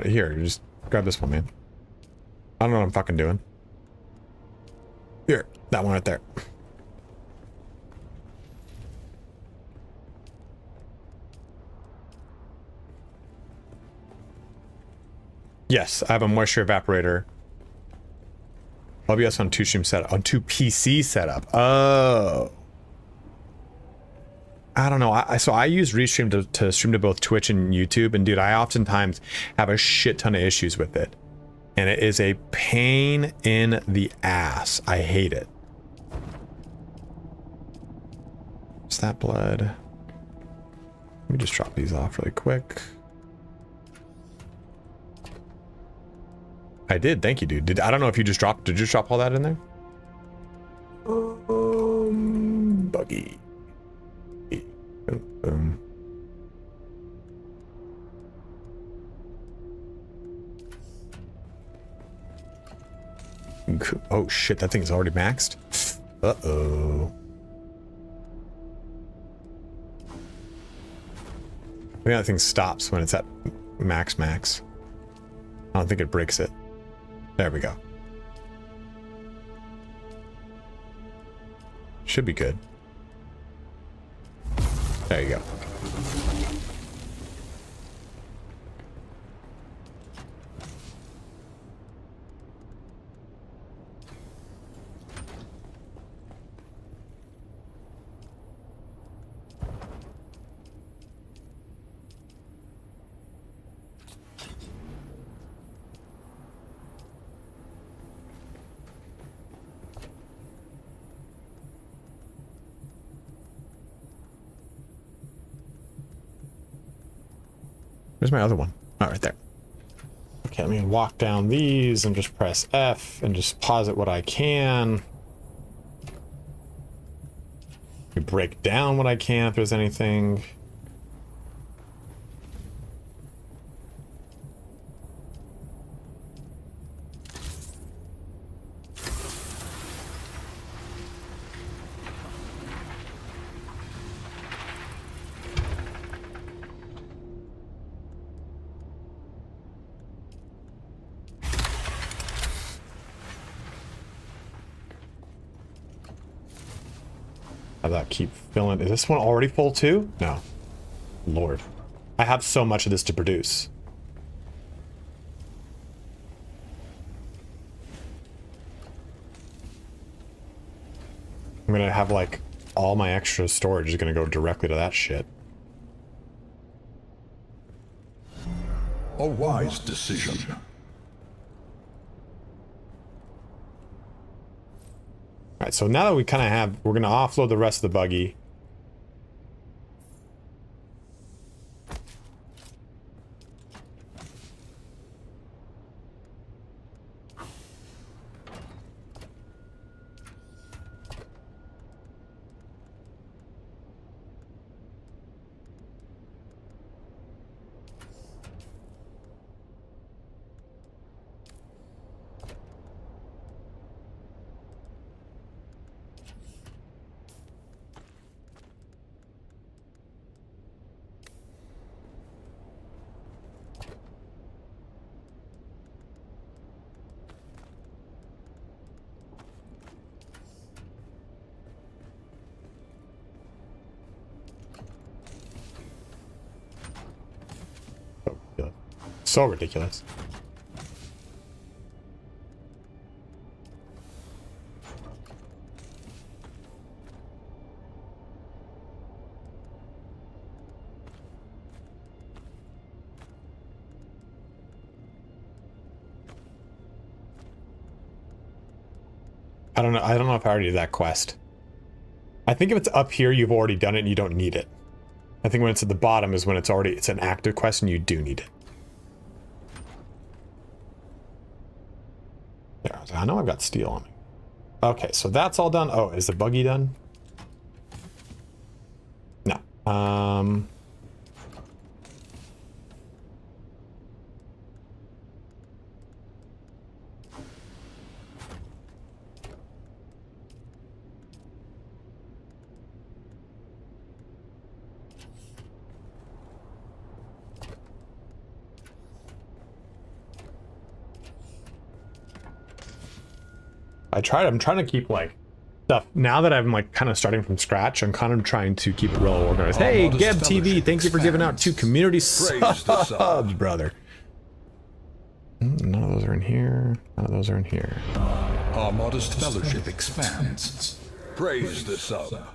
Here, you just grab this one, man. I don't know what I'm fucking doing. Here, that one right there. Yes, I have a moisture evaporator. OBS on 2 stream setup, on 2 PC setup. Oh. I don't know. So I use Restream to stream to both Twitch and YouTube, and dude, I oftentimes have a shit ton of issues with it. And it is a pain in the ass. I hate it. What's that blood? Let me just drop these off really quick. I did, thank you, dude. I don't know if you just dropped, did you drop all that in there? Buggy. Boom. Oh shit, that thing's already maxed. Uh-oh. I think that thing stops when it's at max. I don't think it breaks it. There we go. Should be good. There you go. Where's my other one? Oh, right there. Okay, let me walk down these and just press F and just pause it what I can. Break down what I can if there's anything. How that keep filling? Is this one already full too? No. Lord. I have so much of this to produce. I'm gonna have like all my extra storage is gonna go directly to that shit. A wise decision. Alright, so now that we kind of have, we're going to offload the rest of the buggy. So ridiculous. I don't know if I already did that quest. I think if it's up here, you've already done it and you don't need it. I think when it's at the bottom is when it's an active quest and you do need it. There, I know I've got steel on me. Okay, so that's all done. Oh, is the buggy done? No. I'm trying to keep like stuff now that I'm like kind of starting from scratch. I'm kind of trying to keep it real organized. Hey, Geb TV, thank you for giving out 2 community subs, brother. None of those are in here. None of those are in here. Our modest fellowship expands. Praise the sub.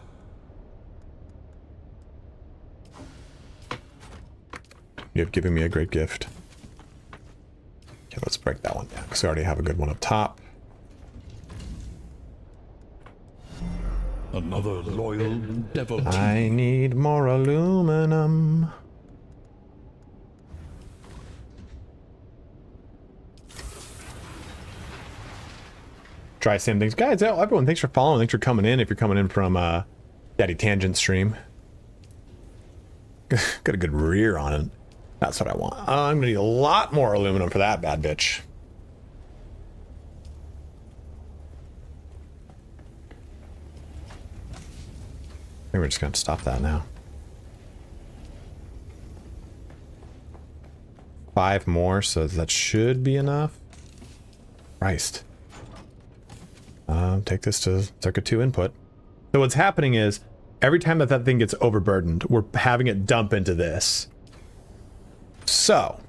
You have given me a great gift. Okay, let's break that one down because we already have a good one up top. Another loyal devotee. I need more aluminum. Try same things. Guys, everyone, thanks for following. Thanks for coming in. If you're coming in from Daddy Tangent stream. Got a good rear on it. That's what I want. I'm gonna need a lot more aluminum for that bad bitch. Maybe we're just gonna stop that now. 5 more, so that should be enough. Christ. Take this to circuit 2 input. So what's happening is every time that thing gets overburdened, we're having it dump into this. So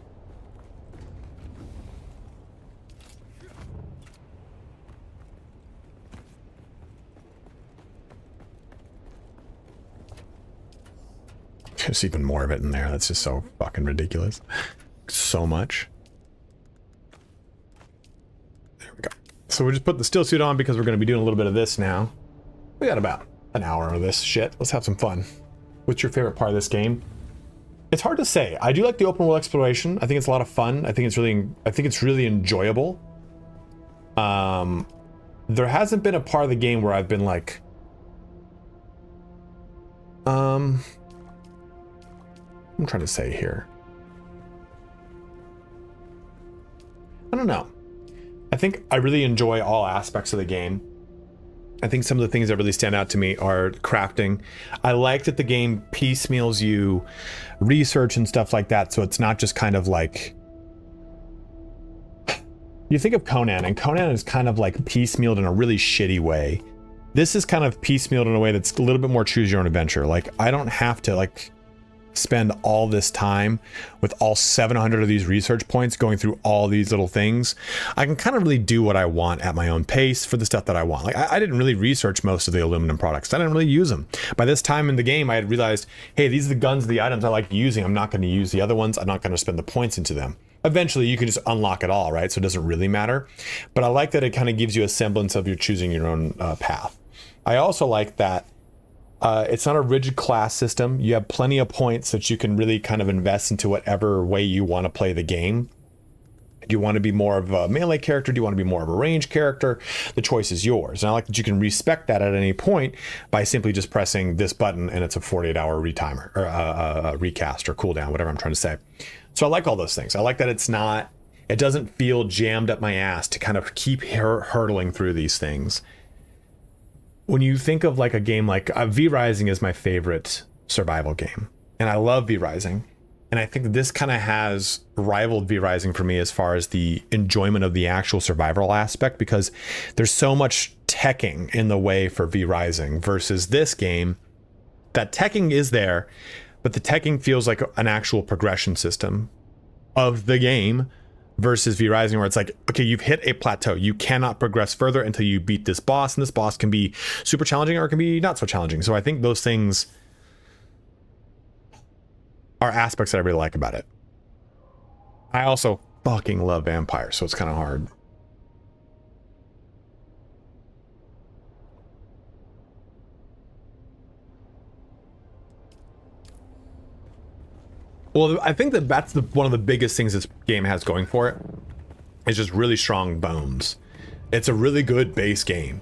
there's even more of it in there. That's just so fucking ridiculous. So much. There we go. So we just put the still suit on because we're going to be doing a little bit of this now. We got about an hour of this shit. Let's have some fun. What's your favorite part of this game? It's hard to say. I do like the open world exploration. I think it's a lot of fun. I think it's really enjoyable. There hasn't been a part of the game where I've been like, I'm trying to say here. I don't know. I think I really enjoy all aspects of the game. I think some of the things that really stand out to me are crafting. I like that the game piecemeals you research and stuff like that, so it's not just kind of like... You think of Conan, and Conan is kind of like piecemealed in a really shitty way. This is kind of piecemealed in a way that's a little bit more choose your own adventure. Like, I don't have to like spend all this time with all 700 of these research points going through all these little things. I can kind of really do what I want at my own pace for the stuff that I want. Like, I didn't really research most of the aluminum products. I didn't really use them. By this time in the game, I had realized, hey, these are the guns, the items I like using. I'm not going to use the other ones. I'm not going to spend the points into them. Eventually, you can just unlock it all, right? So it doesn't really matter. But I like that it kind of gives you a semblance of you're choosing your own path. I also like that it's not a rigid class system. You have plenty of points that you can really kind of invest into whatever way you want to play the game. Do you want to be more of a melee character? Do you want to be more of a range character? The choice is yours. And I like that you can respec that at any point by simply just pressing this button and it's a 48-hour retimer or recast or cooldown, whatever I'm trying to say. So I like all those things. I like that it doesn't feel jammed up my ass to kind of keep hurtling through these things. When you think of like a game like V Rising is my favorite survival game, and I love V Rising, and I think that this kind of has rivaled V Rising for me as far as the enjoyment of the actual survival aspect, because there's so much teching in the way for V Rising versus this game. That teching is there, but the teching feels like an actual progression system of the game. Versus V Rising, where it's like, okay, you've hit a plateau. You cannot progress further until you beat this boss, and this boss can be super challenging or it can be not so challenging. So I think those things are aspects that I really like about it. I also fucking love vampires, so it's kind of hard. Well, I think that's one of the biggest things this game has going for it. It's just really strong bones. It's a really good base game.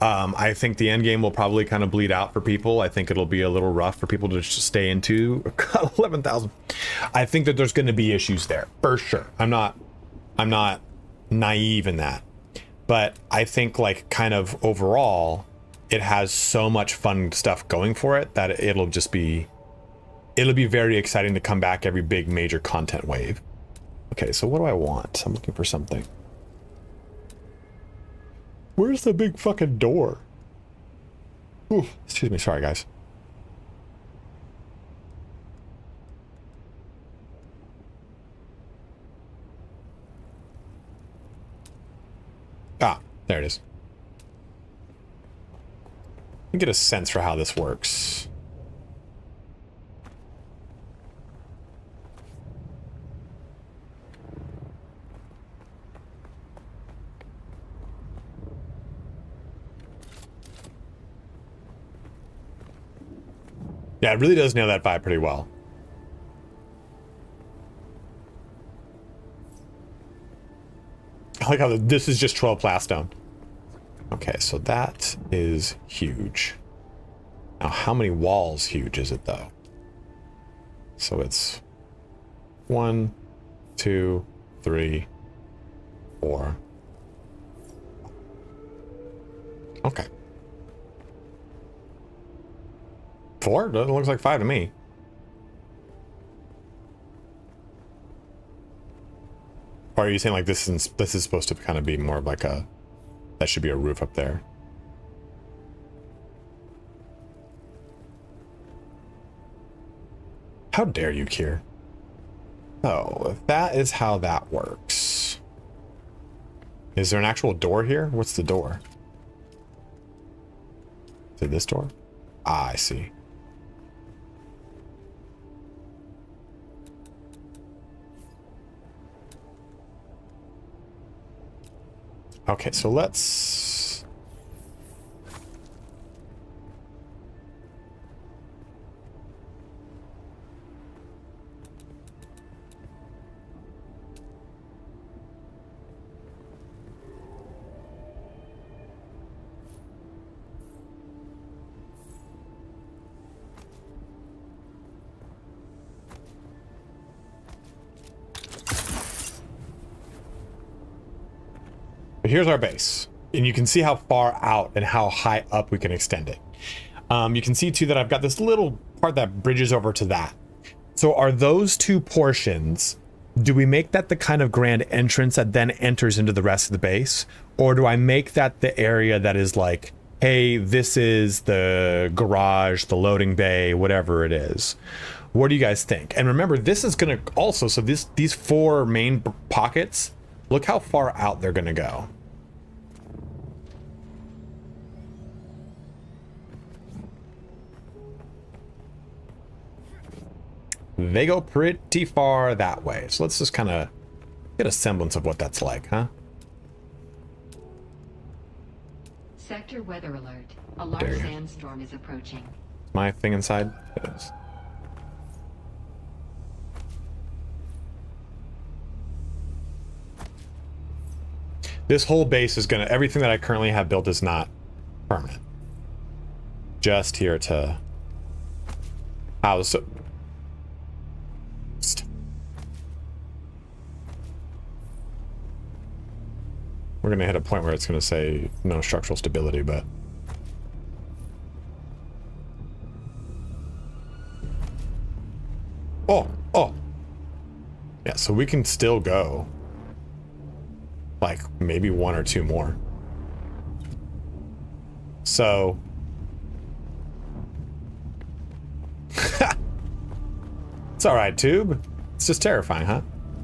I think the end game will probably kind of bleed out for people. I think it'll be a little rough for people to just stay into. 11,000. I think that there's going to be issues there for sure. I'm not naive in that, but I think like kind of overall, it has so much fun stuff going for it that it'll be very exciting to come back every big major content wave. Okay, so what do I want? I'm looking for something. Where's the big fucking door? Oof, excuse me, sorry guys. Ah, there it is. You get a sense for how this works. Yeah, it really does nail that vibe pretty well. I like how this is just 12 plastone. Okay, so that is huge. Now, how many walls huge is it, though? So it's 1, 2, 3, 4. Okay. 4? Doesn't look like 5 to me. Or are you saying like this is supposed to kind of be more of like a, that should be a roof up there? How dare you, Kier? Oh, if that is how that works. Is there an actual door here? What's the door? Is it this door? Ah, I see. Okay, so let's... Here's our base, and you can see how far out and how high up we can extend it. You can see too that I've got this little part that bridges over to that. So are those two portions, do we make that the kind of grand entrance that then enters into the rest of the base? Or do I make that the area that is like, hey, this is the garage, the loading bay, whatever it is? What do you guys think? And remember, this is gonna also, so these 4 main pockets, look how far out they're gonna go. They go pretty far that way. So let's just kind of get a semblance of what that's like, huh? Sector weather alert. A large sandstorm is approaching. My thing inside? It is. This whole base is gonna, everything that I currently have built is not permanent. Just here to house. We're gonna hit a point where it's gonna say no structural stability, but oh yeah, so we can still go like maybe 1 or 2 more. So it's all right, Tube. It's just terrifying, huh?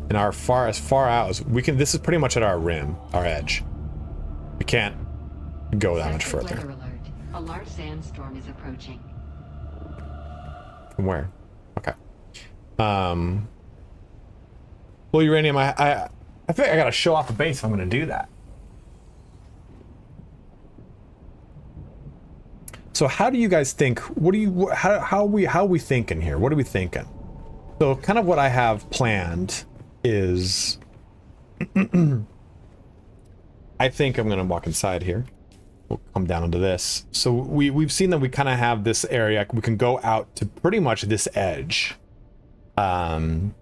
And as far out as we can, this is pretty much at our rim, our edge. We can't go that much further. Weather alert. A large sandstorm is approaching. From where? Okay. Well, uranium, I feel like I gotta show off the base if I'm gonna do that. So how do you guys think? What do you? How are we thinking here? What are we thinking? So kind of what I have planned is I think I'm gonna walk inside here. We'll come down into this. So we've seen that we kind of have this area. We can go out to pretty much this edge. And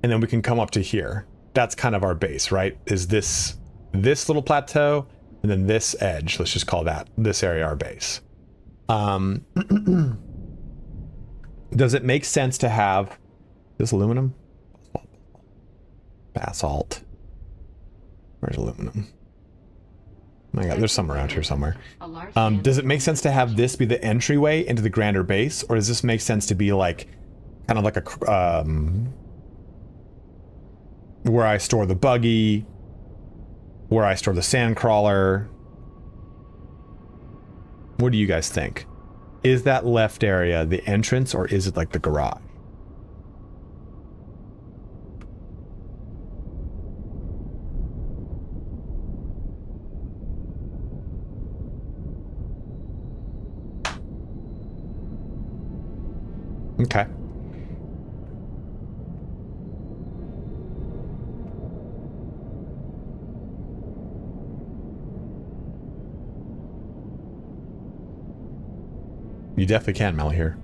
then we can come up to here. That's kind of our base, right? Is this little plateau and then this edge. Let's just call that this area our base. Does it make sense to have this aluminum? Basalt. Where's aluminum? Oh my God, there's some around here somewhere. Does it make sense to have this be the entryway into the grander base, or does this make sense to be like, kind of like a, where I store the buggy, where I store the sandcrawler? What do you guys think? Is that left area the entrance, or is it like the garage? Okay. You definitely can, Mel, here.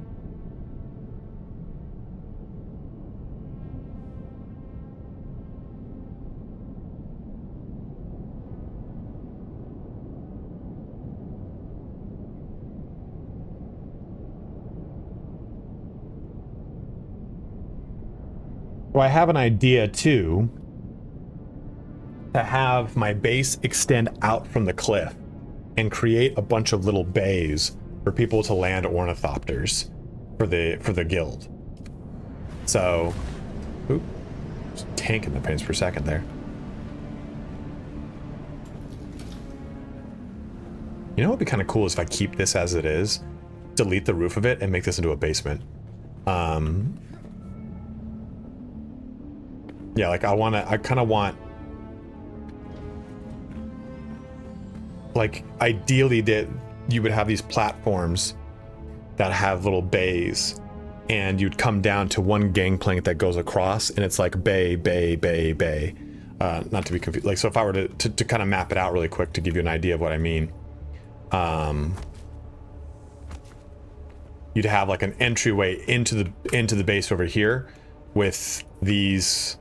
Well, I have an idea too, to have my base extend out from the cliff and create a bunch of little bays for people to land ornithopters for the guild. So, oop, just tanking the pains per second there. You know what would be kind of cool is if I keep this as it is, delete the roof of it, and make this into a basement. Yeah, like I kind of want, like, ideally that you would have these platforms that have little bays, and you'd come down to one gangplank that goes across, and it's like bay, bay, bay, bay. Not to be confused. Like, so if I were to kind of map it out really quick to give you an idea of what I mean, you'd have like an entryway into the base over here, with these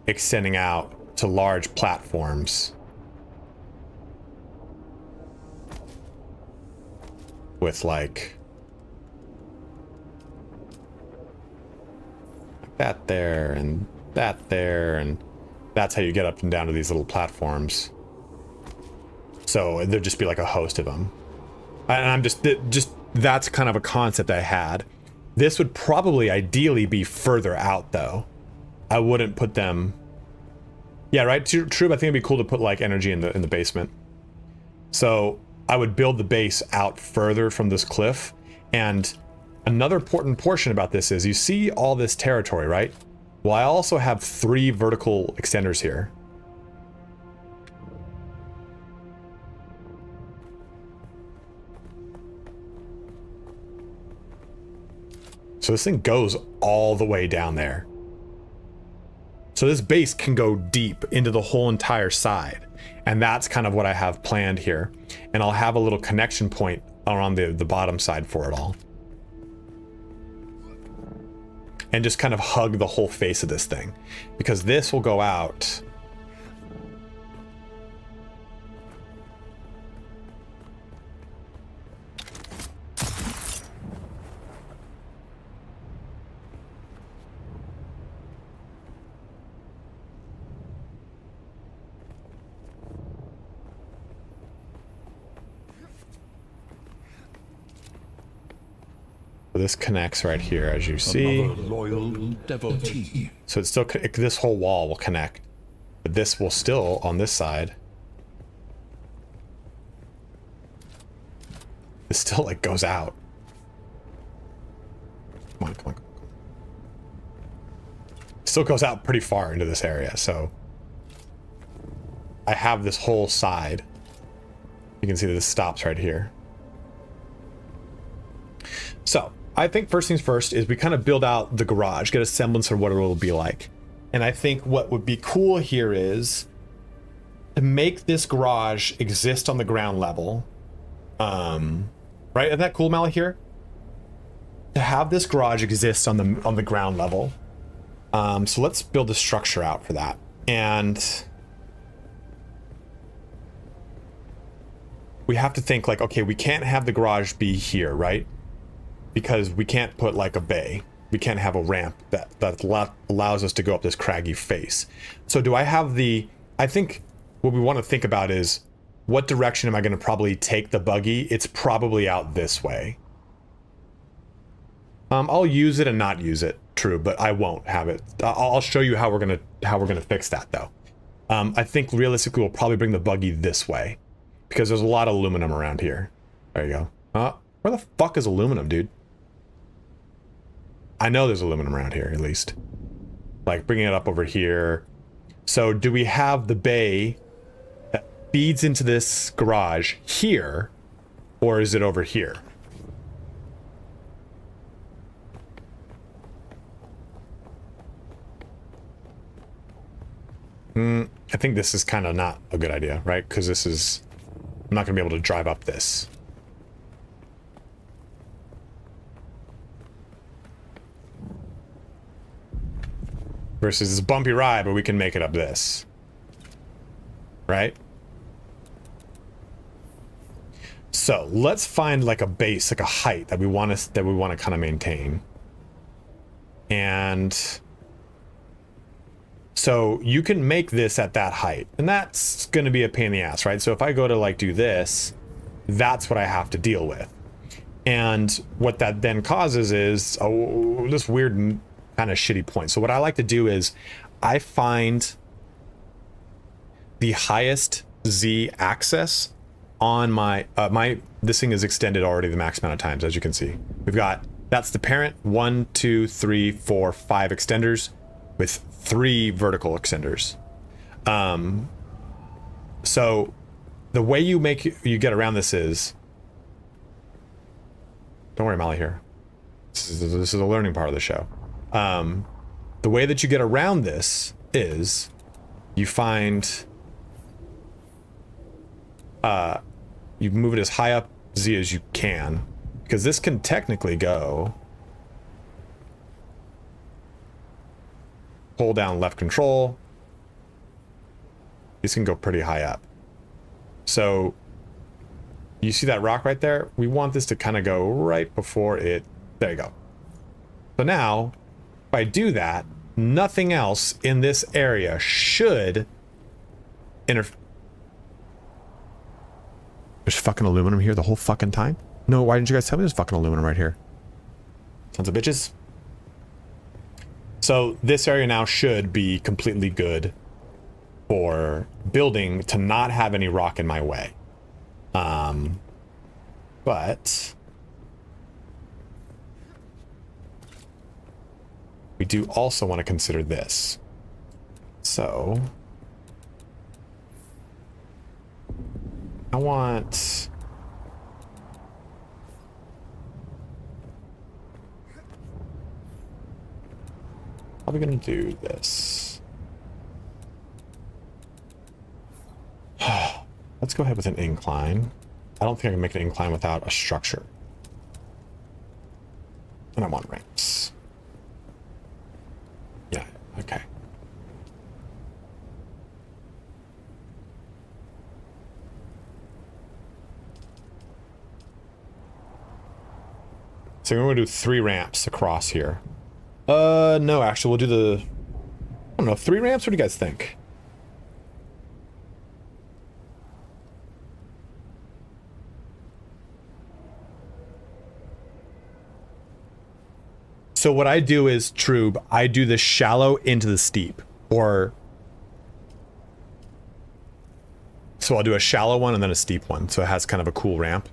extending out to large platforms with like that there and that there, and that's how you get up and down to these little platforms. So there'd just be like a host of them, and I'm just that's kind of a concept I had. This would probably ideally be further out though. I wouldn't put them. Yeah, right. True. I think it'd be cool to put like energy in the basement. So I would build the base out further from this cliff. And another important portion about this is you see all this territory, right? Well, I also have 3 vertical extenders here. So this thing goes all the way down there. So this base can go deep into the whole entire side. And that's kind of what I have planned here. And I'll have a little connection point around the bottom side for it all. And just kind of hug the whole face of this thing. Because this will go out. This connects right here, as you see. Loyal devotee. So it's still, this whole wall will connect, but this will still, on this side, it still like goes out. Come on, come on. Still goes out pretty far into this area, so I have this whole side. You can see that this stops right here. So I think first things first is we kind of build out the garage, get a semblance of what it will be like. And I think what would be cool here is to make this garage exist on the ground level. Right? Isn't that cool, Mally, here? To have this garage exist on the ground level. So let's build a structure out for that. And we have to think like, okay, we can't have the garage be here, right? Because we can't put like a bay. We can't have a ramp that allows us to go up this craggy face. So do I have I think what we want to think about is what direction am I going to probably take the buggy? It's probably out this way. I'll use it and not use it, true, but I won't have it. I'll show you how we're gonna fix that though. I think realistically we'll probably bring the buggy this way because there's a lot of aluminum around here. There you go. Where the fuck is aluminum, dude? I know there's aluminum around here at least. Like bringing it up over here. So do we have the bay that feeds into this garage here, or is it over here? I think this is kind of not a good idea, right? Because this is... I'm not going to be able to drive up this. Versus this bumpy ride, but we can make it up this. Right? So, let's find like a base, like a height that we want to kind of maintain. And... so you can make this at that height, and that's going to be a pain in the ass, right? So if I go to like do this, that's what I have to deal with. And what that then causes is this weird kind of shitty point. So what I like to do is I find the highest Z axis on my, this thing is extended already the max amount of times, as you can see. We've got, that's the parent, 1, 2, 3, 4, 5 extenders with 3 vertical extenders. So the way you get around this is, don't worry, I'm out of here. This is a learning part of the show. The way that you get around this is you find, you move it as high up Z as you can, because this can technically go, hold down left control. These can go pretty high up. So you see that rock right there? We want this to kind of go right before it. There you go. So now, if I do that, nothing else in this area should interfere. There's fucking aluminum here the whole fucking time? No, why didn't you guys tell me there's fucking aluminum right here? Sons of bitches. So this area now should be completely good for building to not have any rock in my way. But we do also want to consider this. So I want... how are we gonna do this? Let's go ahead with an incline. I don't think I can make an incline without a structure. And I want ramps. Yeah, okay. So we're gonna do 3 ramps across here. No, actually, we'll do the... I don't know, 3 ramps? What do you guys think? So what I do is, Trube, I do the shallow into the steep. Or... so I'll do a shallow one and then a steep one. So it has kind of a cool ramp.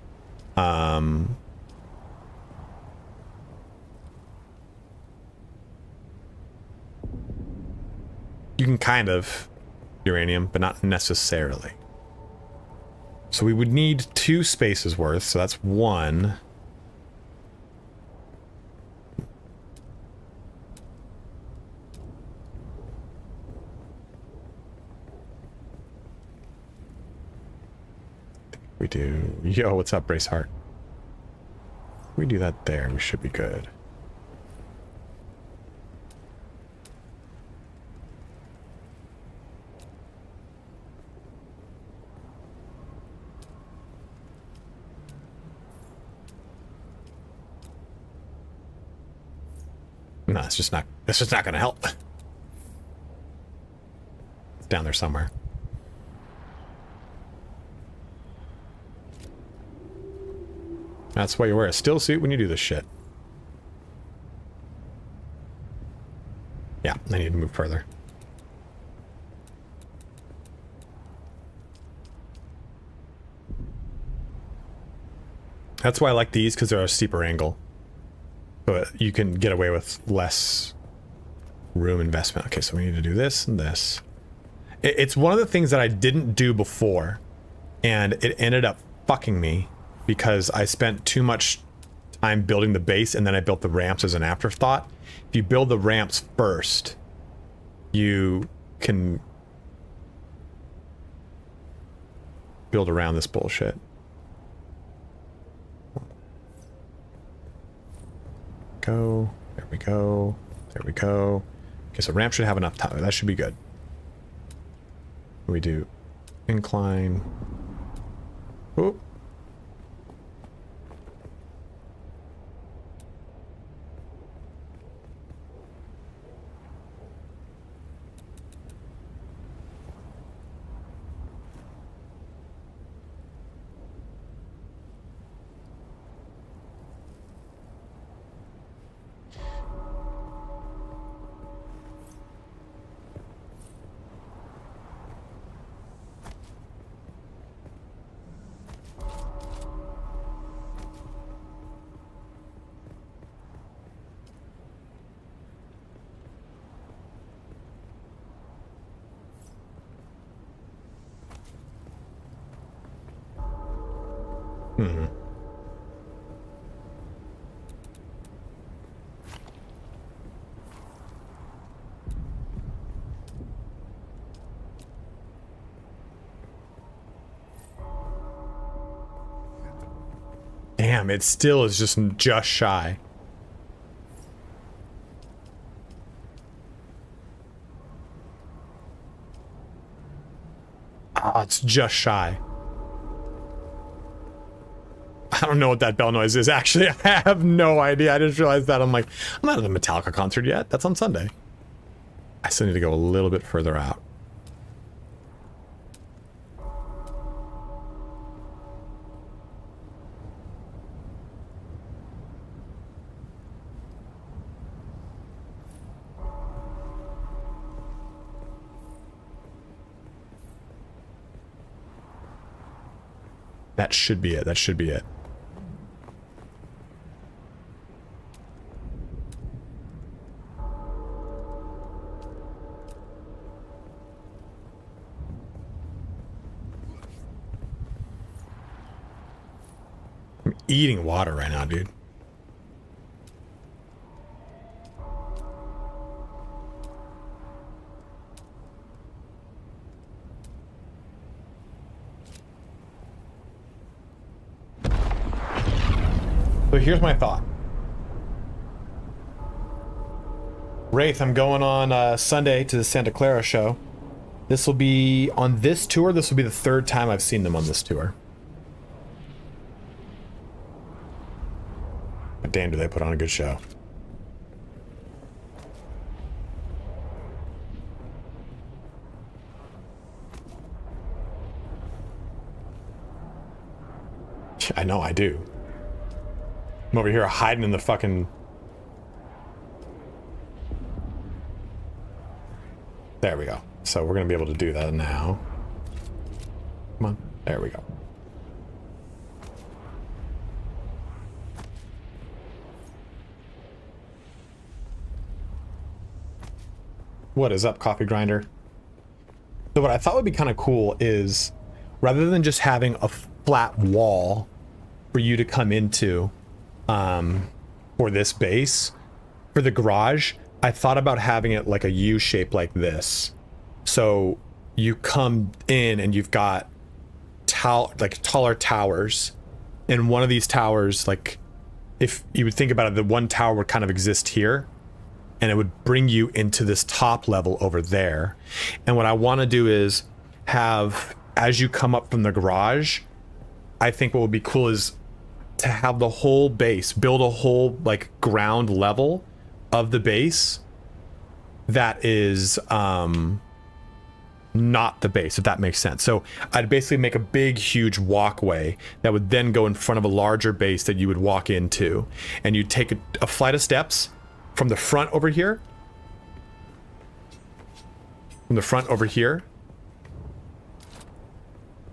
You can kind of uranium, but not necessarily. So we would need 2 spaces worth, so that's 1. We do... yo, what's up, Braceheart? If we do that there, we should be good. No, it's just not gonna help. It's down there somewhere. That's why you wear a still suit when you do this shit. Yeah, I need to move further. That's why I like these, because they're a steeper angle. But you can get away with less room investment. Okay, so we need to do this and this. It's one of the things that I didn't do before, and it ended up fucking me because I spent too much time building the base and then I built the ramps as an afterthought. If you build the ramps first, you can build around this bullshit. Go. There we go. There we go. Okay, so ramp should have enough time. That should be good. We do incline. Oop. Damn, it still is just shy. Ah, it's just shy. I don't know what that bell noise is, actually. I have no idea. I just realized that. I'm like, I'm not at the Metallica concert yet. That's on Sunday. I still need to go a little bit further out. That should be it. That should be it. I'm eating water right now, dude. So here's my thought. Wraith, I'm going on Sunday to the Santa Clara show. This will be, on this tour, this will be the third time I've seen them on this tour. But damn, do they put on a good show. I know I do. I'm over here hiding in the fucking... There we go. So we're gonna be able to do that now. Come on. There we go. What is up, coffee grinder? So what I thought would be kind of cool is, rather than just having a flat wall for you to come into, for this base, for the garage, I thought about having it like a U shape like this. So you come in and you've got taller towers, and one of these towers, like, if you would think about it, the one tower would kind of exist here, and it would bring you into this top level over there. And what I want to do is have, as you come up from the garage, I think what would be cool is to have the whole base, build a whole like ground level of the base that is not the base, if that makes sense. So I'd basically make a big, huge walkway that would then go in front of a larger base that you would walk into. And you'd take a flight of steps from the front over here. From the front over here.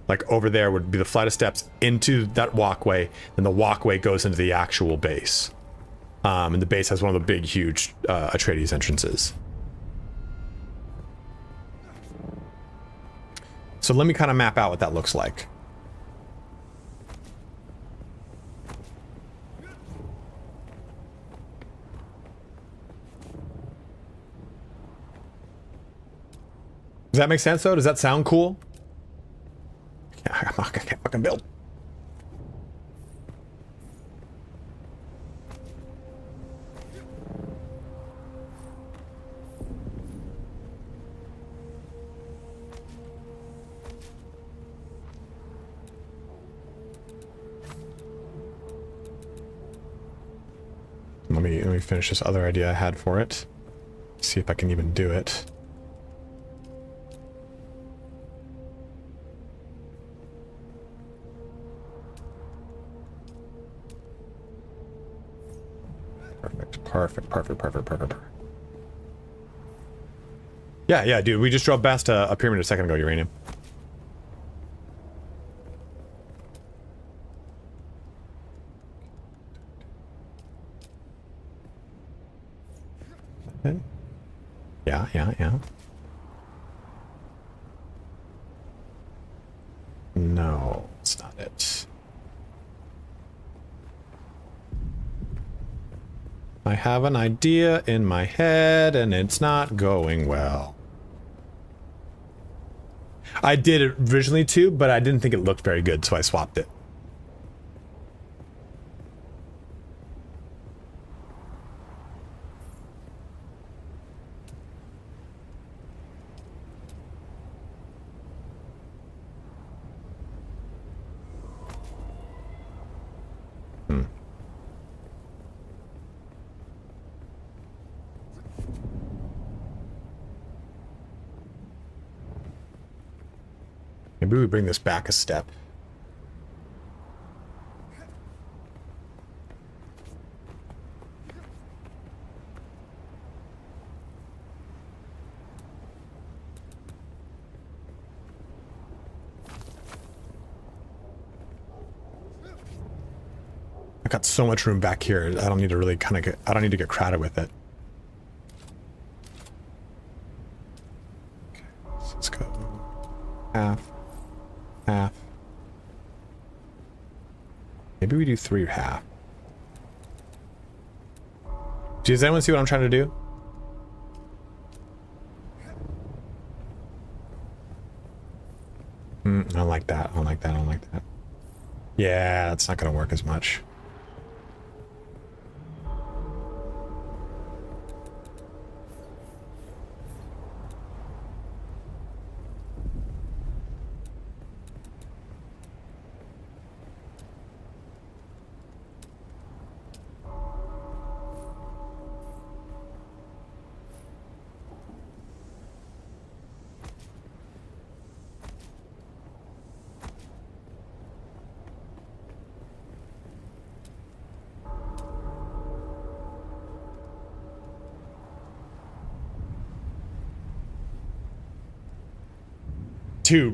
Like over there would be the flight of steps into that walkway. Then the walkway goes into the actual base. And the base has one of the big, huge Atreides entrances. So let me kind of map out what that looks like. Does that make sense though? Does that sound cool? I can't fucking build. Let me finish this other idea I had for it. See if I can even do it. Perfect. Yeah, dude, we just drove past a pyramid a second ago, uranium. Okay. Yeah. No, it's not it. I have an idea in my head and it's not going well. I did it originally too, but I didn't think it looked very good, so I swapped it. Maybe we bring this back a step. I got so much room back here. I don't need to really I don't need to get crowded with it. Okay, so let's go half. Maybe we do 3 half. Does anyone see what I'm trying to do? I don't like that. I don't like that. Yeah, that's not gonna work as much.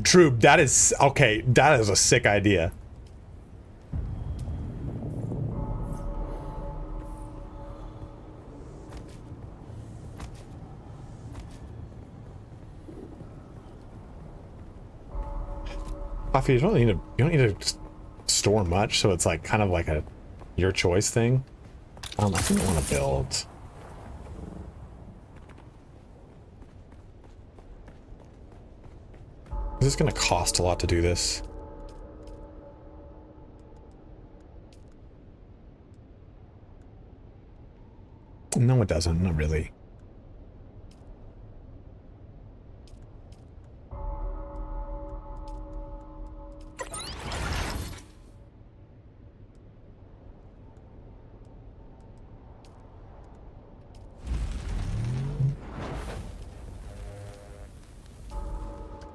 True. That is okay. That is a sick idea. Coffee, you don't need to store much, so it's like kind of like a your choice thing. I didn't want to build. Is this going to cost a lot to do this? No, it doesn't. Not really.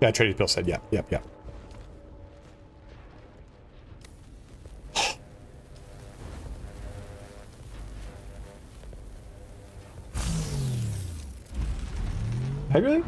Yeah, Trading Bill said, yep. Have you really?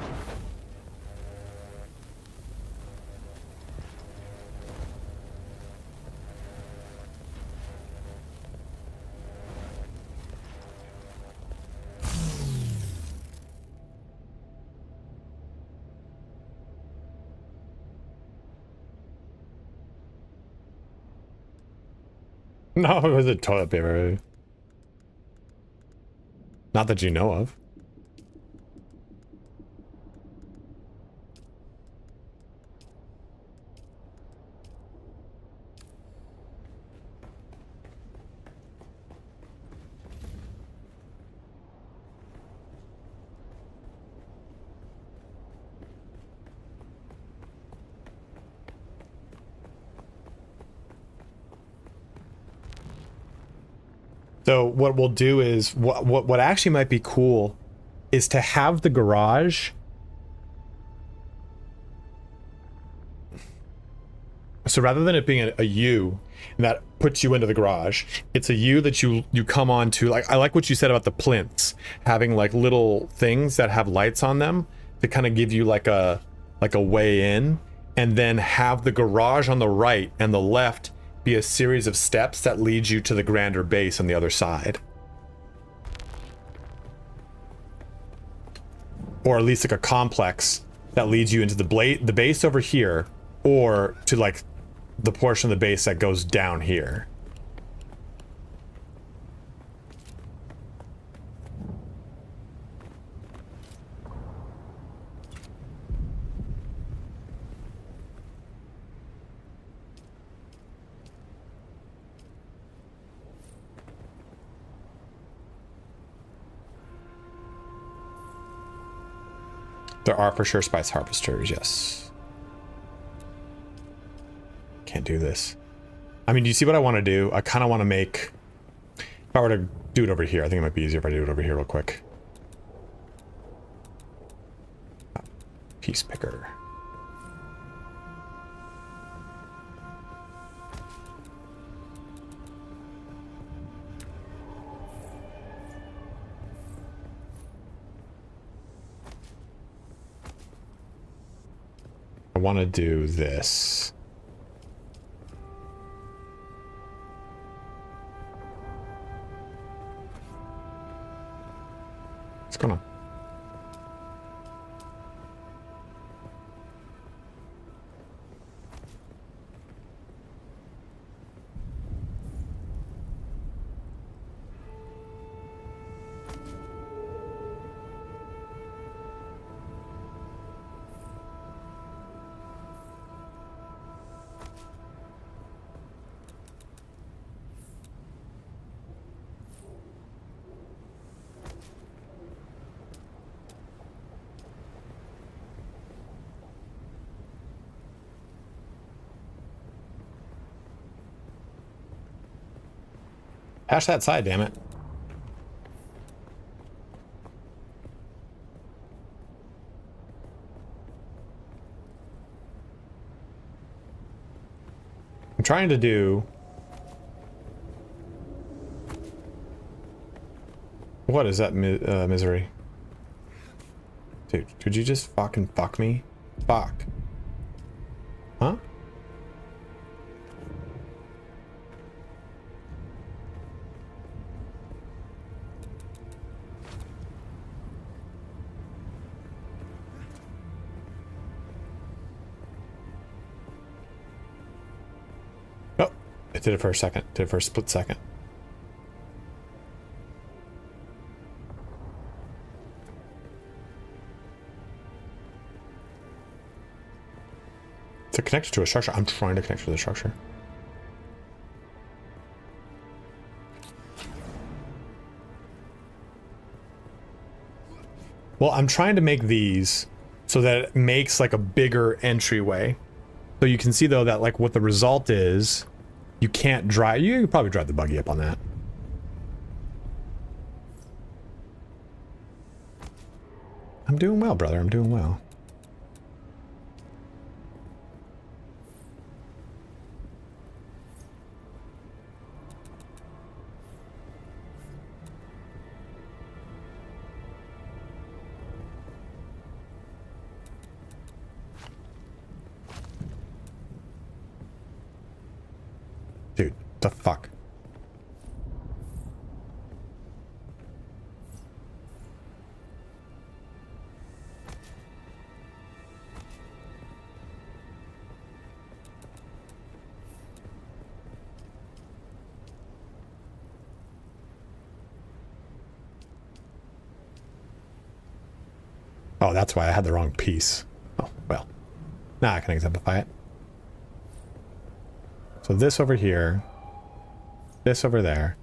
No, it was a toilet paper. Not that you know of. So what we'll do is what actually might be cool is to have the garage. So rather than it being a U that puts you into the garage, it's a U that you come on to. Like, I like what you said about the plinths having like little things that have lights on them to kind of give you like a way in, and then have the garage on the right and the left be a series of steps that lead you to the grander base on the other side. Or at least like a complex that leads you into the base over here, or to like the portion of the base that goes down here. There are for sure spice harvesters, yes. Can't do this. I mean, do you see what I want to do? I kind of want to make... If I were to do it over here, I think it might be easier if I do it over here real quick. Piece picker. I want to do this. What's going on? Hash that side, damn it. I'm trying to do... What is that misery? Dude, could you just fucking fuck me? Fuck. Huh? It did it for a second. Did it for a split second. To connect it to a structure. I'm trying to connect to the structure. Well, I'm trying to make these so that it makes like a bigger entryway. So you can see though that like what the result is. You can't drive. You can probably drive the buggy up on that. I'm doing well, brother. I'm doing well. The fuck? Oh, that's why I had the wrong piece. Oh, well. Now I can exemplify it. So this over here. This over there.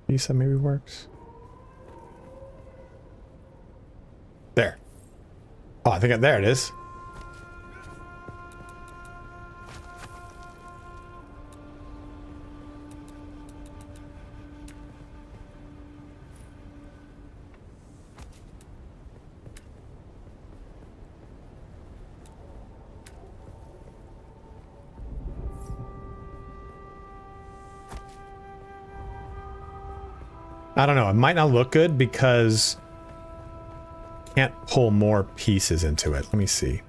Piece that maybe works. There. Oh, I think there it is. I don't know. It might not look good because can't pull more pieces into it. Let me see.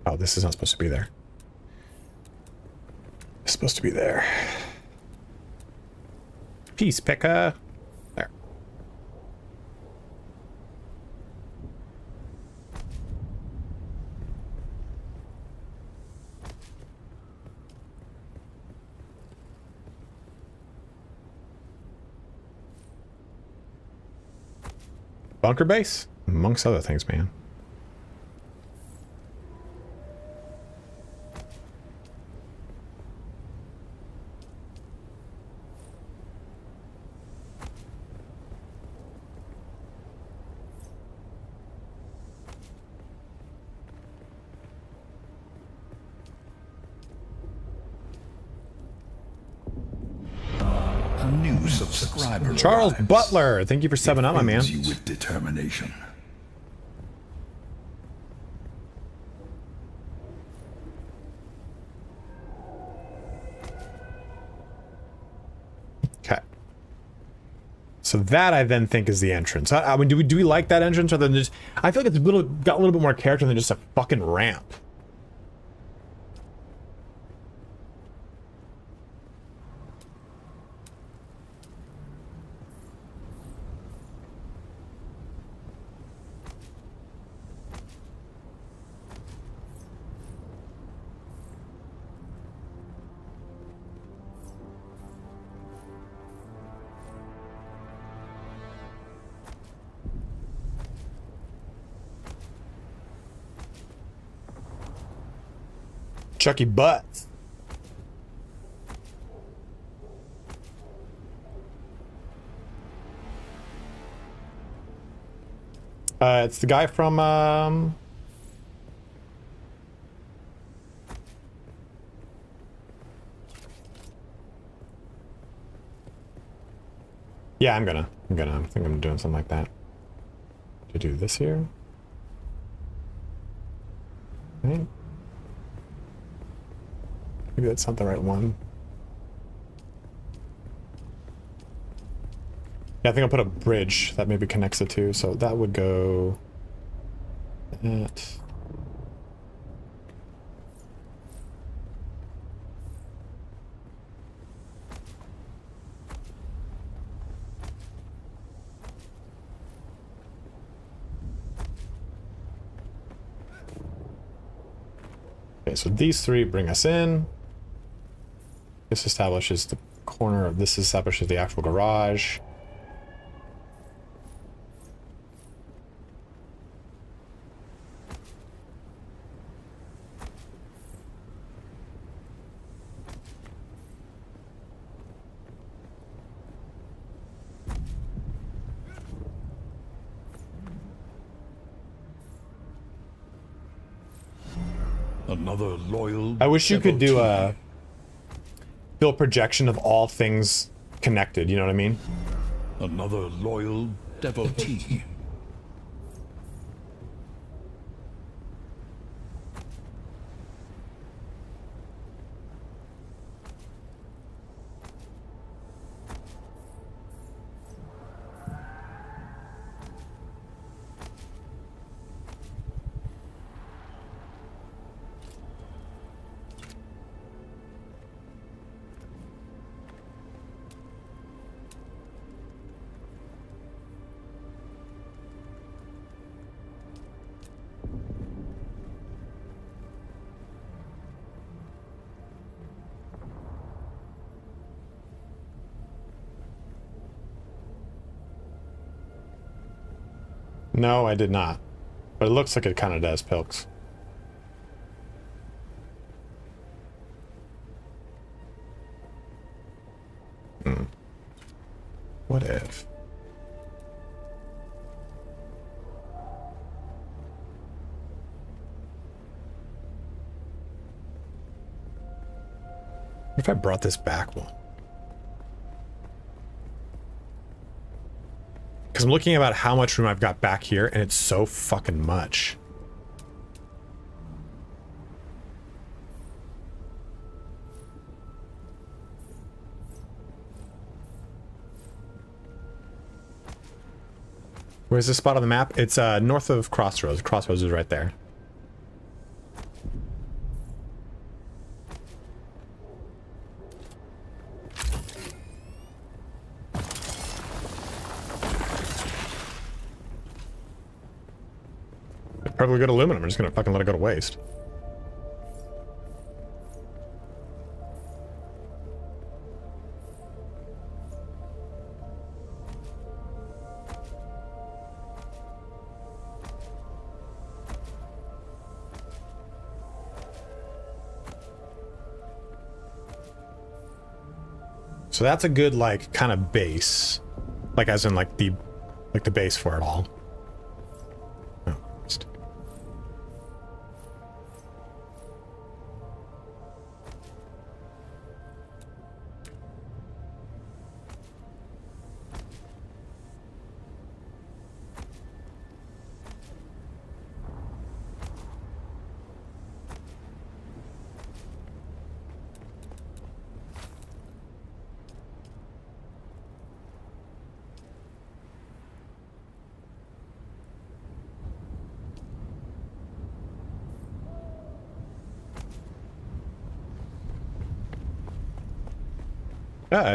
Oh, this is not supposed to be there. It's supposed to be there. Piece picker. There. Bunker base? Amongst other things, man. New subscriber. Charles Butler, thank you for subbing up, my man. You with determination. Okay. So that I then think is the entrance. I mean, do we like that entrance rather than just? I feel like it's got a little bit more character than just a fucking ramp. Chucky Butts. It's the guy from yeah, I think I'm doing something like that. To do this here. Right. Maybe that's not the right one. Yeah, I think I'll put a bridge that maybe connects the two. So that would go that. Okay, so these three bring us in. This establishes the corner of this establishes the actual garage. Another loyal. I wish you could do devotee. a field projection of all things connected, you know what I mean? Another loyal devotee. No, I did not. But it looks like it kind of does, Pilks. What if? What if I brought this back one? Because I'm looking about how much room I've got back here, and it's so fucking much. Where's this spot on the map? It's north of Crossroads. Crossroads is right there. Perfectly good aluminum. I'm just gonna fucking let it go to waste. So that's a good, like, kind of base. Like, as in, like, the base for it all. Oh, just...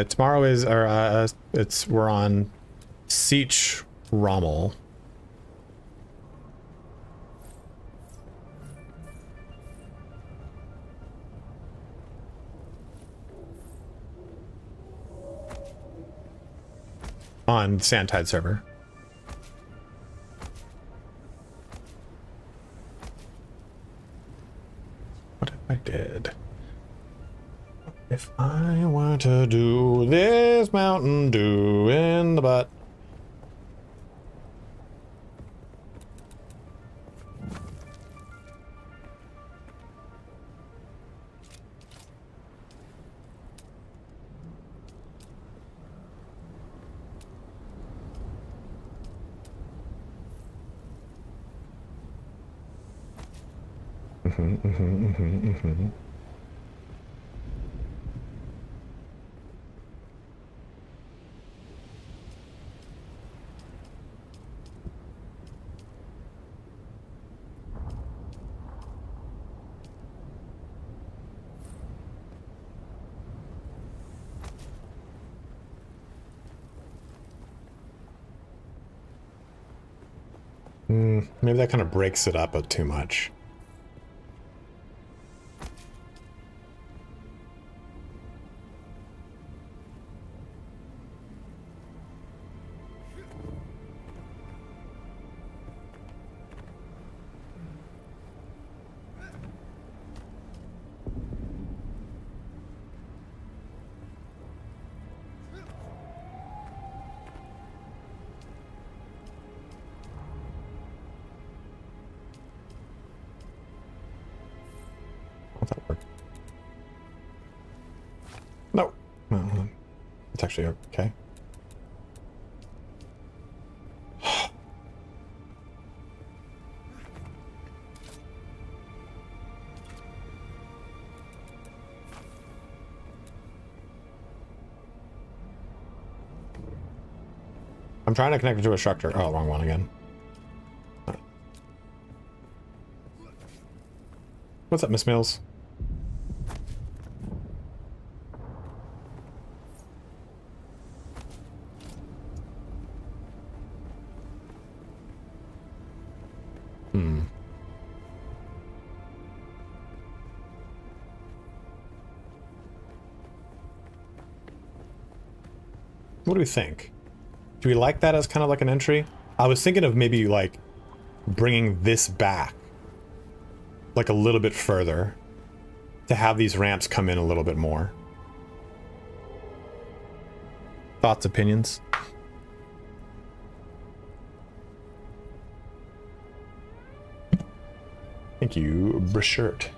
tomorrow is, or we're on Siege Rommel. On Sandtide server. What if I did? If I were to do this Mountain Dew in the butt. Maybe that kind of breaks it up too much. That's actually okay. I'm trying to connect it to a structure. Oh, wrong one again. What's up, Miss Mills? What do we think? Do we like that as kind of like an entry? I was thinking of maybe like bringing this back like a little bit further to have these ramps come in a little bit more. Thoughts, opinions? Thank you, Brishert.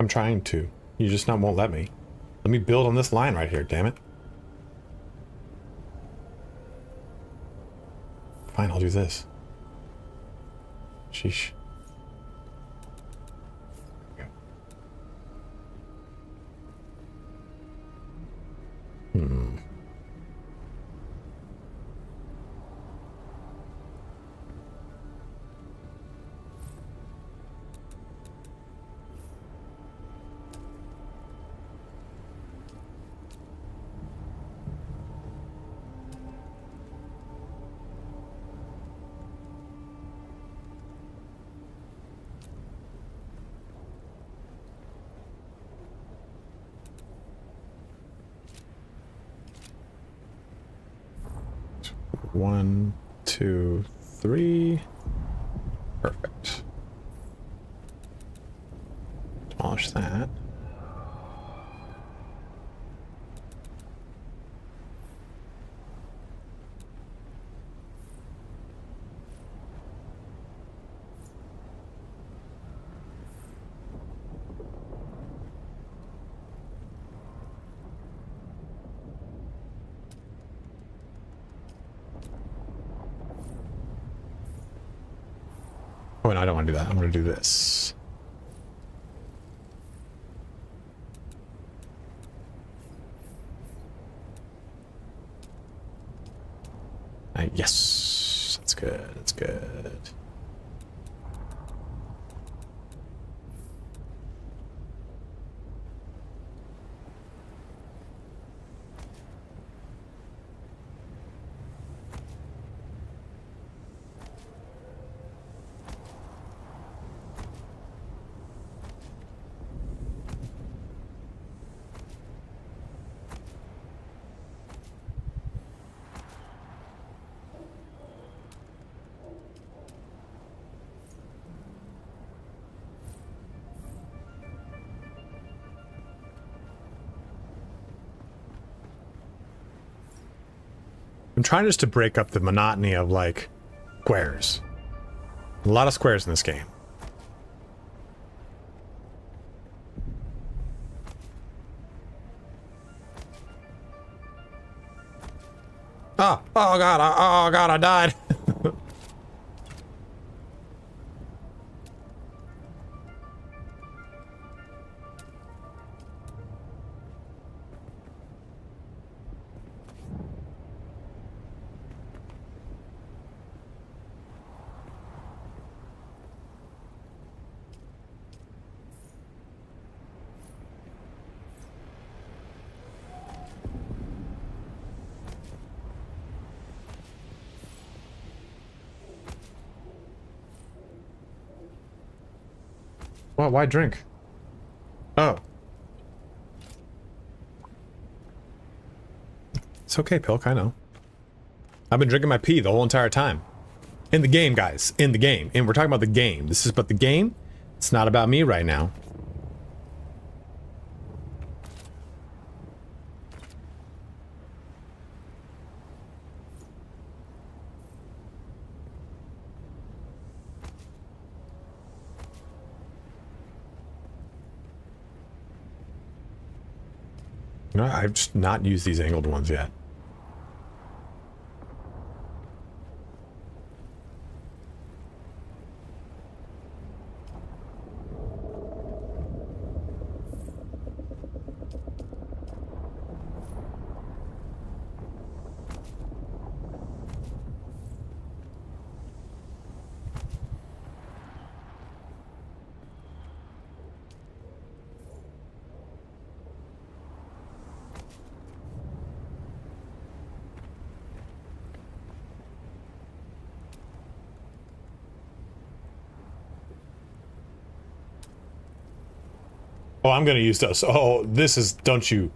I'm trying to. You just won't let me. Let me build on this line right here, damn it. Fine, I'll do this. Sheesh. One, two, three. Perfect. Demolish that. Oh, no, I don't want to do that. I'm going to do this. Yes, that's good. That's good. I'm trying just to break up the monotony of, like, squares. A lot of squares in this game. Oh god, oh god, I died. Well, why drink? Oh. It's okay, Pilk, I know. I've been drinking my pee the whole entire time. In the game, guys. In the game. And we're talking about the game. This is about the game. It's not about me right now. No, I've just not used these angled ones yet. Oh, I'm gonna use those. Oh, this is, don't you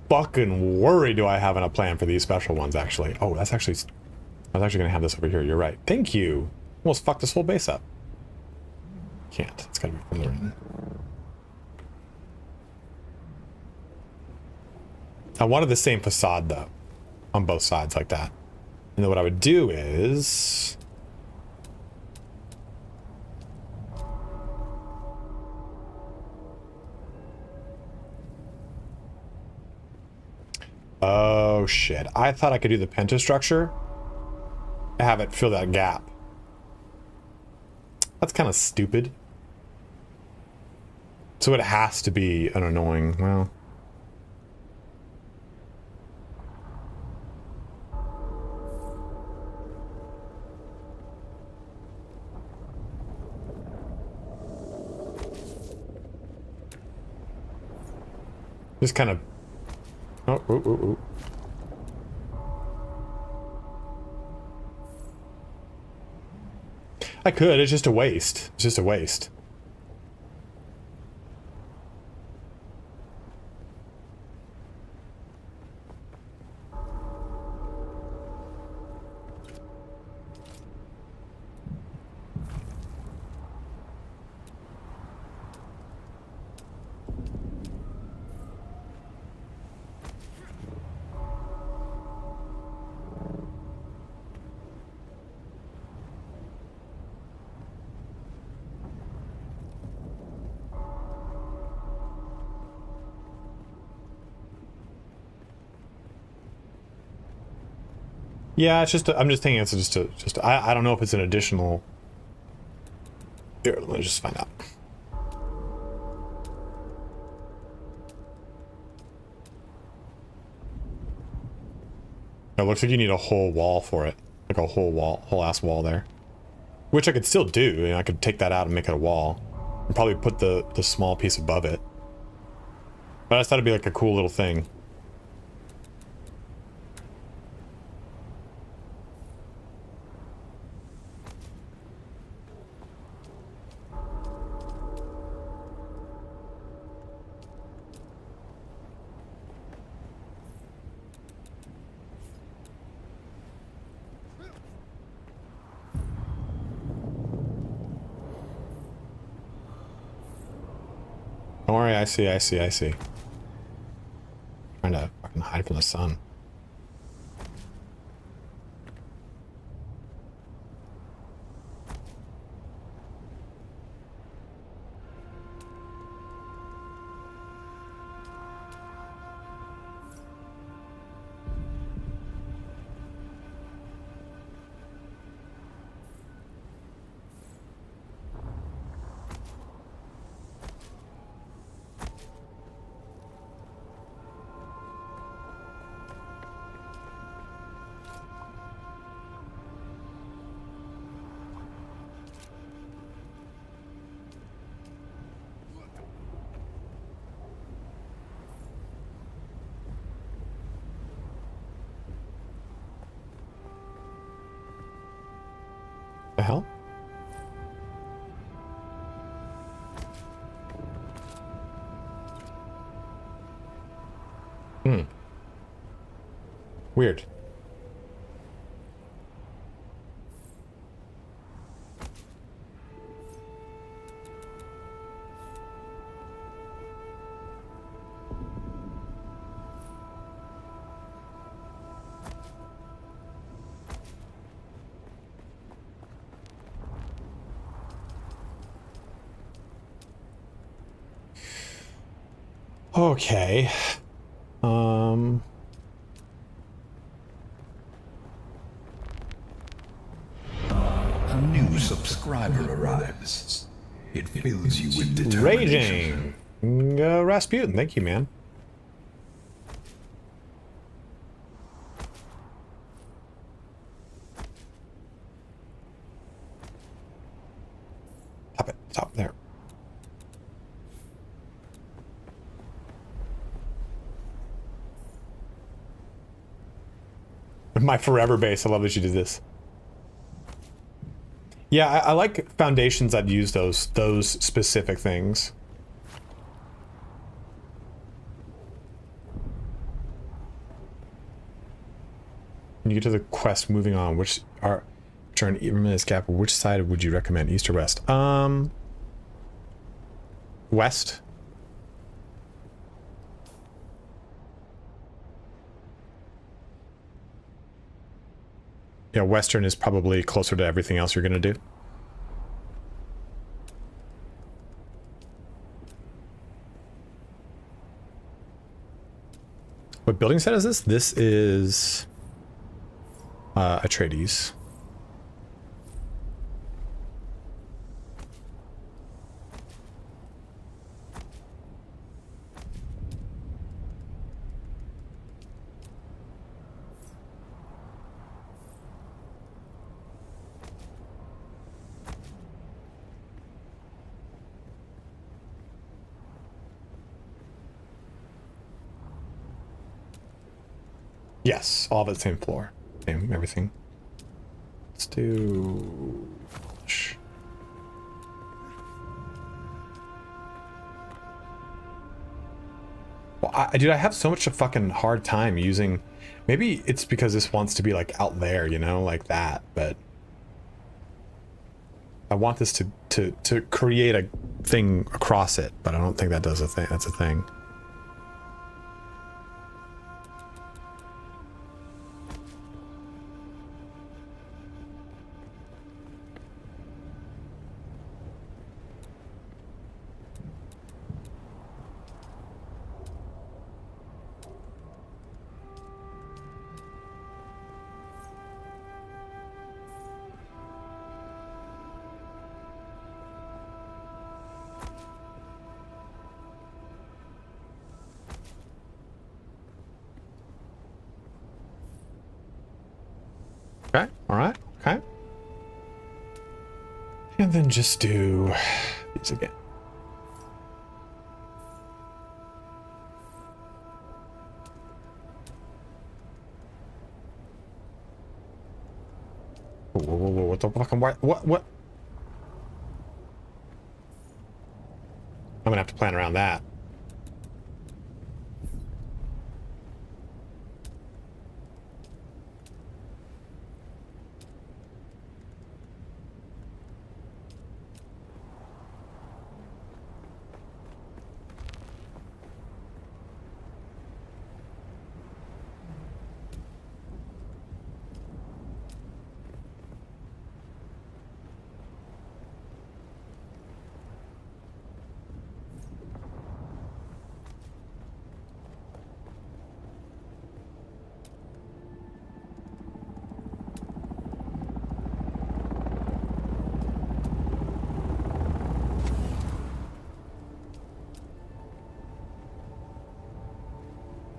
fucking worry do I have a plan for these special ones, actually. Oh, I was actually gonna have this over here. You're right. Thank you. Almost fucked this whole base up. Can't. It's gotta be from the right. I wanted the same facade, though, on both sides like that. And then what I would do is... Oh, shit. I thought I could do the pentastructure. Have it fill that gap. That's kind of stupid. So it has to be an annoying... Well... Just kind of... Oh, ooh, ooh, ooh. I could, it's just a waste. It's just a waste. Yeah, it's just, I'm just thinking it's just I don't know if it's an additional... Here, let me just find out. It looks like you need a whole wall for it. Like a whole ass wall there. Which I could still do, you know, I could take that out and make it a wall. And probably put the small piece above it. But I just thought it'd be like a cool little thing. Don't worry, I see. Trying to fucking hide from the sun. The hell? Weird. Okay. A new subscriber arrives. It fills you with determination. Raging. Rasputin, thank you, man. Stop it. Stop there. My forever base. I love that you did this. Yeah, I like foundations that use those specific things. When you get to the quest, moving on, which are an even minutes gap, which side would you recommend, east or west? West. Yeah, western is probably closer to everything else you're gonna do. What building set is this? This is Atreides. Yes, all of the same floor. Same everything. Let's do... Well, dude, I have so much a fucking hard time using... Maybe it's because this wants to be like out there, you know, like that, but... I want this to create a thing across it, but I don't think that does a thing. That's a thing. Okay, alright, okay. And then just do these again. Whoa, whoa, whoa, what the fucking what? I'm gonna have to plan around that.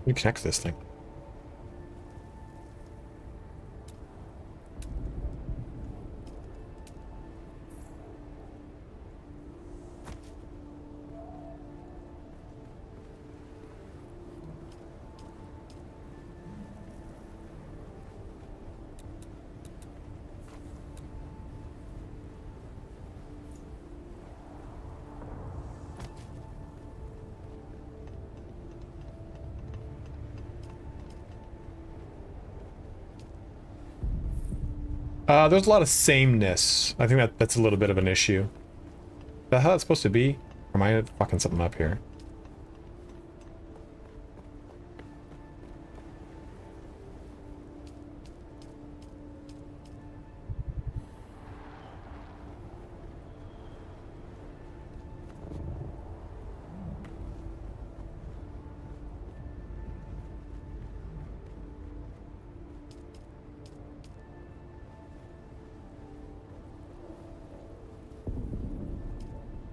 You connect this thing. There's a lot of sameness. I think that's a little bit of an issue. Is that how it's supposed to be? Or am I fucking something up here?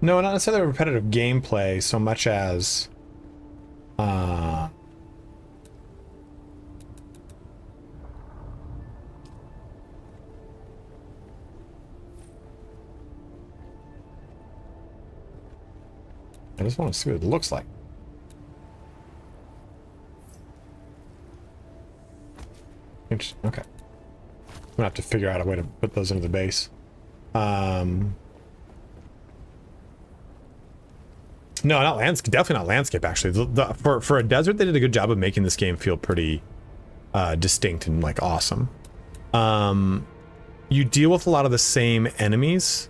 No, not necessarily repetitive gameplay so much as I just want to see what it looks like. Interesting. Okay. I'm gonna have to figure out a way to put those into the base. No, not landscape. Definitely not landscape. Actually, for a desert, they did a good job of making this game feel pretty distinct and like awesome. You deal with a lot of the same enemies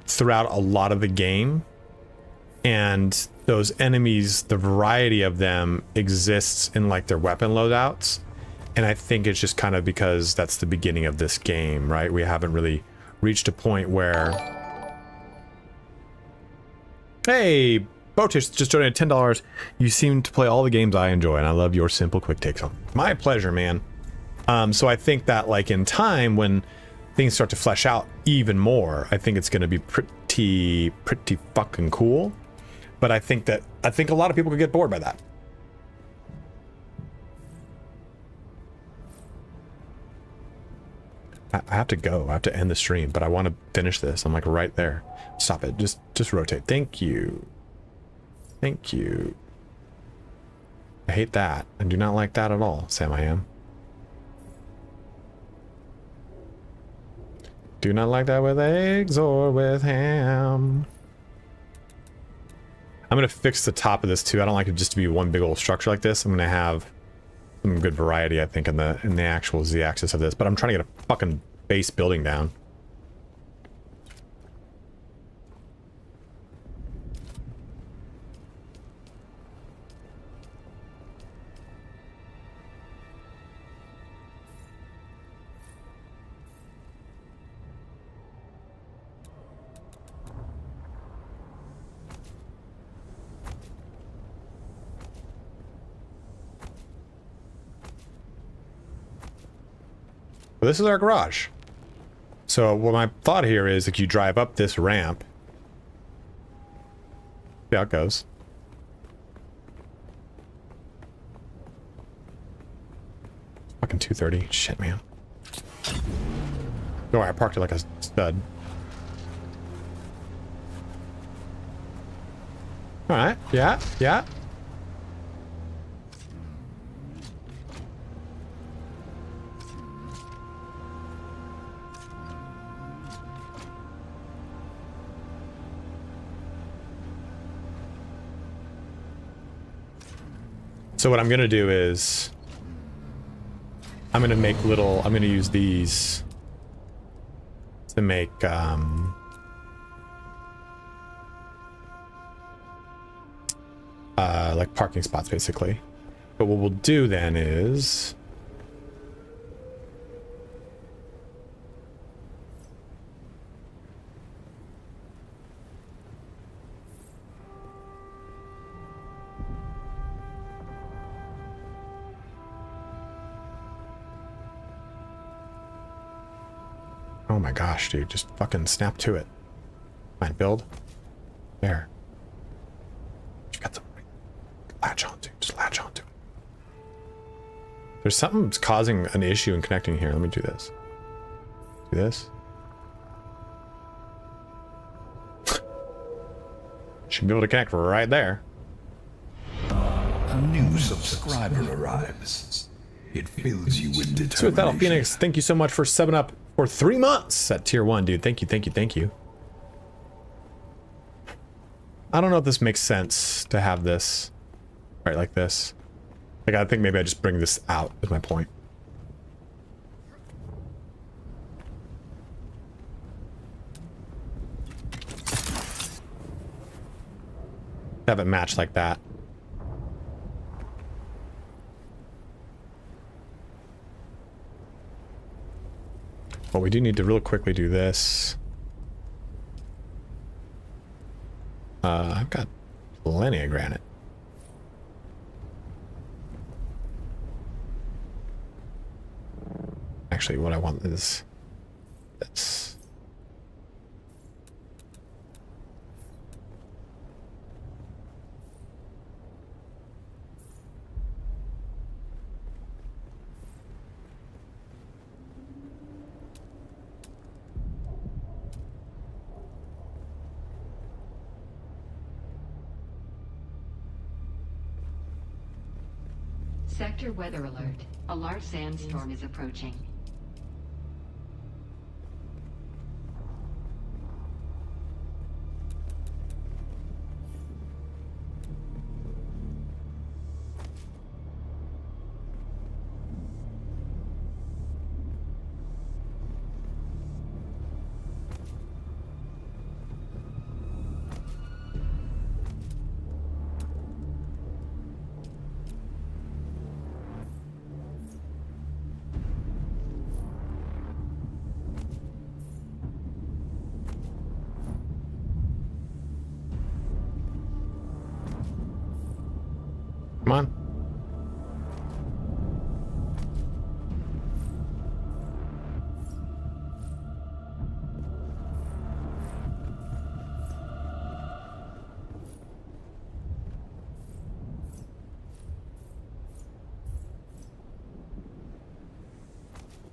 throughout a lot of the game, and those enemies, the variety of them exists in like their weapon loadouts. And I think it's just kind of because that's the beginning of this game, right? We haven't really reached a point where... Hey, Botish just donated $10. You seem to play all the games I enjoy, and I love your simple quick takes on. My pleasure, man. So I think that like in time, when things start to flesh out even more, I think it's going to be pretty fucking cool. But I think a lot of people could get bored by that. I have to go. I have to end the stream, but I want to finish this. I'm like right there. Stop it. Just rotate. Thank you. Thank you. I hate that. I do not like that at all, Sam. I am. Do not like that with eggs or with ham. I'm going to fix the top of this too. I don't like it just to be one big old structure like this. I'm going to have some good variety, I think, in the actual z-axis of this, but I'm trying to get a fucking base building down. Well, this is our garage. So what my thought here is that you drive up this ramp. See how it goes. Fucking 230. Shit, man. Don't worry, I parked it like a stud. Alright, yeah. So what I'm gonna do is I'm gonna use these to make like parking spots basically. But what we'll do then is oh my gosh, dude, just fucking snap to it. Fine, build. There. You've got to latch onto. Just latch onto it. There's something that's causing an issue in connecting here. Let me do this. Do this. Should be able to connect right there. A new subscriber arrives. It fills you with determination. So with that, Phoenix, thank you so much for subbing up for 3 months at tier 1, dude. Thank you. I don't know if this makes sense to have this right like this. Like, I think maybe I just bring this out is my point. Have it match like that. Well, we do need to real quickly do this. I've got plenty of granite. Actually, what I want is this. Sector weather alert. A large sandstorm is approaching. Come on.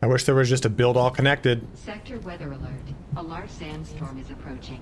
I wish there was just a build all connected. Sector weather alert. A large sandstorm is approaching.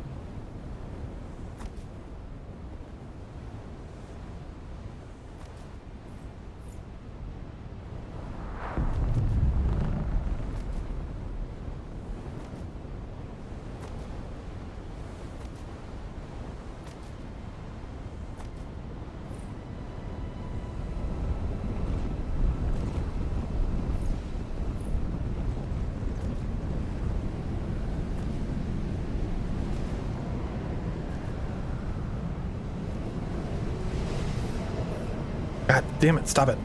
God damn it, stop it.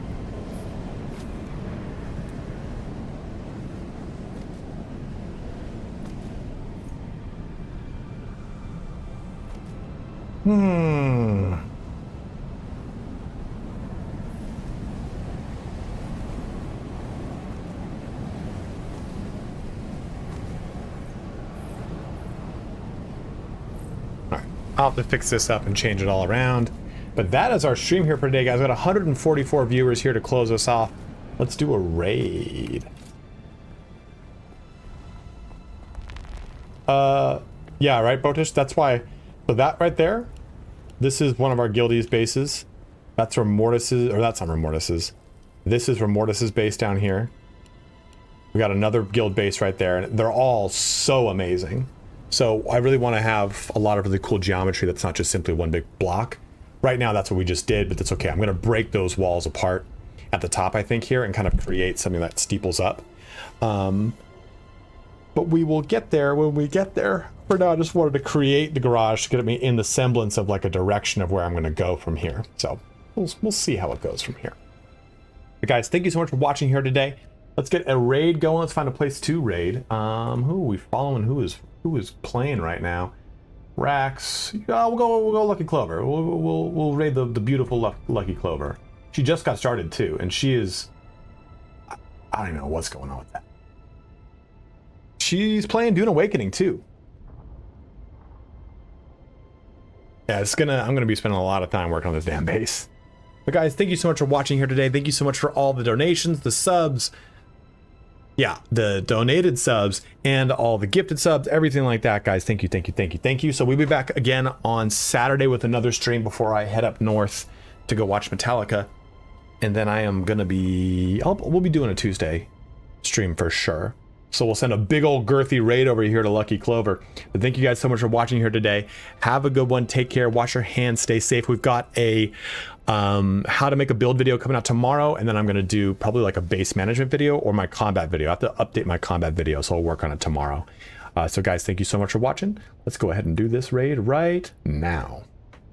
Alright, I'll have to fix this up and change it all around. But that is our stream here for today, guys. We've got 144 viewers here to close us off. Let's do a raid. Yeah, right, Botish? That's why. So that right there, this is one of our guildies bases. That's Remortis's, or that's not Remortis's. This is Remortis's base down here. We got another guild base right there, and they're all so amazing. So I really want to have a lot of really cool geometry that's not just simply one big block. Right now, that's what we just did, but that's okay. I'm going to break those walls apart at the top, I think, here, and kind of create something that steeples up. But we will get there when we get there. For now, I just wanted to create the garage to get me in the semblance of like a direction of where I'm going to go from here. So we'll see how it goes from here. But guys, thank you so much for watching here today. Let's get a raid going. Let's find a place to raid. Who are we following? Who is playing right now? Rax. We'll go Lucky Clover. We'll raid the beautiful Lucky Clover. She just got started too, and she is. I don't even know what's going on with that. She's playing Dune Awakening too. Yeah, I'm gonna be spending a lot of time working on this damn base. But guys, thank you so much for watching here today. Thank you so much for all the donations, the subs. Yeah, the donated subs and all the gifted subs, everything like that, guys. Thank you, thank you, thank you, thank you. So we'll be back again on Saturday with another stream before I head up north to go watch Metallica. And then I am gonna be, we'll be doing a Tuesday stream for sure. So we'll send a big old girthy raid over here to Lucky Clover. But thank you guys so much for watching here today. Have a good one. Take care. Wash your hands. Stay safe. We've got a how to make a build video coming out tomorrow, and then I'm going to do probably like a base management video or my combat video. I have to update my combat video, so I'll work on it tomorrow. So guys, thank you so much for watching. Let's go ahead and do this raid right now.